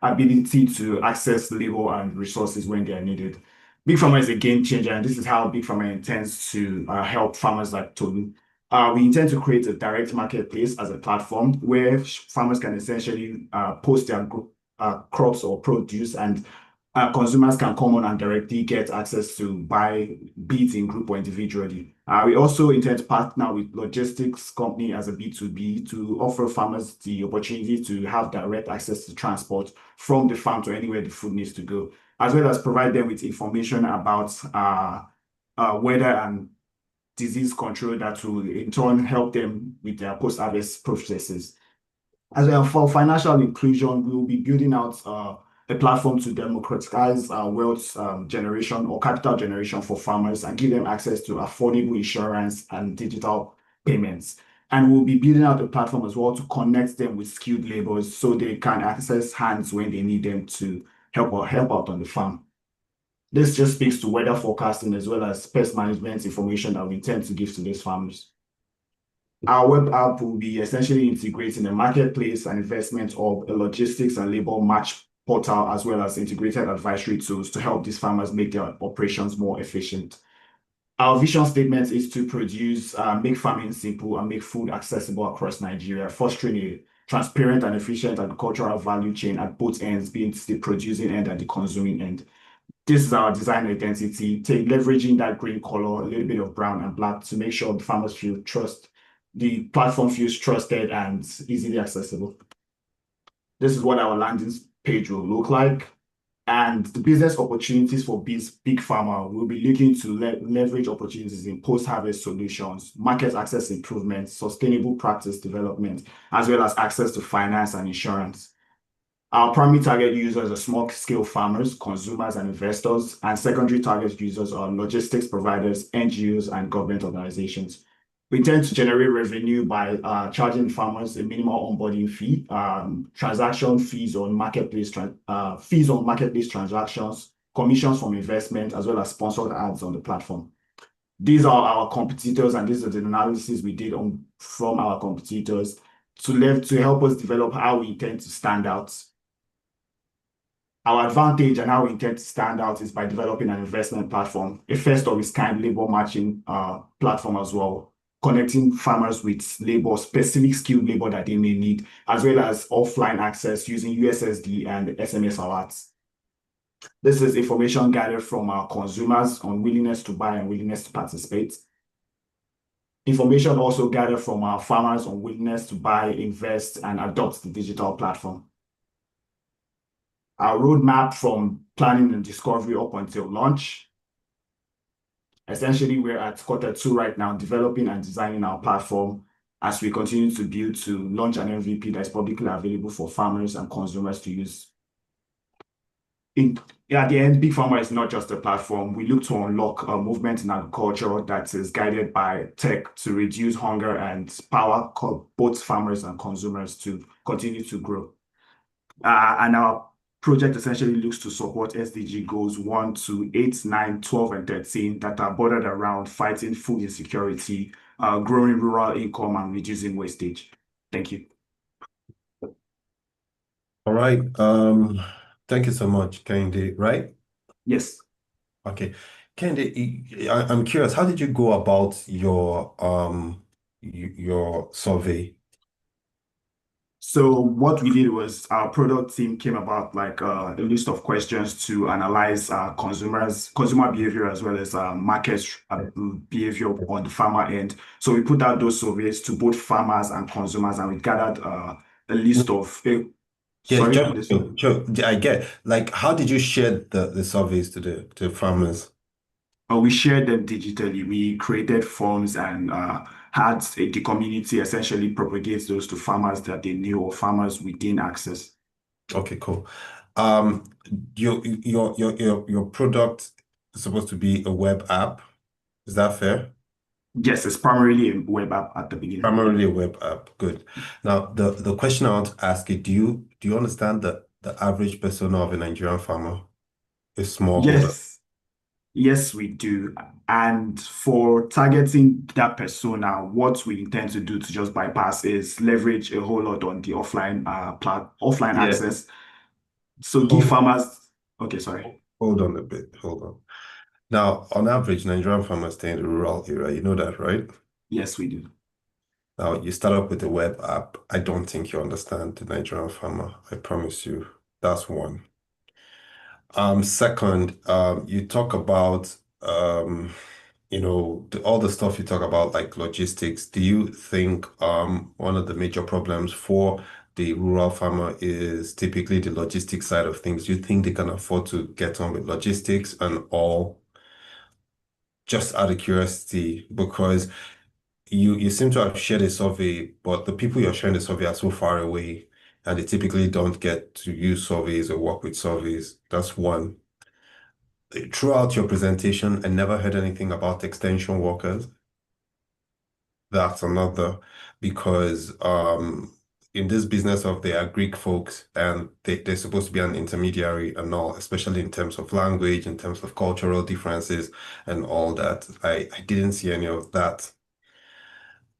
ability to access labor and resources when they are needed. Big Pharma is a game changer, and this is how Big Pharma intends to help farmers like Tolu. We intend to create a direct marketplace as a platform where farmers can essentially post their crops or produce, and consumers can come on and directly get access to buy, be it in group or individually. We also intend to partner with logistics company as a B2B to offer farmers the opportunity to have direct access to transport from the farm to anywhere the food needs to go, as well as provide them with information about weather and disease control that will in turn help them with their post-harvest processes. As well, for financial inclusion, we will be building out a platform to democratize wealth generation or capital generation for farmers and give them access to affordable insurance and digital payments. And we'll be building out a platform as well to connect them with skilled laborers so they can access hands when they need them to help out on the farm. This just speaks to weather forecasting as well as pest management information that we intend to give to these farmers. Our web app will be essentially integrating a marketplace and investment of a logistics and labor match portal, as well as integrated advisory tools to help these farmers make their operations more efficient. Our vision statement is to produce, make farming simple and make food accessible across Nigeria, fostering a transparent and efficient agricultural value chain at both ends, being the producing end and the consuming end. This is our design identity, leveraging that green color, a little bit of brown and black to make sure the farmers feel the platform feels trusted and easily accessible. This is what our landing page will look like. And the business opportunities for Big Pharma will be looking to leverage opportunities in post-harvest solutions, market access improvements, sustainable practice development, as well as access to finance and insurance. Our primary target users are small-scale farmers, consumers, and investors, and secondary target users are logistics providers, NGOs, and government organizations. We intend to generate revenue by charging farmers a minimal onboarding fee, transaction fees on marketplace transactions, commissions from investment, as well as sponsored ads on the platform. These are our competitors, and these are the analysis we did from our competitors to help us develop how we intend to stand out. Our advantage and how we intend to stand out is by developing an investment platform, a first of its kind labor matching platform as well, connecting farmers with specific skilled labor that they may need, as well as offline access using USSD and SMS alerts. This is information gathered from our consumers on willingness to buy and willingness to participate. Information also gathered from our farmers on willingness to buy, invest, and adopt the digital platform. Our roadmap from planning and discovery up until launch. Essentially, we're at Q2 right now, developing and designing our platform as we continue to build to launch an MVP that is publicly available for farmers and consumers to use. At the end, Big Pharma is not just a platform. We look to unlock a movement in agriculture that is guided by tech to reduce hunger and power both farmers and consumers to continue to grow. And our project essentially looks to support SDG goals 1 to 8, 9, 12, and 13 that are bordered around fighting food insecurity, growing rural income, and reducing wastage. Thank you. All right. Thank you so much, Kehinde, right? Yes. Okay. Kehinde, I'm curious, how did you go about your survey? So what we did was our product team came about like a list of questions to analyze consumer behavior as well as market behavior on the farmer end. So we put out those surveys to both farmers and consumers, and we gathered a list of. Yes, sure. I get. Like, how did you share the surveys to the farmers? We shared them digitally. We created forms and had the community essentially propagate those to farmers that they knew or farmers we didn't access. Okay, cool. Your product is supposed to be a web app. Is that fair? Yes, it's primarily a web app at the beginning. Primarily a web app. Good. Now, the question I want to ask you, do you understand the the average persona of a Nigerian farmer, a smallholder? Yes, we do. And for targeting that persona, what we intend to do to just bypass is leverage a whole lot on the offline Yeah. access. So give farmers. Okay, sorry. Hold on a bit. Hold on. Now, on average, Nigerian farmers stay in the rural area. You know that, right? Yes, we do. Now, you start up with a web app. I don't think you understand the Nigerian farmer. I promise you. That's one. Second, you talk about all the stuff you talk about, like logistics. Do you think one of the major problems for the rural farmer is typically the logistics side of things? Do you think they can afford to get on with logistics and all? Just out of curiosity, because you seem to have shared a survey, but the people you're sharing the survey are so far away, and they typically don't get to use surveys or work with surveys. That's one. Throughout your presentation, I never heard anything about extension workers. That's another, because in this business of they are Greek folks and they're supposed to be an intermediary and all, especially in terms of language, in terms of cultural differences and all that. I didn't see any of that.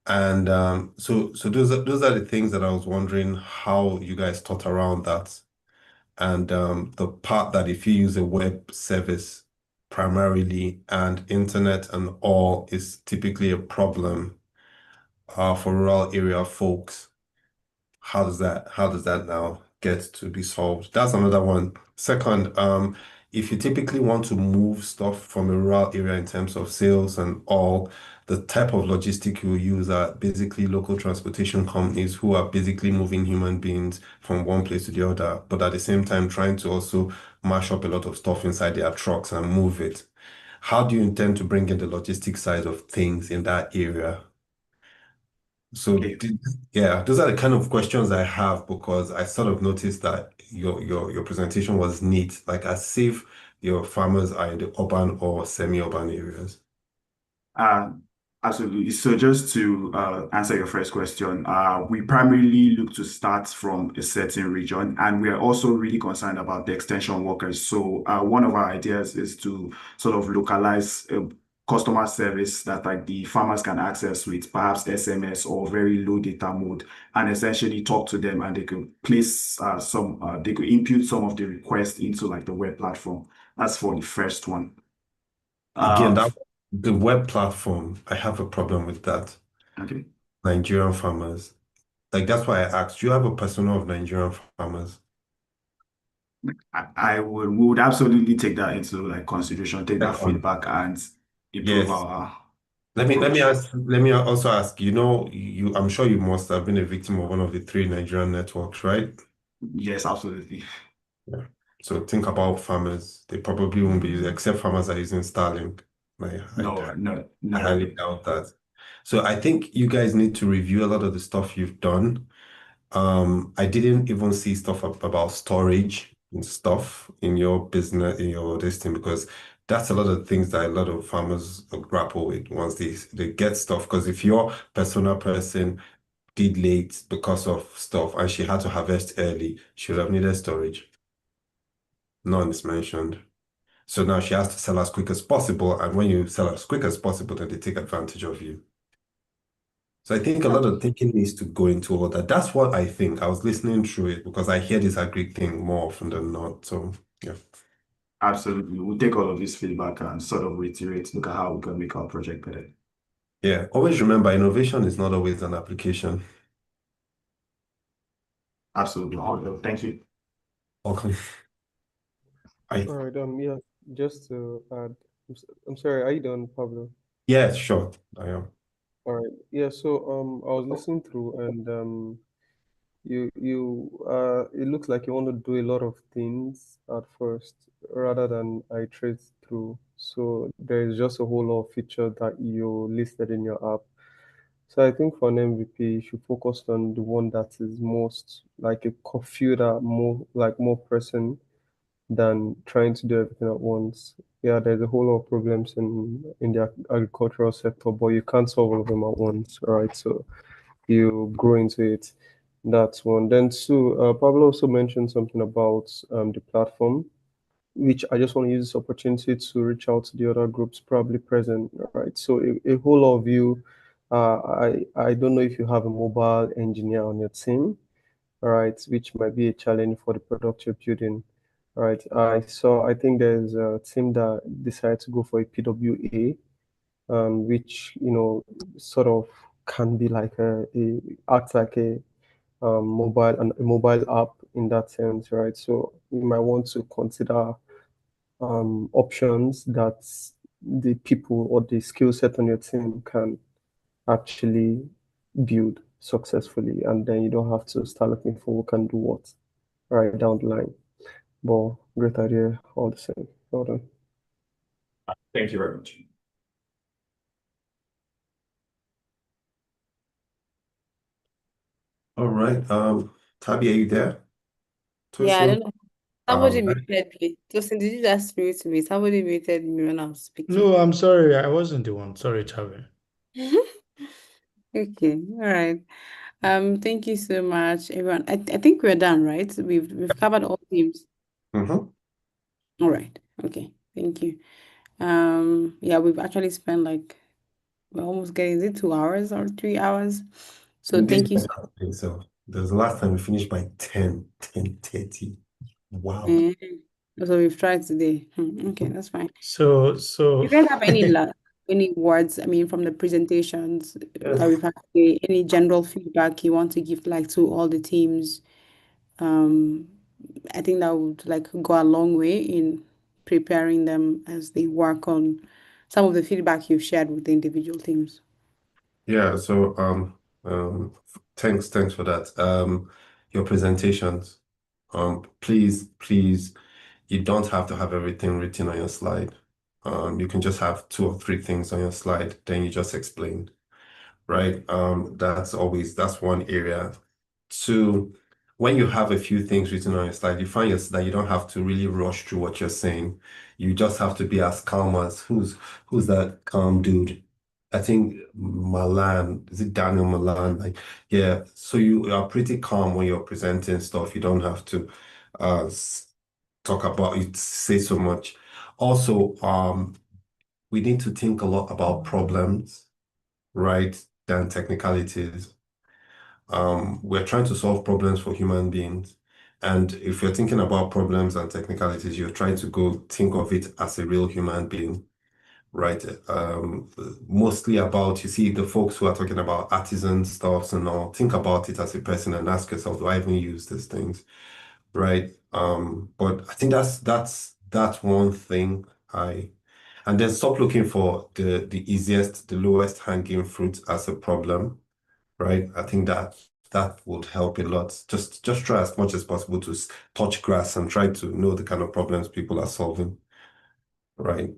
And so those are the things that I was wondering how you guys thought around that. And the part that if you use a web service primarily and internet and all is typically a problem for rural area folks. How does that now get to be solved? That's another one. Second, if you typically want to move stuff from a rural area in terms of sales and all, the type of logistic you use are basically local transportation companies who are basically moving human beings from one place to the other, but at the same time trying to also mash up a lot of stuff inside their trucks and move it. How do you intend to bring in the logistics side of things in that area? So yeah, those are the kind of questions I have because I sort of noticed that your presentation was neat, like as if your farmers are in the urban or semi-urban areas. Absolutely. So just to answer your first question, we primarily look to start from a certain region, and we are also really concerned about the extension workers. So one of our ideas is to sort of localize customer service that like the farmers can access with perhaps SMS or very low data mode, and essentially talk to them, and they could place they could input some of the requests into like the web platform. That's for the first one. Again, the web platform, I have a problem with that. Okay. Nigerian farmers. Like that's why I asked, do you have a persona of Nigerian farmers? We would absolutely take that into like consideration, take that feedback and improve Yes. our Let me also ask, I'm sure you must have been a victim of one of the three Nigerian networks, right? Yes, absolutely. Yeah. So think about farmers. They probably won't be using, except farmers are using Starlink. I highly doubt that. So I think you guys need to review a lot of the stuff you've done. I didn't even see stuff about storage and stuff in your business, in your this thing, because that's a lot of things that a lot of farmers grapple with once they get stuff. Because if your persona person did late because of stuff and she had to harvest early, she would have needed storage. None is mentioned. So now she has to sell as quick as possible, and when you sell as quick as possible, then they take advantage of you. So I think a lot of thinking needs to go into all that. That's what I think. I was listening through it because I hear this agri thing more often than not. So yeah. Absolutely. We'll take all of this feedback and sort of reiterate, look at how we can make our project better. Yeah. Always remember, innovation is not always an application. Absolutely. Thank you. Okay. All right. Yeah. Just to add, I'm sorry. Are you done, Pablo? Yeah, sure. I am. All right. Yeah. So I was listening through, and it looks like you want to do a lot of things at first rather than iterate through. So there is just a whole lot of features that you listed in your app. So I think for an MVP, you should focus on the one that is most like a computer, more pressing than trying to do everything at once. Yeah, there's a whole lot of problems in the agricultural sector, but you can't solve all of them at once, right? So you grow into it. That's one. Then two, Pablo also mentioned something about the platform, which I just want to use this opportunity to reach out to the other groups probably present, right? So a whole lot of you, I don't know if you have a mobile engineer on your team, right, which might be a challenge for the product you're building, right? I think there's a team that decided to go for a PWA, which, sort of can be like act like a mobile app in that sense, right? So you might want to consider options that the people or the skill set on your team can actually build successfully, and then you don't have to start looking for who can do what right down the line. But great idea all the same. Well done. Thank you very much. All right. Tabby, are you there? Yeah, I don't Tosin? know. Somebody Right. muted me. Tosin, did you just mute me? Somebody muted me when I was speaking. No, I'm sorry. I wasn't the one. Sorry, Chavi. Okay, all right. Thank you so much, everyone. I think we're done, right? We've covered all themes. Mm-hmm. All right. Okay. Thank you. Yeah, we've actually spent like we're almost getting, is it 2 hours or 3 hours? So This thank you so so there's the last time we finished by 10:30. Wow. So we've tried today. Okay, that's fine. So You guys have any words, I mean, from the presentations that we've had today, any general feedback you want to give like to all the teams? I think that would like go a long way in preparing them as they work on some of the feedback you've shared with the individual teams. Yeah, so thanks for that. Your presentations. Please, you don't have to have everything written on your slide. You can just have 2 or 3 things on your slide, then you just explain, right? That's one area. Two, when you have a few things written on your slide, you find that you don't have to really rush through what you're saying. You just have to be as calm as who's that calm dude? I think Malan, is it Daniel Malan? Like, yeah. So you are pretty calm when you're presenting stuff. You don't have to talk about it, say so much. Also, we need to think a lot about problems, right, than technicalities. We're trying to solve problems for human beings. And if you're thinking about problems and technicalities, you're trying to go think of it as a real human being, right? Mostly about, you see, the folks who are talking about artisan stuffs and all, think about it as a person and ask yourself, do I even use these things, right? But I think that's one thing and then stop looking for the easiest, the lowest hanging fruit as a problem, right? I think that would help a lot. Just try as much as possible to touch grass and try to know the kind of problems people are solving, right?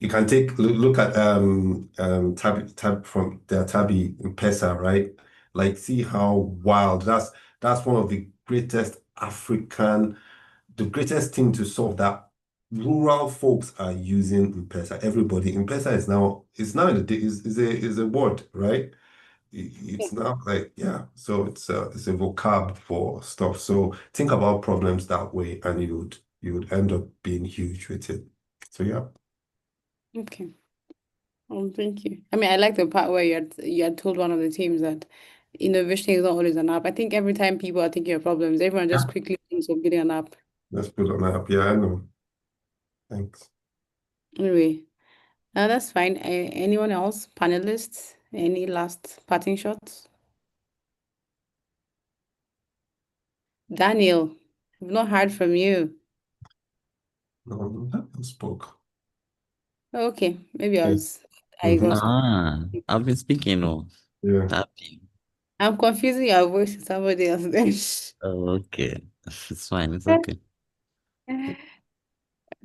You can look at tab from the Tabby in Pesa, right? Like see how wild that's one of the greatest thing to solve that rural folks are using M-Pesa. Everybody, M-Pesa is now in the is a word, right? It's not like, yeah, so it's a vocab for stuff. So think about problems that way and you would end up being huge with it. So yeah. Okay. Thank you. I mean, I like the part where you had told one of the teams that innovation is not always an app. I think every time people are thinking of problems, everyone just quickly thinks of building an app. Let's put on app. Yeah, I know. Thanks. Anyway, that's fine. Anyone else? Panelists? Any last parting shots? Daniel, I've not heard from you. No, that spoke. Okay, maybe I Mhm. got I've been speaking. Yeah. Happy. I'm confusing your voice with somebody else then. Oh, okay. It's fine. It's okay.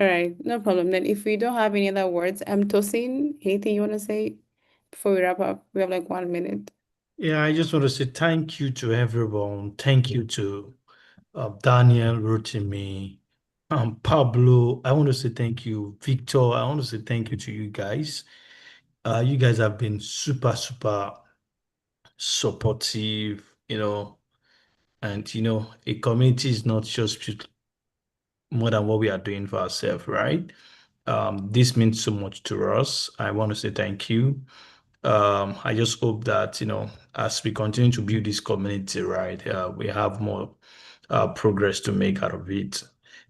All right, no problem. Then if we don't have any other words, Tosin, anything you want to say before we wrap up? We have like 1 minute. Yeah, I just want to say thank you to everyone. Thank you to Daniel, Rotimi, Pablo. I want to say thank you, Victor. I want to say thank you to you guys. You guys have been super, super supportive. And a community is not just more than what we are doing for ourselves, right? This means so much to us. I want to say thank you. I just hope that, as we continue to build this community, right, we have more progress to make out of it.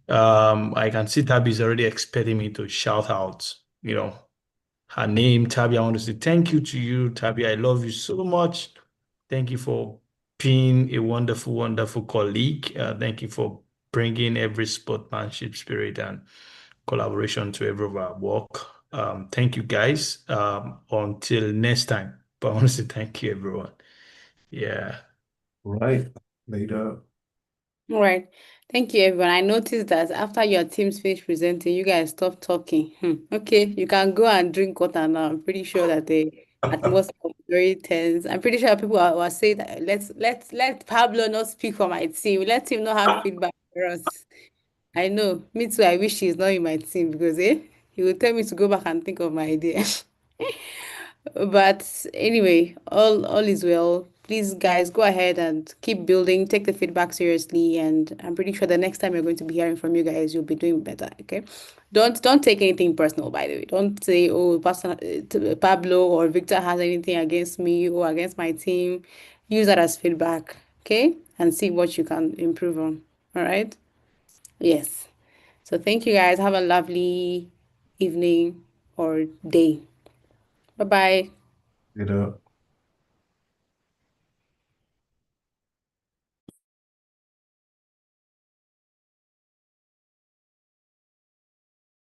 I can see Tabby is already expecting me to shout out, her name. Tabby, I want to say thank you to you. Tabby, I love you so much. Thank you for being a wonderful, wonderful colleague. Thank you for bringing every sportsmanship spirit and collaboration to every of our work. Thank you, guys. Until next time. But I want to say thank you, everyone. Yeah. Right. Later. All right. Thank you, everyone. I noticed that after your teams finished presenting, you guys stopped talking. Okay, you can go and drink water now. I'm pretty sure that the atmosphere was very tense. I'm pretty sure people are saying that let Pablo not speak for my team. Let him not have feedback for us. I know. Me too. I wish he's not in my team because he will tell me to go back and think of my idea. But anyway, all is well. Please, guys, go ahead and keep building. Take the feedback seriously, and I'm pretty sure the next time you're going to be hearing from you guys, you'll be doing better. Okay, don't take anything personal. By the way, don't say, "Oh, Pablo or Victor has anything against me or against my team." Use that as feedback, okay, and see what you can improve on. All right. Yes. So thank you, guys. Have a lovely evening or day. Bye bye. Later.